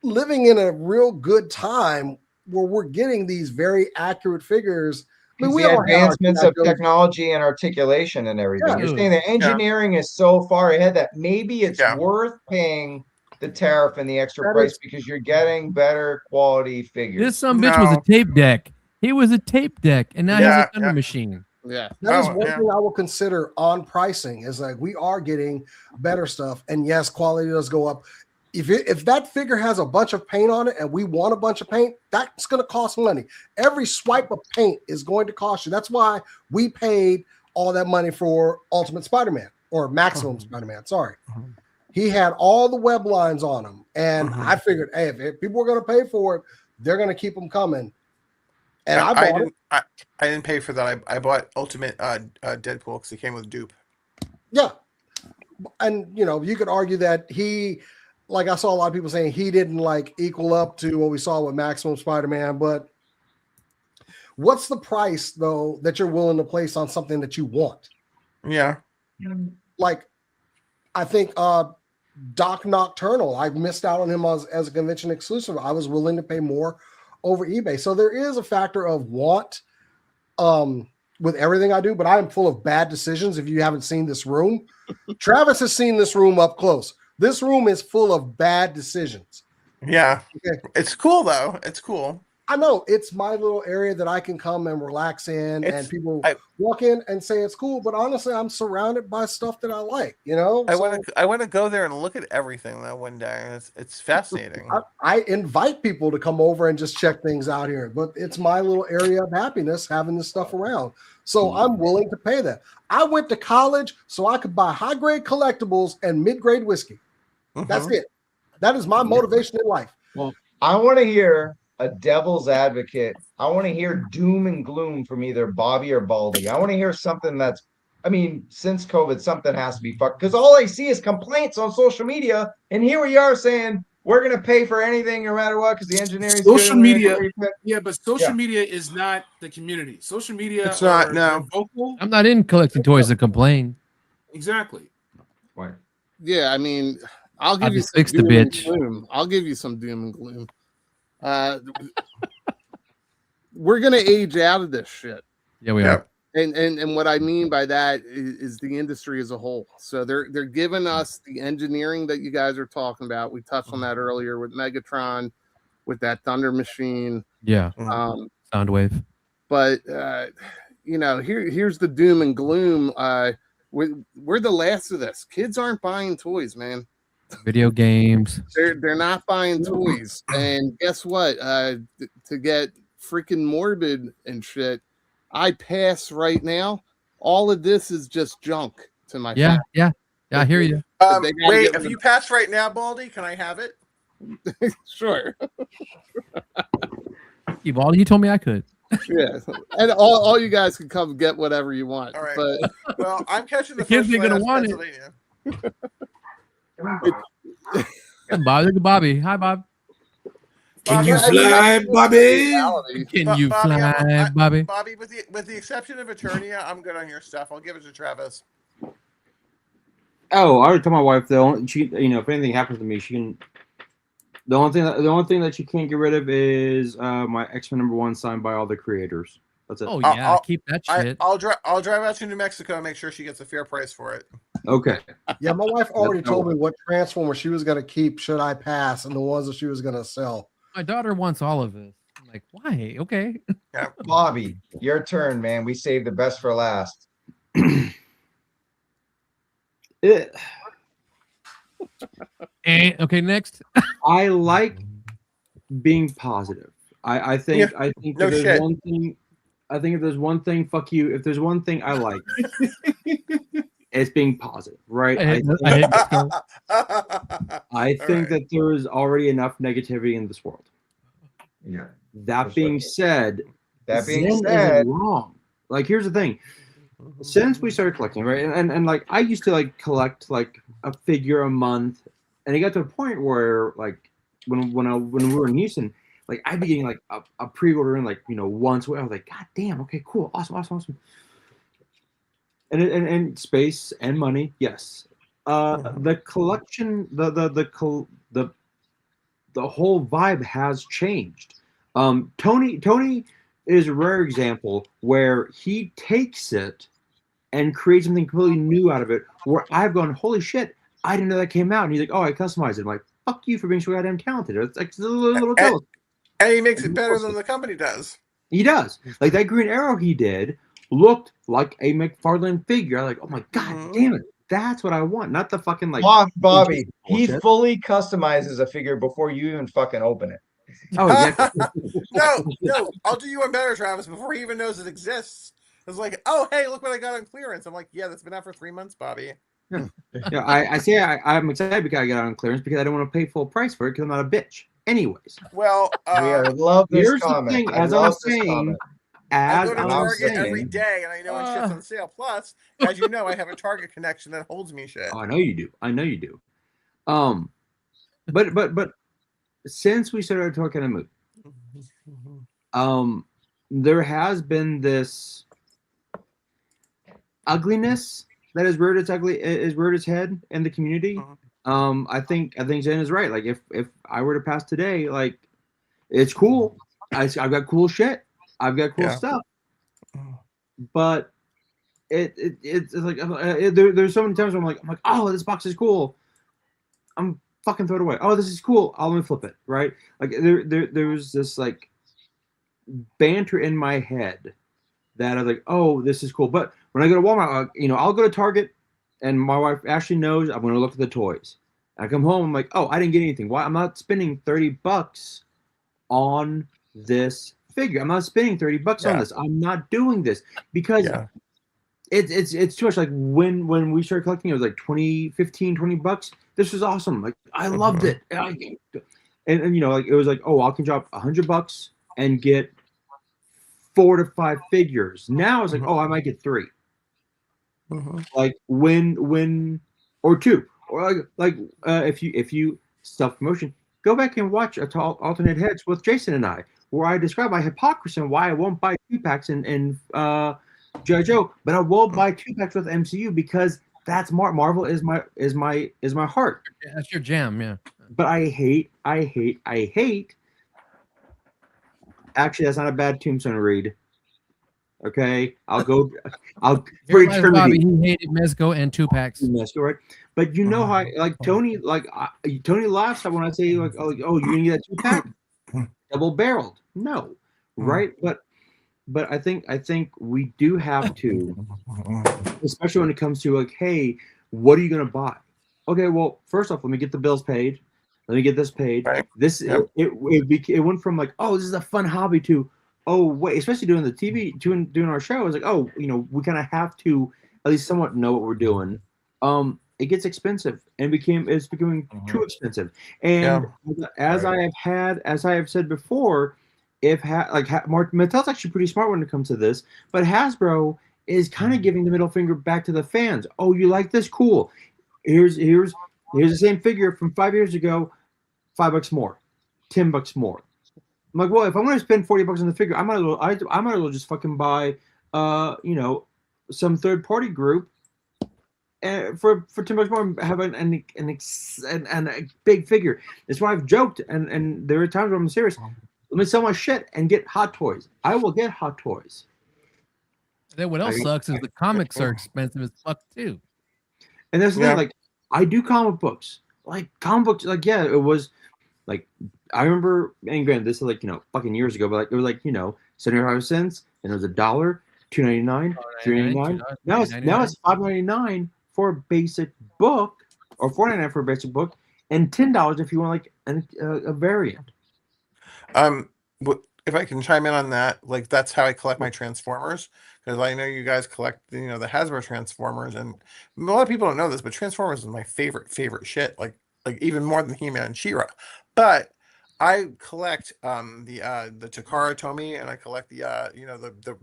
living in a real good time where we're getting these very accurate figures I mean, It's we the all had our advancements of G.I. Joes. technology and articulation and everything. You're Yeah. saying that engineering is so far ahead that maybe it's Yeah. worth paying the tariff and the extra That price is- because you're getting better quality figures. This some bitch was a No. tape deck. He was a tape deck, and now he's Yeah, a thunder yeah. machine. Yeah. That is Oh, one yeah. thing I will consider on pricing is like we are getting better stuff, and yes, quality does go up. If that figure has a bunch of paint on it and we want a bunch of paint, that's going to cost money. Every swipe of paint is going to cost you. That's why we paid all that money for Ultimate Spider-Man or Maximum Spider-Man. Sorry. He had all the web lines on him, and I figured, hey, if people are going to pay for it, they're going to keep them coming. And I bought it. I didn't pay for that. I bought Ultimate Deadpool because it came with dupe. Yeah. And, you know, you could argue that like I saw a lot of people saying he didn't like equal up to what we saw with Maximum Spider-Man, but what's the price though that you're willing to place on something that you want? Yeah. Like, I think Doc Nocturnal, I missed out on him as a convention exclusive. I was willing to pay more over eBay. So there is a factor of want with everything I do, but I am full of bad decisions. If you haven't seen this room, Travis has seen this room up close. This room is full of bad decisions. Yeah. Okay. It's cool though. It's cool. I know it's my little area that I can come and relax in, and people walk in and say it's cool. But honestly, I'm surrounded by stuff that I like. You know, I want to go there and look at everything though one day. It's fascinating. I invite people to come over and just check things out here. But it's my little area of happiness having this stuff around. So I'm willing to pay that. I went to college so I could buy high grade collectibles and mid grade whiskey. That's it. That is my motivation in life. Well, I want to hear a devil's advocate. I want to hear doom and gloom from either Bobby or Baldy. I want to hear something that's, I mean, since COVID, something has to be fucked because all I see is complaints on social media. And here we are saying we're going to pay for anything no matter what because the engineering social media. Yeah, but social media is not the community. Social media, it's not. No, vocal. I'm not in collecting toys to complain. Exactly. Right. Yeah, I mean, I'll give you fix the bitch. Gloom. I'll give you some doom and gloom. We're gonna age out of this shit. Yeah, we are. And what I mean by that is the industry as a whole. So they're giving us the engineering that you guys are talking about. We touched on that earlier with Megatron, with that Thunder Machine. Yeah. Soundwave. But you know, here's the doom and gloom. We're the last of this. Kids aren't buying toys, man. Video games. They're not buying toys. And guess what? To get freaking morbid and shit, I pass right now. All of this is just junk to my family. Yeah. I hear you. Wait, if you pass right now, Baldy, can I have it? Sure. Baldy, you told me I could. Yeah, and all you guys can come get whatever you want. All right. But well, I'm catching the kids first ain't gonna want it. Bobby, look at Bobby. Hi, Bob. Can you fly, Bobby? Can you fly, Bobby? Bobby, with the exception of Eternia, I'm good on your stuff. I'll give it to Travis. Oh, I already told my wife though. She, you know, if anything happens to me, she can. The only thing that she can't get rid of is my X-Men #1 signed by all the creators. That's it. Oh yeah, keep that shit. I'll drive out to New Mexico and make sure she gets a fair price for it. Okay. Yeah, my wife already told me what Transformer she was going to keep should I pass, and the ones that she was going to sell. My daughter wants all of it. I'm like, why? Okay. Yeah, Bobby, your turn, man. We saved the best for last. Okay, next. I like being positive. I think no there's shit. one thing. I think if there's one thing, fuck you. If there's one thing I like, it's being positive, right? I think that there is already enough negativity in this world. Yeah. That being said, that being Zen said, isn't wrong. Like, here's the thing. Since we started collecting, right, and like I used to like collect like a figure a month, and it got to a point where like when we were in Houston, like I'd be getting like a pre-order in like, you know, once. I was like, God damn, okay, cool, awesome. And space and money, yes. The collection, the whole vibe has changed. Tony is a rare example where he takes it and create something completely new out of it. Where I've gone, holy shit, I didn't know that came out. And he's like, oh, I customized it. I'm like, fuck you for being so goddamn talented. It's like a little And, jealous. and he makes it better than the company does. He does. Like that Green Arrow he did looked like a McFarlane figure. I'm like, oh my god, damn it. That's what I want. Not the fucking like Bobby, he bullshit. fully customizes a figure before you even fucking open it. Oh, exactly. No, I'll do you one better, Travis, before he even knows it exists. It's like, oh, hey, look what I got on clearance. I'm like, yeah, that's been out for 3 months, Bobby. Yeah, I say I'm excited because I got it on clearance because I don't want to pay full price for it because I'm not a bitch. Anyways, Well, I love this here's the comment. thing, I as I'm love this saying, comment. I as go to I'm Target every saying, day, and I know when shit's on sale. Plus, as you know, I have a Target connection that holds me shit. oh, I know you do. I know you do. But since we started talking about there has been this ugliness that has reared its head in the community. I think Jen is right. Like if I were to pass today, like it's cool. I've got cool shit. I've got cool stuff. But it's like there's so many times where I'm like, oh, this box is cool. I'm fucking throw it away. Oh, this is cool. I'll let me flip it. Right? Like there was this like banter in my head that I was like, oh, this is cool. But when I go to Walmart, I'll go to Target, and my wife Ashley knows I'm going to look at the toys. I come home, I'm like, oh, I didn't get anything. Why? I'm not spending $30 on this figure. I'm not spending $30 on this. I'm not doing this because it's too much. Like when we started collecting, it was like $20 This was awesome. Like I loved it. And like it was like, oh, I can drop $100 and get 4 to 5 figures. Now it's like, oh, I might get 3. Like when or 2, or like if you self promotion, go back and watch alternate heads with Jason and I, where I describe my hypocrisy and why I won't buy 2-packs in G.I. Joe, but I will buy 2-packs with MCU because that's Marvel is my heart. That's your jam, yeah. But I hate. Actually, that's not a bad Tombstone read. Okay, I'll for Realize, Bobby, eternity. he hated Mezco and 2-packs. Mezco, right? But you know how like Tony laughs when I say like, oh, you're gonna get that 2-pack double barreled. No, right? But I think we do have to, especially when it comes to like, hey, what are you gonna buy? Okay, well, first off, let me get the bills paid. Let me get this paid. Right. This it went from like, oh, this is a fun hobby to, oh wait, especially doing the TV, doing our show. It's like, oh, we kind of have to at least somewhat know what we're doing. It gets expensive and it's becoming too expensive. And as I have said before, Mattel's actually pretty smart when it comes to this, but Hasbro is kind of giving the middle finger back to the fans. Oh, you like this? Cool. Here's the same figure from 5 years ago, $5 more, $10 more. I'm like, well, if I'm going to spend $40 on the figure, I might as well just fucking buy, some third party group, for $10 more and have a big figure. That's why I've joked, and there are times where I'm serious. Let me sell my shit and get Hot Toys. I will get Hot Toys. Then what else sucks is the comics are expensive as fuck too. And that's the thing, like I do comic books. Like comic books, like it was like I remember, and granted, this is like fucking years ago, but like it was like 75 cents, and it was $1, $2.99, $3.99. Now it's $5.99 for a basic book, or $4.99 for a basic book, and $10 if you want like a variant. If I can chime in on that, like that's how I collect my Transformers, because I know you guys collect the Hasbro Transformers, and a lot of people don't know this, but Transformers is my favorite shit, like even more than He-Man and She-Ra. But I collect the Takara Tomy, and I collect the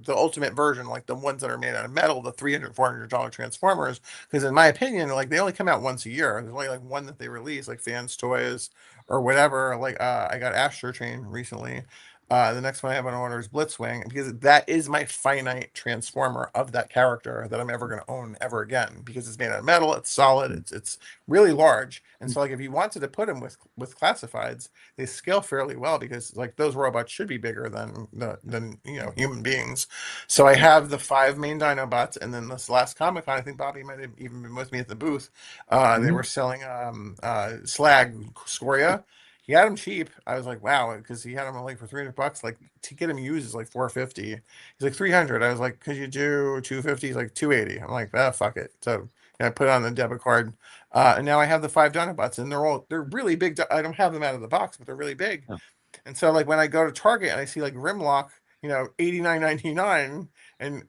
ultimate version, like the ones that are made out of metal, the $300-$400 Transformers, because in my opinion, like they only come out once a year. There's only like one that they release, like Fans Toys or whatever. Like I got Astro Train recently. The next one I have on order is Blitzwing, because that is my finite transformer of that character that I'm ever going to own ever again, because it's made out of metal, it's solid, it's really large, and so like if you wanted to put them with classifieds, they scale fairly well, because like those robots should be bigger than human beings. So I have the 5 main Dinobots, and then this last Comic-Con, I think Bobby might have even been with me at the booth. They were selling Slag Scoria. He had them cheap. I was like, wow, because he had them like for $300. Like to get him used is like $450. He's like 300. I was like, could you do 250? He's like 280. I'm like, fuck it. So I put it on the debit card, and now I have the 5 Dinobots, and they're really big. I don't have them out of the box, but they're really big. Oh. And so like when I go to Target and I see like Grimlock, $89.99, and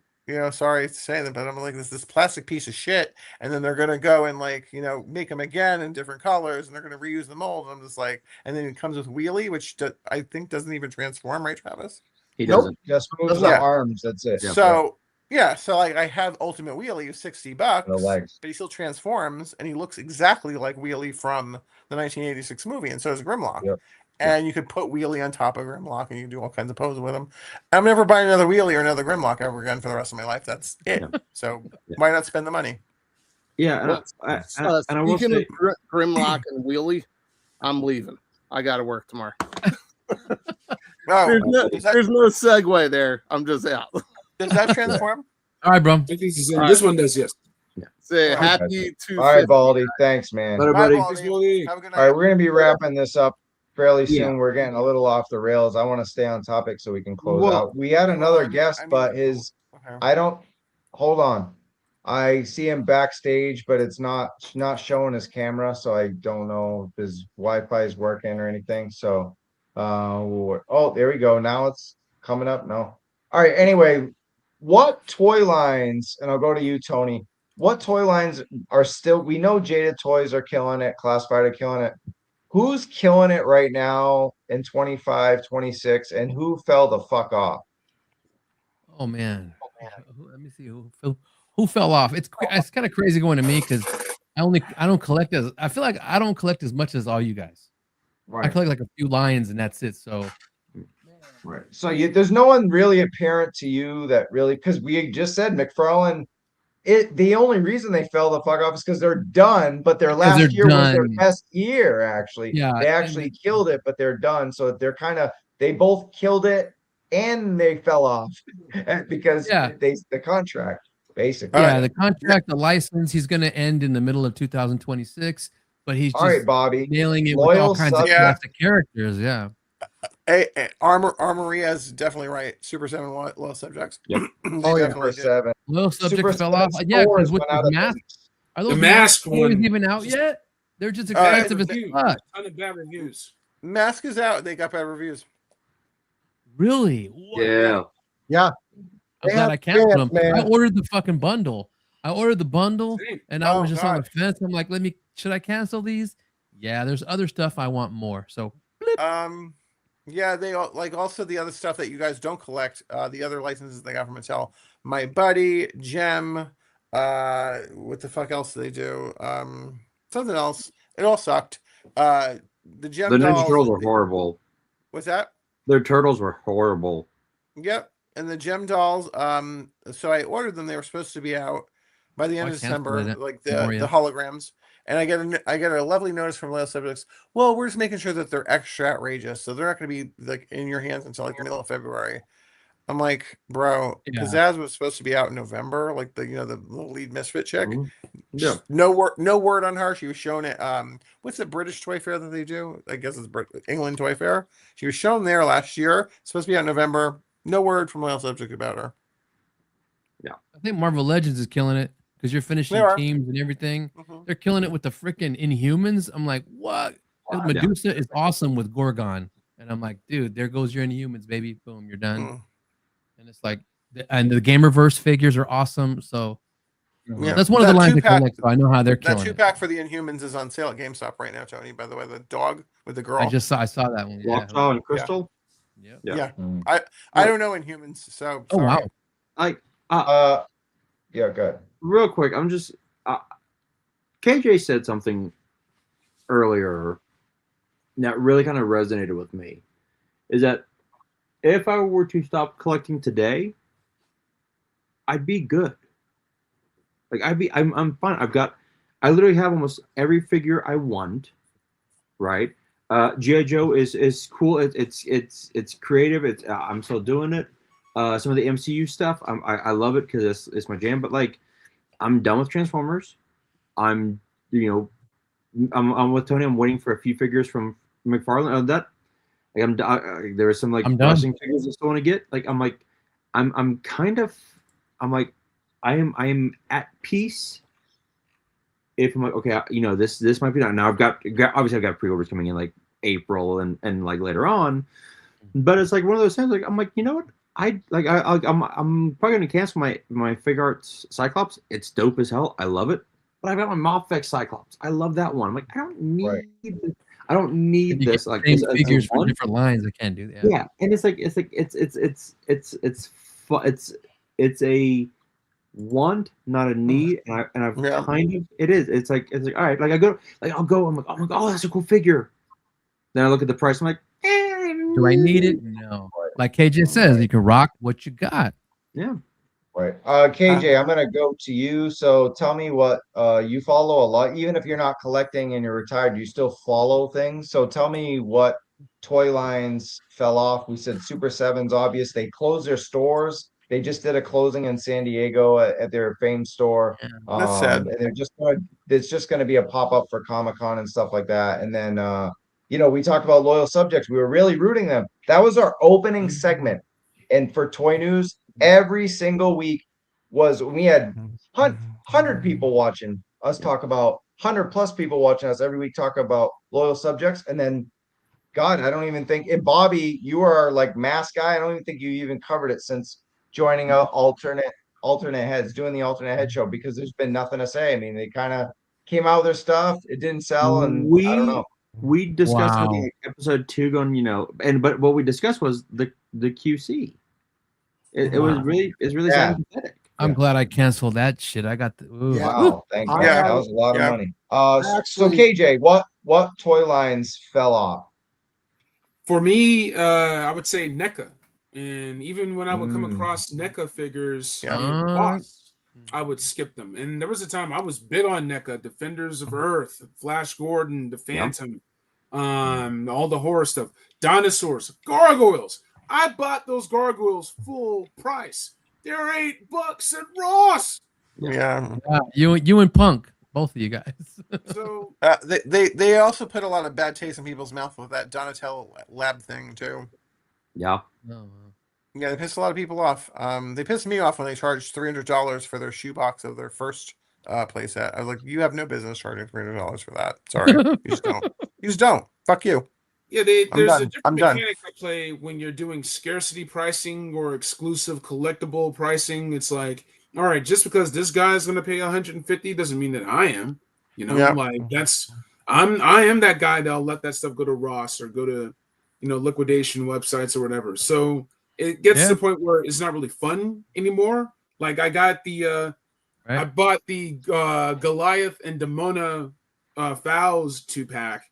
sorry to say that, but I'm like, this plastic piece of shit, and then they're gonna go and like make them again in different colors, and they're gonna reuse the mold. And I'm just like, and then it comes with Wheelie, which I think doesn't even transform, right, Travis? He Nope, doesn't. just moves the Yeah. arms. That's it. So like I have Ultimate Wheelie, $60, The legs. but he still transforms, and he looks exactly like Wheelie from the 1986 movie, and so does Grimlock. Yep. And you could put Wheelie on top of Grimlock, and you can do all kinds of poses with him. I'm never buying another Wheelie or another Grimlock ever again for the rest of my life. That's it. Yeah. So why not spend the money? Yeah, and Well, I will speaking say, of Grimlock and Wheelie, I'm leaving. I got to work tomorrow. Oh, There's no segue there. I'm just out. does that transform? All right, bro. I think this one does, yes. Say Okay. happy All right, 250. Baldy. Thanks, man. Later, Bye, buddy. Baldy. Have a good night. All right, we're gonna be wrapping this up fairly soon. Yeah. We're getting a little off the rails. I want to stay on topic so we can close Well- out. We had another Well, I mean- guest, I mean- but his Okay. I don't hold on. I see him backstage, but it's not showing his camera, so I don't know if his Wi-Fi is working or anything. So oh, there we go. Now it's coming up. No. All right, anyway, what toy lines, and I'll go to you, Tony. What toy lines are still, we know Jaded Toys are killing it, Classified are killing it. Who's killing it right now in 25, 26, and who fell the fuck off? Oh man. Let me see who fell off. It's kind of crazy going to me because I don't collect as I feel like I don't collect as much as all you guys. I collect like a few lions and that's it. So Right. So there's no one really apparent to you that really, because we just said McFarlane, the only reason they fell the fuck off is because they're done, but their last they're year was their done. best year, actually. Yeah, They actually killed it, but they're done. So they're they both killed it and they fell off because the contract, basically. Yeah, the contract, the license, he's going to end in the middle of 2026, but he's just All right, Bobby. nailing it with Loyal all kinds of subject. classic characters. Yeah. Hey, Armoria is definitely right. Super 7 low subjects. Yep. They Oh, yeah, definitely for did. 7. Low subject Super fell off. 7 Yeah, scores because with went out the of mask, business. are those The mask toys one even out just- yet? They're just expensive as reviews. fuck. Ton of bad reviews. Mask is out. They got bad reviews. Really? What? Yeah. Yeah. I'm They glad have I canceled chance, them. I man. ordered the fucking bundle. I ordered the bundle, Same. and I Oh, was just on the God. fence. I'm like, should I cancel these? Yeah, there's other stuff I want more. So Yeah, they like also the other stuff that you guys don't collect. The other licenses they got from Mattel. My Buddy, Gem. What the fuck else do they do? Something else. It all sucked. The Gem The Ninja dolls. Turtles were horrible. What's that? Their turtles were horrible. Yep. And the Gem dolls, so I ordered them. They were supposed to be out by the end I of canceled December, it. like More, the yeah. holograms. And I get a lovely notice from Loyal Subjects. Well, we're just making sure that they're extra outrageous, so they're not going to be like in your hands until like the middle of February. I'm like, bro, Yeah. Pizzazz was supposed to be out in November, like the the little lead misfit chick. Mhm. Yeah. No word on her. She was shown at what's the British Toy Fair that they do? I guess it's England Toy Fair. She was shown there last year. Supposed to be out in November. No word from Loyal Subject about her. I think Marvel Legends is killing it because you're finishing They are. teams and everything. Mhm. They're killing it with the freaking Inhumans. I'm like, what? 'Cause Medusa is awesome with Gorgon, and I'm like, dude, there goes your Inhumans, baby. Boom, you're done. Mm. And it's like, and the Gamerverse figures are awesome. So Yeah. that's one of the That lines I two-pack- collect. So I know how they're That killing 2-pack for the Inhumans is on sale at GameStop right now, Tony. By the way, the dog with the girl. it. I saw that one. Yeah. Lockjaw and Crystal. Yep. Yeah. Mm. I don't know Inhumans, so Oh wow. sorry. Yeah, good. Real quick, I'm just KJ said something earlier that really kind of resonated with me. Is that if I were to stop collecting today, I'd be good. Like I'm fine. I literally have almost every figure I want. Right. GI Joe is cool. It's creative. I'm still doing it. Some of the MCU stuff, I love it because it's my jam. But like, I'm done with Transformers. I'm I'm with Tony. I'm waiting for a few figures from McFarlane. There are some like I'm done. wrestling figures I still want to get. Like I'm kind of I am at peace. If I'm like, okay, this might be done. Now obviously I've got pre-orders coming in like April and like later on, but it's like one of those things. Like I'm like, you know what? I'm probably gonna cancel my Fig Arts Cyclops. It's dope as hell. I love it. But I've got my Mopfex Cyclops. I love that one. I'm like, I don't need this. I don't need You this. get Like same as a figures for one. different lines. I can't do that. Yeah, and it's it's a want, not a need, and I've Yeah. kind of it is. It's like all right. Like I'll go. I'm like, oh, that's a cool figure. Then I look at the price. I'm like, Do I need it? No. Like KJ says, you can rock what you got. yeah. Right. KJ, I'm gonna go to you. So tell me what you follow a lot, even if you're not collecting and you're retired, you still follow things. So tell me what toy lines fell off. We said Super Seven's obvious. They closed their stores. They just did a closing in San Diego at their famed store. That's sad. And it's just gonna be a pop-up for Comic-Con and stuff like that. And then we talked about loyal subjects. We were really rooting them. That was our opening segment. And for Toy News, every single week we had 100 people watching us talk about 100+ people watching us every week talk about loyal subjects. And then, God, I don't even think, and Bobby, you are our like mask guy. I don't even think you even covered it since joining alternate heads, doing the alternate head show, because there's been nothing to say. I mean, they kind of came out with their stuff. It didn't sell, and I don't know. We discussed Wow. in episode 2 going, but what we discussed was the QC. It was really Yeah. pathetic. I'm glad I canceled that shit. I got the ooh. Yeah. Wow, thank you. Yeah. That was a lot of Yeah. money. So Actually- KJ, what toy lines fell off? For me, I would say NECA. And even when I would come Mm. across NECA figures Yeah. in cost, I would skip them. And there was a time I was big on NECA, Defenders of Earth, Flash Gordon, The Phantom, all the horror stuff, dinosaurs, gargoyles. I bought those gargoyles full price. They're $8 at Ross. Yeah. Yeah, you and Punk, both of you guys. So They also put a lot of bad taste in people's mouth with that Donatello lab thing too. Yeah. Oh, Yeah, they pissed a lot of people off. They pissed me off when they charged $300 for their shoebox of their first playset. I was like, you have no business charging $300 for that. Sorry, you just don't. You just don't. Fuck you. yeah, I'm there's done. a different I'm done. mechanic I play when you're doing scarcity pricing or exclusive collectible pricing. It's like, all right, just because this guy's going to pay 150 doesn't mean that I am. You know, Yeah. like I am that guy that'll let that stuff go to Ross or go to, liquidation websites or whatever. So it gets to the point where it's not really fun anymore. Like I got I bought the Goliath and Demona Fowls 2-pack.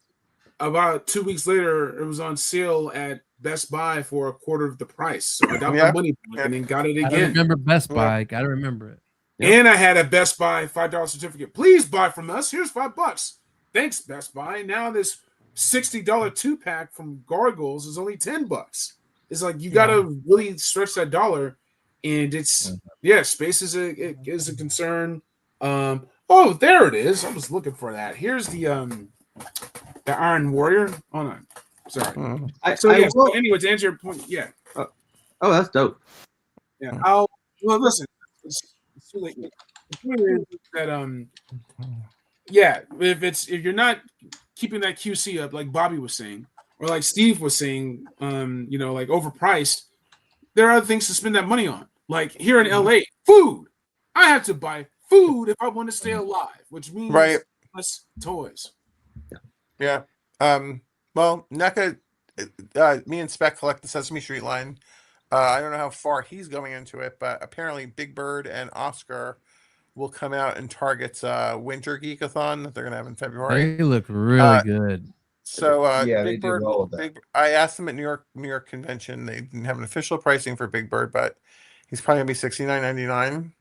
About 2 weeks later, it was on sale at Best Buy for a quarter of the price. So I got my money back and then got it I again. remember Best Buy. Gotta remember it. And I had a Best Buy $5 certificate. Please buy from us. Here's $5. Thanks, Best Buy. Now this $60 2-pack from Gargoyles is only $10. It's like you gotta really stretch that dollar, and it's space is a concern. Oh, there it is. I was looking for that. Here's the Iron Warrior. Hold on. Sorry. Anyway, to answer your point, Oh, that's dope. yeah. Listen. It's really that if you're not keeping that QC up, like Bobby was saying, or like Steve was saying, like overpriced, there are other things to spend that money on. Like here in LA, food. I have to buy food if I want to stay alive, which means less toys. Yeah. Well, NECA, me and Spec collect the Sesame Street line. I don't know how far he's going into it, but apparently Big Bird and Oscar will come out in Target's Winter Geekathon that they're going to have in February. They look really good. So Yeah, they Big do Bird, well with that. I asked them at New York convention. They didn't have an official pricing for Big Bird, but he's probably gonna be $69.99.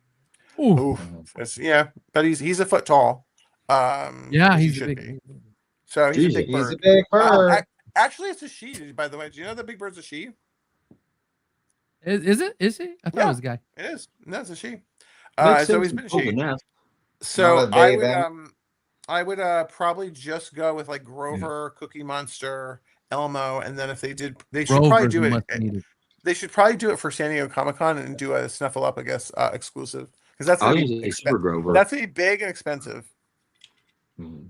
Ooh. Oof. Mhm. Yeah, but he's a foot tall. Yeah, as he he's a should big. be. So he's a Jesus. big He's a bird. big bird. Actually, it's a she. By the way, do you know that Big Bird's a she? Is it? Is he? I thought it Yeah. was a guy. It is. No, it's a she. Makes It's sense always to been a build the she. nest. So Not a they, them. I would probably just go with like Grover, Cookie Monster, Elmo, and then if they should probably Rover's do a it. much needed. They should probably do it for San Diego Comic Con and do a Snuffleupagus exclusive because that's I was gonna gonna be say Super Grover. that's gonna be big and expensive. Mhm.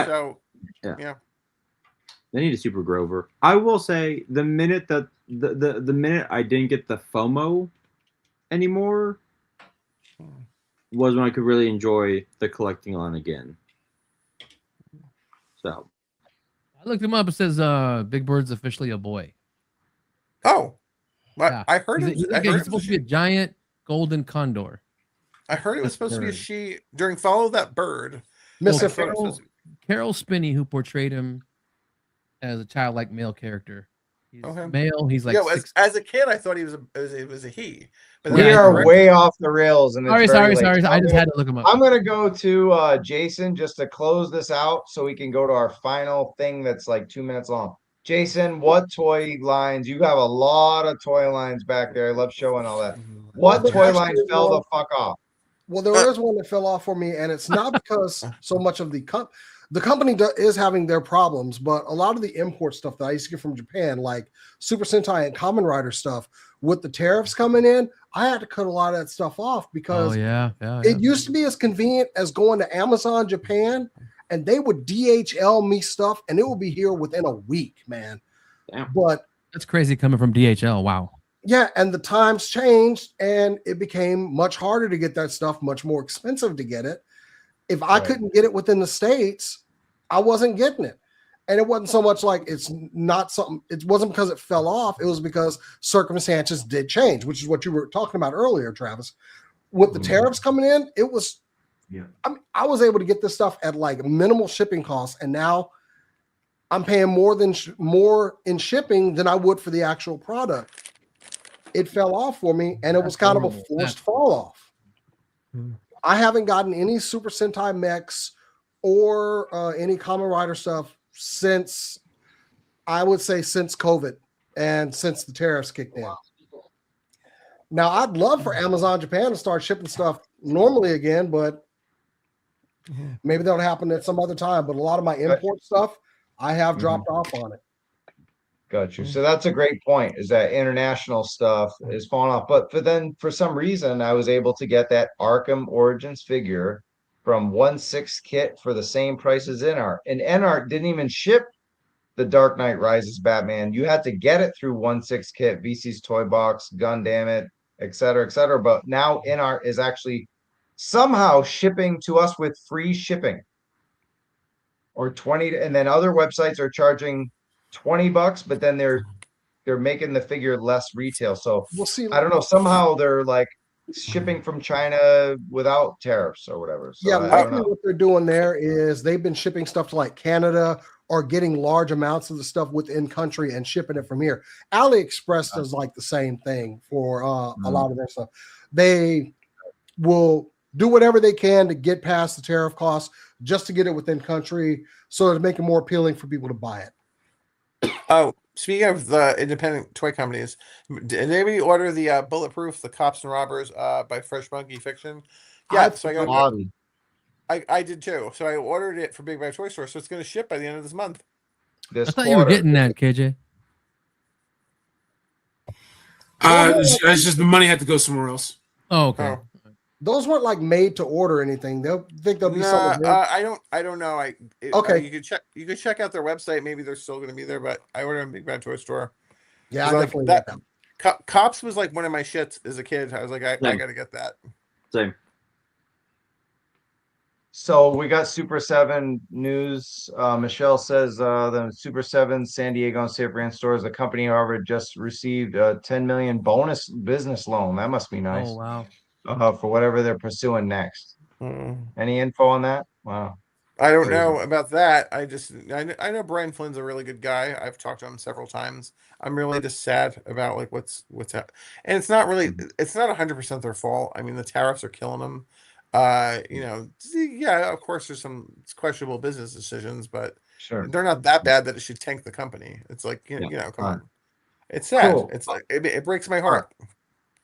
So Yeah. yeah. They need a Super Grover. I will say the minute that the minute I didn't get the FOMO anymore was when I could really enjoy the collecting line again. So I looked him up. It says Big Bird's officially a boy. Oh, Yeah. I heard He's supposed to be a giant golden condor. I heard it was This supposed to be a bird. she during Follow That Bird. Mr. I thought it was Carol Spinney, who portrayed him as a childlike male character. He's Okay. male. He's like yeah, six. as a kid, I thought he was a he. But We then I are corrected- way off the rails, and it's Sorry, very late. sorry. So I just had to look him up. I'm gonna go to Jason just to close this out so we can go to our final thing that's like 2 minutes long. Jason, what toy lines? You have a lot of toy lines back there. I love showing all that. What Well, toy actually, line fell the well- fuck off? Well, there is one that fell off for me, and it's not because so much of the company is having their problems, but a lot of the import stuff that I used to get from Japan, like Super Sentai and Kamen Rider stuff, with the tariffs coming in, I had to cut a lot of that stuff off because yeah. it used to be as convenient as going to Amazon Japan, and they would DHL me stuff, and it would be here within a week, man. Damn. But That's crazy coming from DHL. Wow. yeah, and the times changed, and it became much harder to get that stuff, much more expensive to get it. If I Right. couldn't get it within the States, I wasn't getting it. And it wasn't so much like it wasn't because it fell off. It was because circumstances did change, which is what you were talking about earlier, Travis. With the tariffs coming in, it was, I was able to get this stuff at like minimal shipping costs. And now I'm paying more in shipping than I would for the actual product. It fell off for me, and it was kind of a forced fall off. I haven't gotten any Super Sentai mechs or any Kamen Rider stuff since, I would say, since COVID and since the tariffs kicked in. Now, I'd love for Amazon Japan to start shipping stuff normally again, but maybe that'll happen at some other time. But a lot of my import stuff, I have dropped off on it. Got you. So that's a great point, is that international stuff is falling off. But then for some reason, I was able to get that Arkham Origins figure from 1/6 kit for the same price as NR. And NR didn't even ship the Dark Knight Rises Batman. You had to get it through 1/6 kit, VC's Toy Box, Gundam it, et cetera, et cetera. But now NR is actually somehow shipping to us with free shipping. Or 20, and then other websites are charging $20, but then they're making the figure less retail. So We'll see. I don't know. Somehow they're like shipping from China without tariffs or whatever. So Yeah, I don't likely know. what they're doing there is they've been shipping stuff to like Canada or getting large amounts of the stuff within country and shipping it from here. AliExpress does like the same thing for a lot of their stuff. They will do whatever they can to get past the tariff costs just to get it within country so to make it more appealing for people to buy it. Oh, speaking of the independent toy companies, did anybody order the Bulletproof, the Cops and Robbers by Fresh Monkey Fiction? Yeah, so I did too. So I ordered it for Big Bad Toy Store, so it's going to ship by the end of this month. I thought you were getting that, KJ. It's just the money had to go somewhere else. Oh, okay. Oh. Those weren't like made to order anything. They'll think there'll be something. I don't know. Okay. You could check out their website. Maybe they're still going to be there, but I ordered on Big Bad Toy Store. Yeah, I Like definitely that. get them. Cops was like one of my shits as a kid. I was like, I got to get that. same. So we got Super 7 news. Michelle says the Super 7 San Diego and Safe Brand stores, the company, however, just received a 10 million bonus business loan. That must be nice. Oh, wow. For whatever they're pursuing next. Any info on that? Wow. I don't Crazy. know about that. I know Brian Flynn's a really good guy. I've talked to him several times. I'm really just sad about like what's happening. And it's not really it's not 100% their fault. I mean, the tariffs are killing them. You know, yeah, of course there's some questionable business decisions, but Sure. they're not that bad that it should tank the company. It's like, Yeah. you know, come Fine. on. It's sad. Cool. It's like it breaks my All right. heart.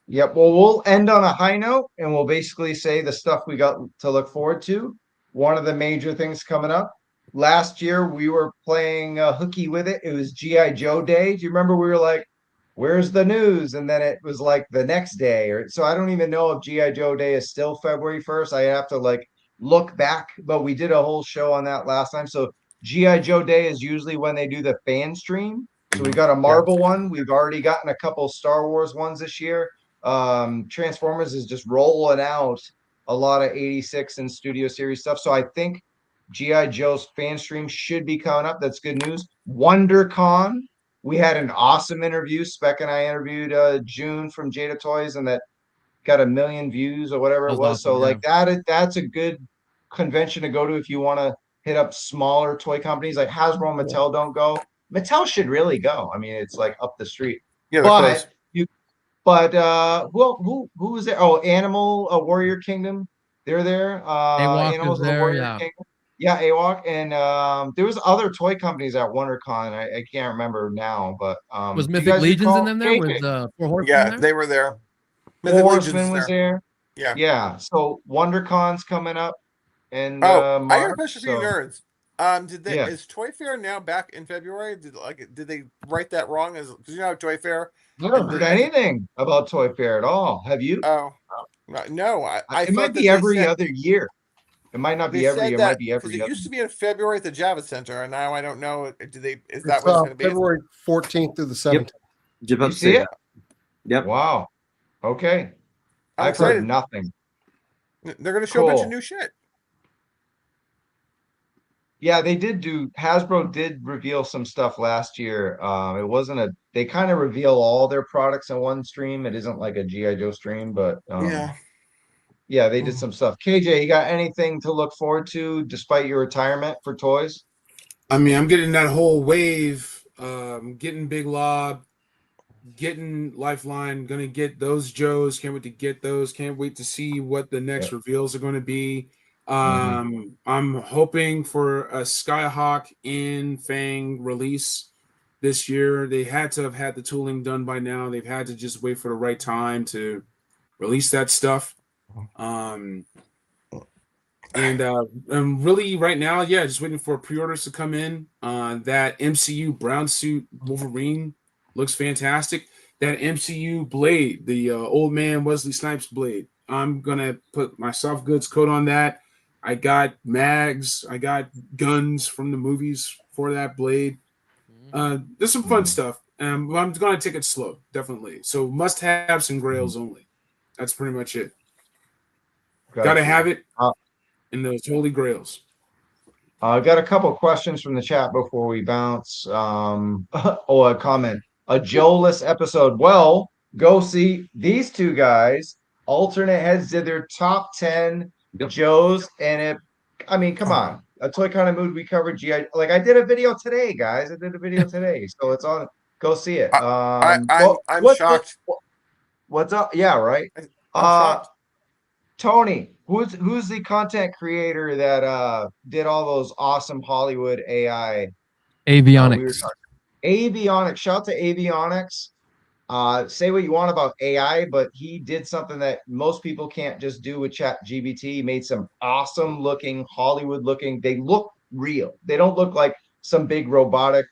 Yep. Well, we'll end on a high note and we'll basically say the stuff we got to look forward to. One of the major things coming up. Last year, we were playing hooky with it. It was G.I. Joe Day. Do you remember we were like, where's the news? And then it was like the next day. Or so I don't even know if G.I. Joe Day is still February 1st. I have to like look back, but we did a whole show on that last time. So G.I. Joe Day is usually when they do the fan stream. So we got a Marvel one. We've already gotten a couple Star Wars ones this year. Transformers is just rolling out a lot of 86 and Studio Series stuff. So I think GI Joe's fan stream should be coming up. That's good news. WonderCon, we had an awesome interview. Spec and I interviewed June from Jada Toys, and that got 1 million views or whatever That it was was. So awesome, like that's a good convention to go to if you want to hit up smaller toy companies like Hasbro and Mattel. Don't go. Mattel should really go. I mean, it's like up the street. Yeah, they're close. But you but who was there? Oh, Animal Warrior Kingdom. They're there. AWOC is Animals of the there, Warrior yeah. Kingdom. Yeah, AWOC. And there was other toy companies at WonderCon. I can't remember now, but Was do you Mythic guys Legions recall? in them there? KJ, Was Four Horsemen Yeah, there? they were there. Four Mythic Legion's Horsemen was there. Yeah. Yeah. So WonderCon's coming up in Oh, I got a March. question for you So nerds. Did they yeah, is Toy Fair now back in February? Did they write that wrong? As because you know Toy Fair. I haven't heard I think- anything about Toy Fair at all. Have you? Oh, no. I It might thought be that every they said, other year. It might not they be every said year. It that might be because every it other. used to be in February at the Java Center, and now I don't know. Do they? Is that It's what it's going to be? February 14th through the 17th. Just about You to see say it? that. Yep. Wow. Okay. I'm I've heard excited. nothing. They're going to show a bunch of Cool. new shit. Yeah, they did do Hasbro did reveal some stuff last year. It wasn't they kind of reveal all their products in one stream. It isn't like a G.I. Joe stream, but yeah, they did some stuff. KJ, you got anything to look forward to despite your retirement for toys? I mean, I'm getting that whole wave. Getting Big Lob, getting Lifeline. Gonna get those Joes. Can't wait to get those. Can't wait to see what the next reveals are going to be. I'm hoping for a Skyhawk in Fang release this year. They had to have had the tooling done by now. They've had to just wait for the right time to release that stuff. And really right now, yeah, just waiting for pre-orders to come in. That MCU brown suit Wolverine looks fantastic. That MCU blade, the old man Wesley Snipes blade, I'm gonna put my soft goods coat on that. I got mags, I got guns from the movies for that blade. There's some fun stuff. I'm gonna take it slow, definitely. So must have some grails only. That's pretty much it. Gotta have it in those holy grails. I got a couple questions from the chat before we bounce. A comment. A Joe-less episode. Well, go see these two guys. Alternate Heads did their top 10 Joes, and I mean, come on. A Toy Kind of Mood, we covered GI. Like I did a video today, guys. I did a video today, so it's on. Go see it. I'm shocked. What's up? Yeah, right. I'm shocked. Tony, who's the content creator that did all those awesome Hollywood AI? Avionics. Avionics. Shout out to Avionics. Say what you want about AI, but he did something that most people can't just do with Chat GBT. He made some awesome looking, Hollywood looking. They look real. They don't look like some big robotic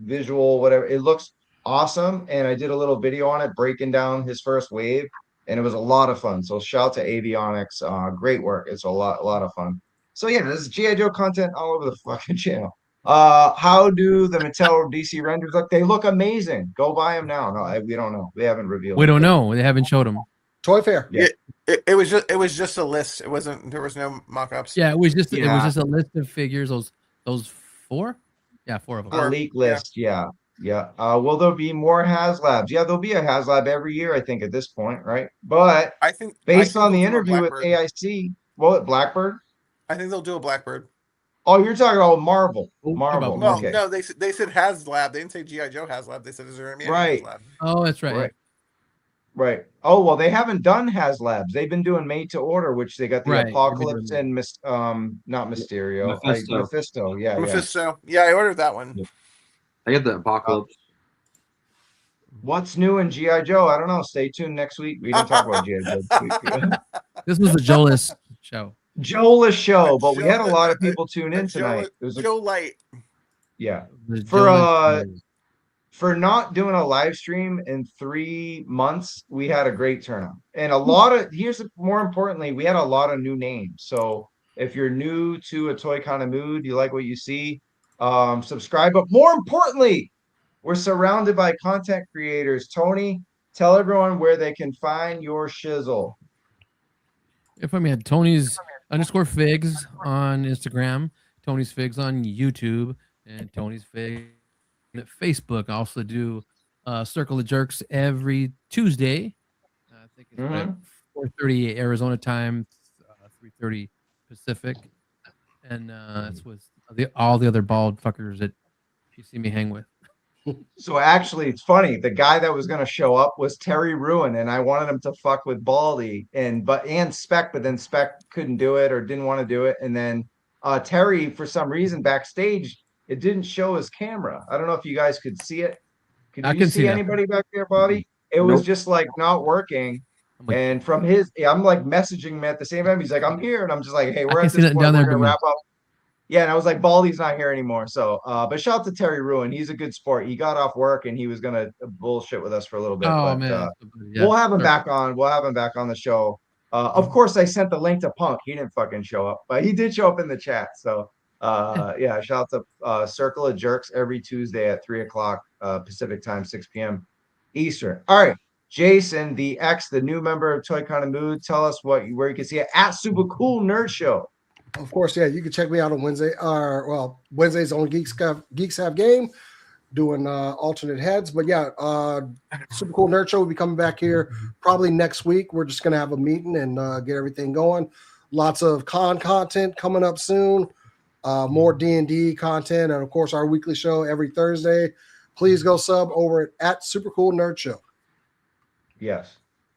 visual, whatever. It looks awesome. And I did a little video on it, breaking down his first wave, and it was a lot of fun. So shout out to Avionics. Great work. It's a lot of fun. So yeah, this is G.I. Joe content all over the fucking channel. How do the Mattel DC renders look? They look amazing. Go buy them now. No, we don't know. We haven't revealed. We don't know. They haven't showed them. Toy Fair. Yeah. It was just a list. It wasn't. There was no mock-ups. Yeah, it was just a list of figures. Those 4. Yeah, 4 of them. A leak list. Yeah. Will there be more HasLabs? Yeah, there'll be a HasLab every year, I think, at this point, right? But I think based on the they'll do a interview with Blackbird. AIC, Blackbird? I think they'll do a Blackbird. Oh, you're talking about Marvel. Oh, Marvel. Well, Okay. no, they said HasLab. They didn't say GI Joe HasLab. They said is there any Right. HasLab? Oh, that's right. Right. Right. Oh, well, they haven't done HasLabs. They've been doing made to order, which they got the Right. Apocalypse and not Mysterio. Mephisto. Yeah, yeah. Mephisto. Yeah, I ordered that one. Yep. I get the Apocalypse. What's new in GI Joe? I don't know. Stay tuned next week. We didn't talk about GI Joe this week. This was the Joel's show. Joel's show, but we had a lot of people tune in Joe, tonight. It was Joe Light. yeah. The For Joel's show. for not doing a live stream in 3 months, we had a great turnout. And a lot of more importantly, we had a lot of new names. So if you're new to a toy kind of mood, you like what you see, subscribe. But more importantly, we're surrounded by content creators. Tony, tell everyone where they can find your shizzle. If I mean Tony's _figs on Instagram, Tony's Figs on YouTube, and Tony's Figs on Facebook. I also do Circle of Jerks every Tuesday. I think it's at 4:30 Arizona time, 3:30 Pacific, and that's with all the other bald fuckers that you see me hang with. So actually, it's funny. The guy that was going to show up was Terry Ruin, and I wanted him to fuck with Baldy and Spec, but then Spec couldn't do it or didn't want to do it. And then Terry, for some reason, backstage, it didn't show his camera. I don't know if you guys could see it. Could I you can see see that. anybody back there, Bobby? It was Nope. just like not working. I'm like, And from I'm like messaging him at the same time. He's like, I'm here, and I'm just like, hey, we're can at see this that point. down We're there gonna to me. wrap up. Yeah, and I was like, Baldy's not here anymore. So, but shout out to Terry Ruin. He's a good sport. He got off work and he was gonna bullshit with us for a little bit. oh but man, we'll have him sure. back on. We'll have him back on the show. Of course, I sent the link to Punk. He didn't fucking show up, but he did show up in the chat. So, yeah, shout out to Circle of Jerks every Tuesday at 3:00 Pacific time, 6 p.m. Eastern. All right, Jason, the new member of Toy Kind of Mood. Tell us where you can see it at Super Cool Nerd Show. Of course, yeah, you can check me out on Wednesday. Wednesdays on Geeks Have Game, doing alternate heads. But yeah, Super Cool Nerd Show will be coming back here probably next week. We're just gonna have a meeting and get everything going. Lots of content coming up soon. More D&D content, and of course our weekly show every Thursday. Please go sub over at Super Cool Nerd Show. Yes.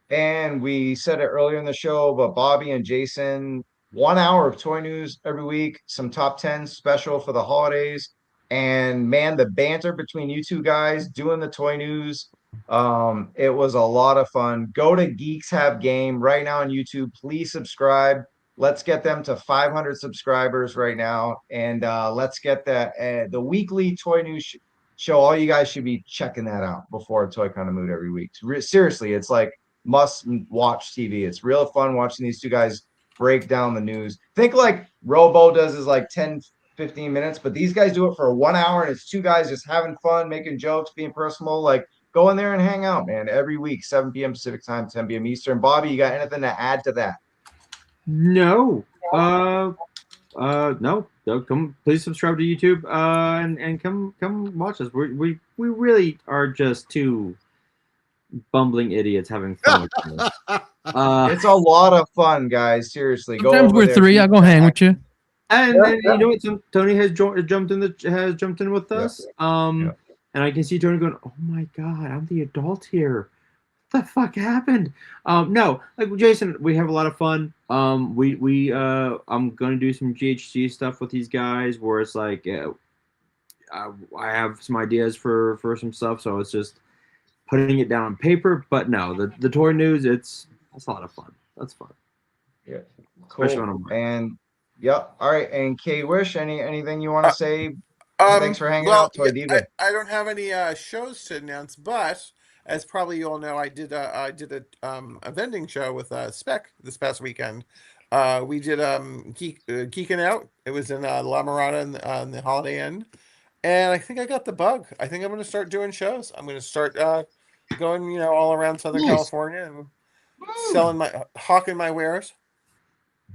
And we said it earlier in the show, but Bobby and Jason, 1 hour of toy news every week, some top 10 special for the holidays. And man, the banter between you two guys doing the toy news, it was a lot of fun. Go to Geeks Have Game right now on YouTube. Please subscribe. Let's get them to 500 subscribers right now. And let's get the weekly toy news show. All you guys should be checking that out before a Toy Kind of Mood every week. Seriously, it's like must watch TV. It's real fun watching these two guys break down the news. Think like Robo does is like 10, 15 minutes, but these guys do it for 1 hour, and it's two guys just having fun, making jokes, being personal. Like, go in there and hang out, man, every week, 7 p.m. Pacific time, 10 p.m. Eastern. Bobby, you got anything to add to that? No. No. Come, please subscribe to YouTube and come watch us. We really are just two bumbling idiots having fun. It's a lot of fun, guys. Seriously, Sometimes go we're over there. 3. I'll go hang with you. And you know what? Tony has jumped in with us. And I can see Tony going, "Oh my god, I'm the adult here. What the fuck happened?" No, like Jason, we have a lot of fun. I'm gonna do some GHC stuff with these guys where it's like I have some ideas for some stuff, so it's just putting it down on paper. But no, the toy news, that's a lot of fun. That's fun. Yeah, Especially cool. on And yep. All right. And K Wish, anything you want to say? Thanks for hanging out, Toy Diva. I don't have any shows to announce, but as probably you all know, I did a vending show with Spec this past weekend. We did Geeking Out. It was in La Mirada in the Holiday Inn, and I think I got the bug. I think I'm going to start doing shows. I'm going to start going, all around Southern California and hawking my wares.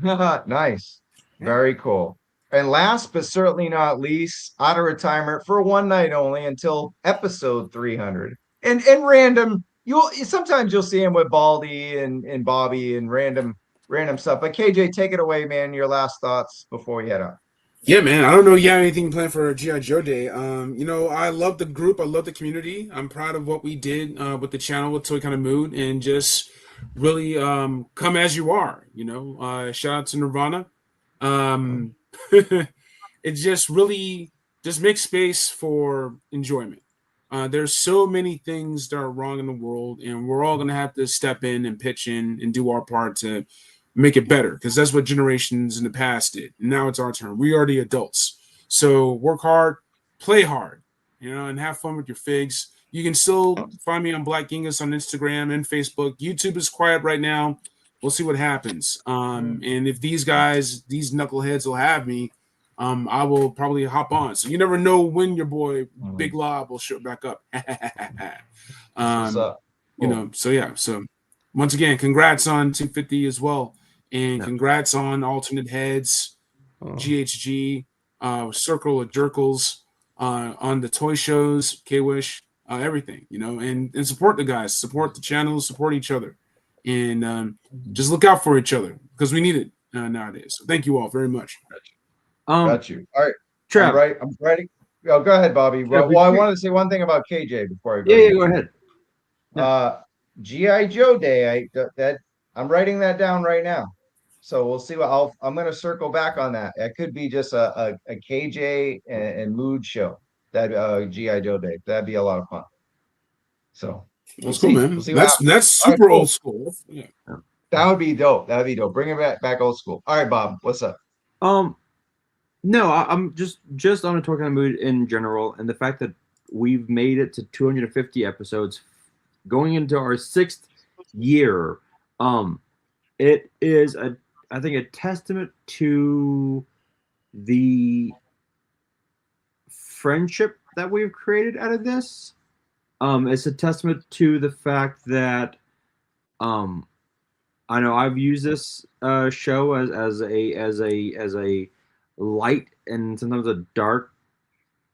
Nice. Very cool. And last but certainly not least, out of retirement for one night only until episode 300. And random, sometimes you'll see him with Baldy and Bobby and random stuff. But KJ, take it away, man. Your last thoughts before we head out. Yeah, man. I don't know. You have anything planned for GI Joe Day? I love the group. I love the community. I'm proud of what we did with the channel with Toy Kind of Mood, and just really come as you are. Shout out to Nirvana. Um, it just really just makes space for enjoyment. There's so many things that are wrong in the world, and we're all gonna have to step in and pitch in and do our part to make it better, because that's what generations in the past did. And now it's our turn. We are the adults. So work hard, play hard, and have fun with your figs. You can still find me on Black Genghis on Instagram and Facebook. YouTube is quiet right now. We'll see what happens. And if these knuckleheads will have me, I will probably hop on. So you never know when your boy Big Lob will show back up. What's up? Cool. So yeah. So once again, congrats on 250 as well. And congrats on Alternate Heads, GHG, Circle of Jerkles, on the toy shows, K-Wish, everything, and support the guys, support the channels, support each other, and just look out for each other, because we need it nowadays. So thank you all very much. Got you. All right. Trav. I'm ready. Oh, go ahead, Bobby. Well, I wanted to say one thing about KJ before I go. Yeah, go ahead. GI Joe Day. I'm writing that down right now. So we'll see I'm going to circle back on that. It could be just a KJ and Mood show. That GI Joe Day. That'd be a lot of fun. So that's cool, man. We'll see that's super old school. Yeah. That would be dope. That'd be dope. Bring it back old school. All right, Bob. What's up? No, I'm just on a Toy Kind of Mood in general, and the fact that we've made it to 250 episodes, going into our 6th year. It is I think a testament to the friendship that we've created out of this. It's a testament to the fact that I know I've used this show as a light and sometimes a dark,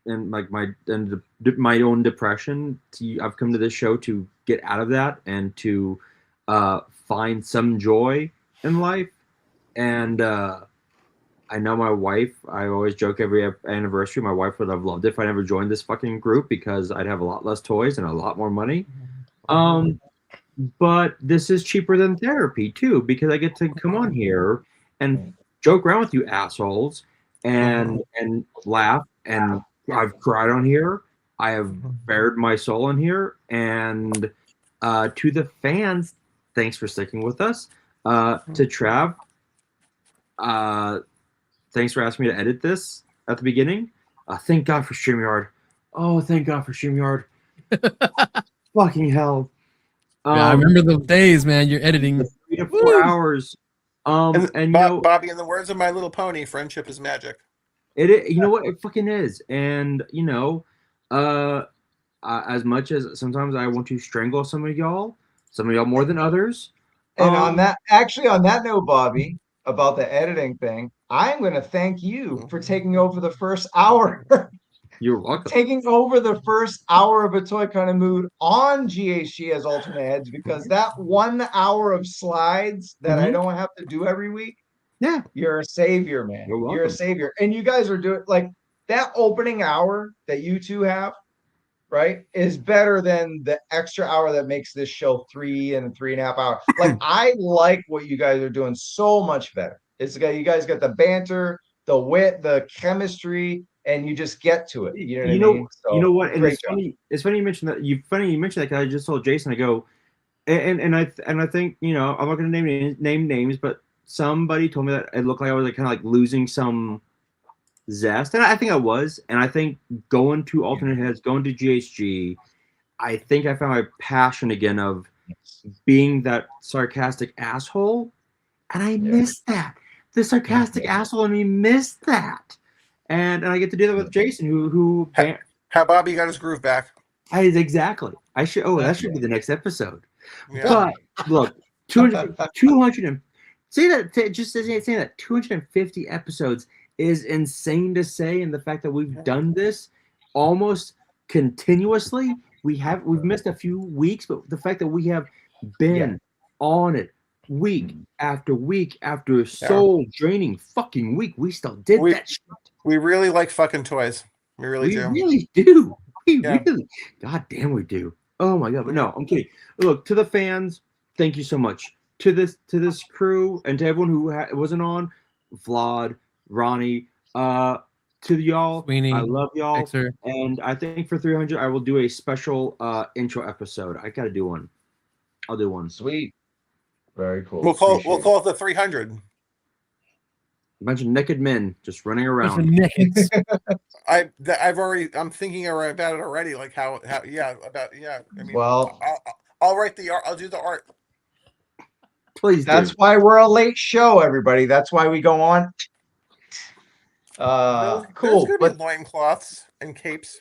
and like my own depression. I've come to this show to get out of that and to find some joy in life. And I know my wife, I always joke every anniversary, my wife would have loved it if I never joined this fucking group, because I'd have a lot less toys and a lot more money. But this is cheaper than therapy too, because I get to come on here and joke around with you assholes and laugh. And I've cried on here. I have bared my soul in here. And to the fans, thanks for sticking with us. To Trav, thanks for asking me to edit this at the beginning. Thank God for StreamYard. Oh, thank God for StreamYard. Fucking hell. I remember those days, man. You're editing 3 to 4 hours. Bobby, in the words of My Little Pony, friendship is magic. You know what? It fucking is. And as much as sometimes I want to strangle some of y'all more than others. And on that note, Bobby, about the editing thing, I'm going to thank you for taking over the first hour. You're welcome. Taking over the first hour of A Toy Kind of Mood on GHG as alternate heads, because that 1 hour of slides that I don't have to do every week. Yeah. You're a savior, man. You're a savior. And you guys are doing like that opening hour that you two have, right, is better than the extra hour that makes this show 3 and 3.5 hours. Like, I like what you guys are doing so much better. You guys got the banter, the wit, the chemistry, and you just get to it. You know what I mean? So, you know what? And it's funny you mentioned that. You mentioned that, 'cause I just told Jason, I go, and I think, I'm not going to name names, but somebody told me that it looked like I was kind of like losing some zest, and I think I was. And I think going to alternate heads, going to GHG, I think I found my passion again of being that sarcastic asshole, and I missed that. The sarcastic asshole in me missed that, and I get to do that with Jason, who how Bobby got his groove back. Exactly. I should. Oh, that should be the next episode. Yeah. But look, 200 and say that, just saying that 250 episodes is insane to say, and the fact that we've done this almost continuously. We've missed a few weeks, but the fact that we have been on it week after week after soul draining fucking week, we still did that shit. We really like fucking toys. We really We do. really do. We Yeah. really, God damn, we do. Oh my god! But no, I'm kidding. Look, to the fans, thank you so much. To this crew and to everyone who wasn't on, Vlad, Ronnie, to y'all, Sweeney, I love y'all. Fixer. And I think for 300, I will do a special intro episode. I gotta do one. I'll do one. Sweet. Very cool. We'll call Appreciate it the 300. A bunch of naked men just running Bunch of around. nakeds. I'm thinking about it already. Like how yeah. I mean, Well, I'll write the art. I'll do the art. Please do. that's why we're a late show, everybody. That's why we go on. There's Cool. gonna But be loincloths and capes.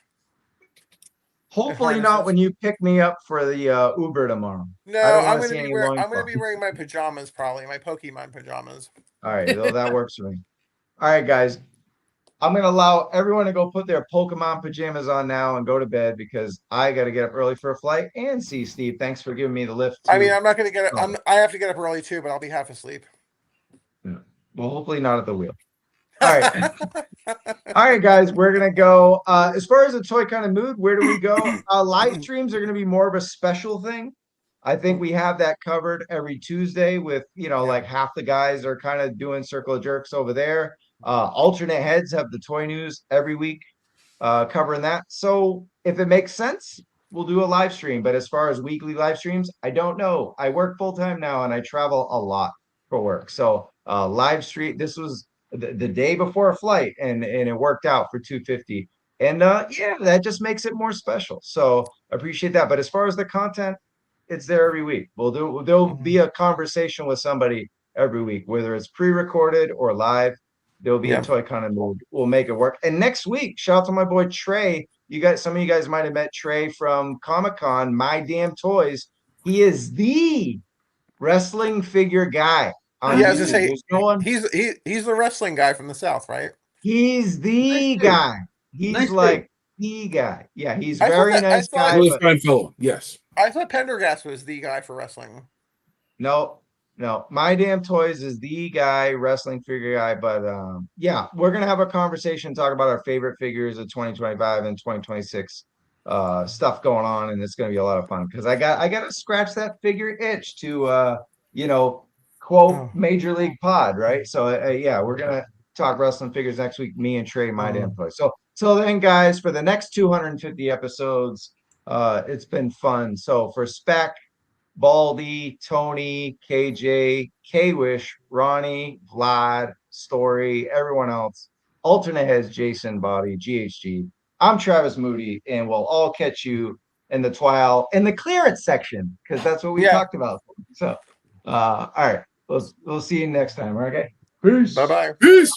hopefully not when you pick me up for the Uber tomorrow. No, I don't I'm want to see gonna any be wearing. I'm loincloth. gonna be wearing my pajamas, probably my Pokemon pajamas. All right, well, that works for me. All right, guys. I'm gonna allow everyone to go put their Pokemon pajamas on now and go to bed because I got to get up early for a flight. And see, Steve, thanks for giving me the lift. I too. mean, I'm not gonna get. Oh. I have to get up early too, but I'll be half asleep. Well, hopefully not at the wheel. All right. All right, guys, we're gonna go. As far as the toy kind of mood, where do we go? Live streams are gonna be more of a special thing. I think we have that covered every Tuesday with, like half the guys are kind of doing circle of jerks over there. Alternate heads have the toy news every week, covering that. So if it makes sense, we'll do a live stream. But as far as weekly live streams, I don't know. I work full time now and I travel a lot for work. So live stream, this was the day before a flight and it worked out for 250. And yeah, that just makes it more special. So I appreciate that. But as far as the content, it's there every week. There'll be a conversation with somebody every week, whether it's pre-recorded or live. There'll be a toy kind of mood. We'll make it work. And next week, shout out to my boy Trey. Some of you guys might have met Trey from Comic-Con, My Damn Toys. He is the wrestling figure guy. Yeah, I was gonna say There's no one. he's the wrestling guy from the South, right? He's the Nice guy. He's Nice like the guy. Yeah, he's I thought very that- I nice thought- guy. Really But fine fellow. Yes. I thought Pendergast was the guy for wrestling. no, My Damn Toys is the guy, wrestling figure guy. But yeah, we're gonna have a conversation, talk about our favorite figures of 2025 and 2026 stuff going on, and it's gonna be a lot of fun because I gotta scratch that figure itch to quote Major League Pod, right? So yeah, we're gonna talk wrestling figures next week, me and Trey, My Damn Toys. So till then, guys, for the next 250 episodes, it's been fun. So for Spec, Baldy, Tony, KJ, K-Wish, Ronnie, Vlad, Story, everyone else, alternate heads, Jason, Body, GHG. I'm Travis Moody, and we'll all catch you in the clearance section, because that's what we talked about. So all right, we'll see you next time. Okay, peace. Bye bye. Peace.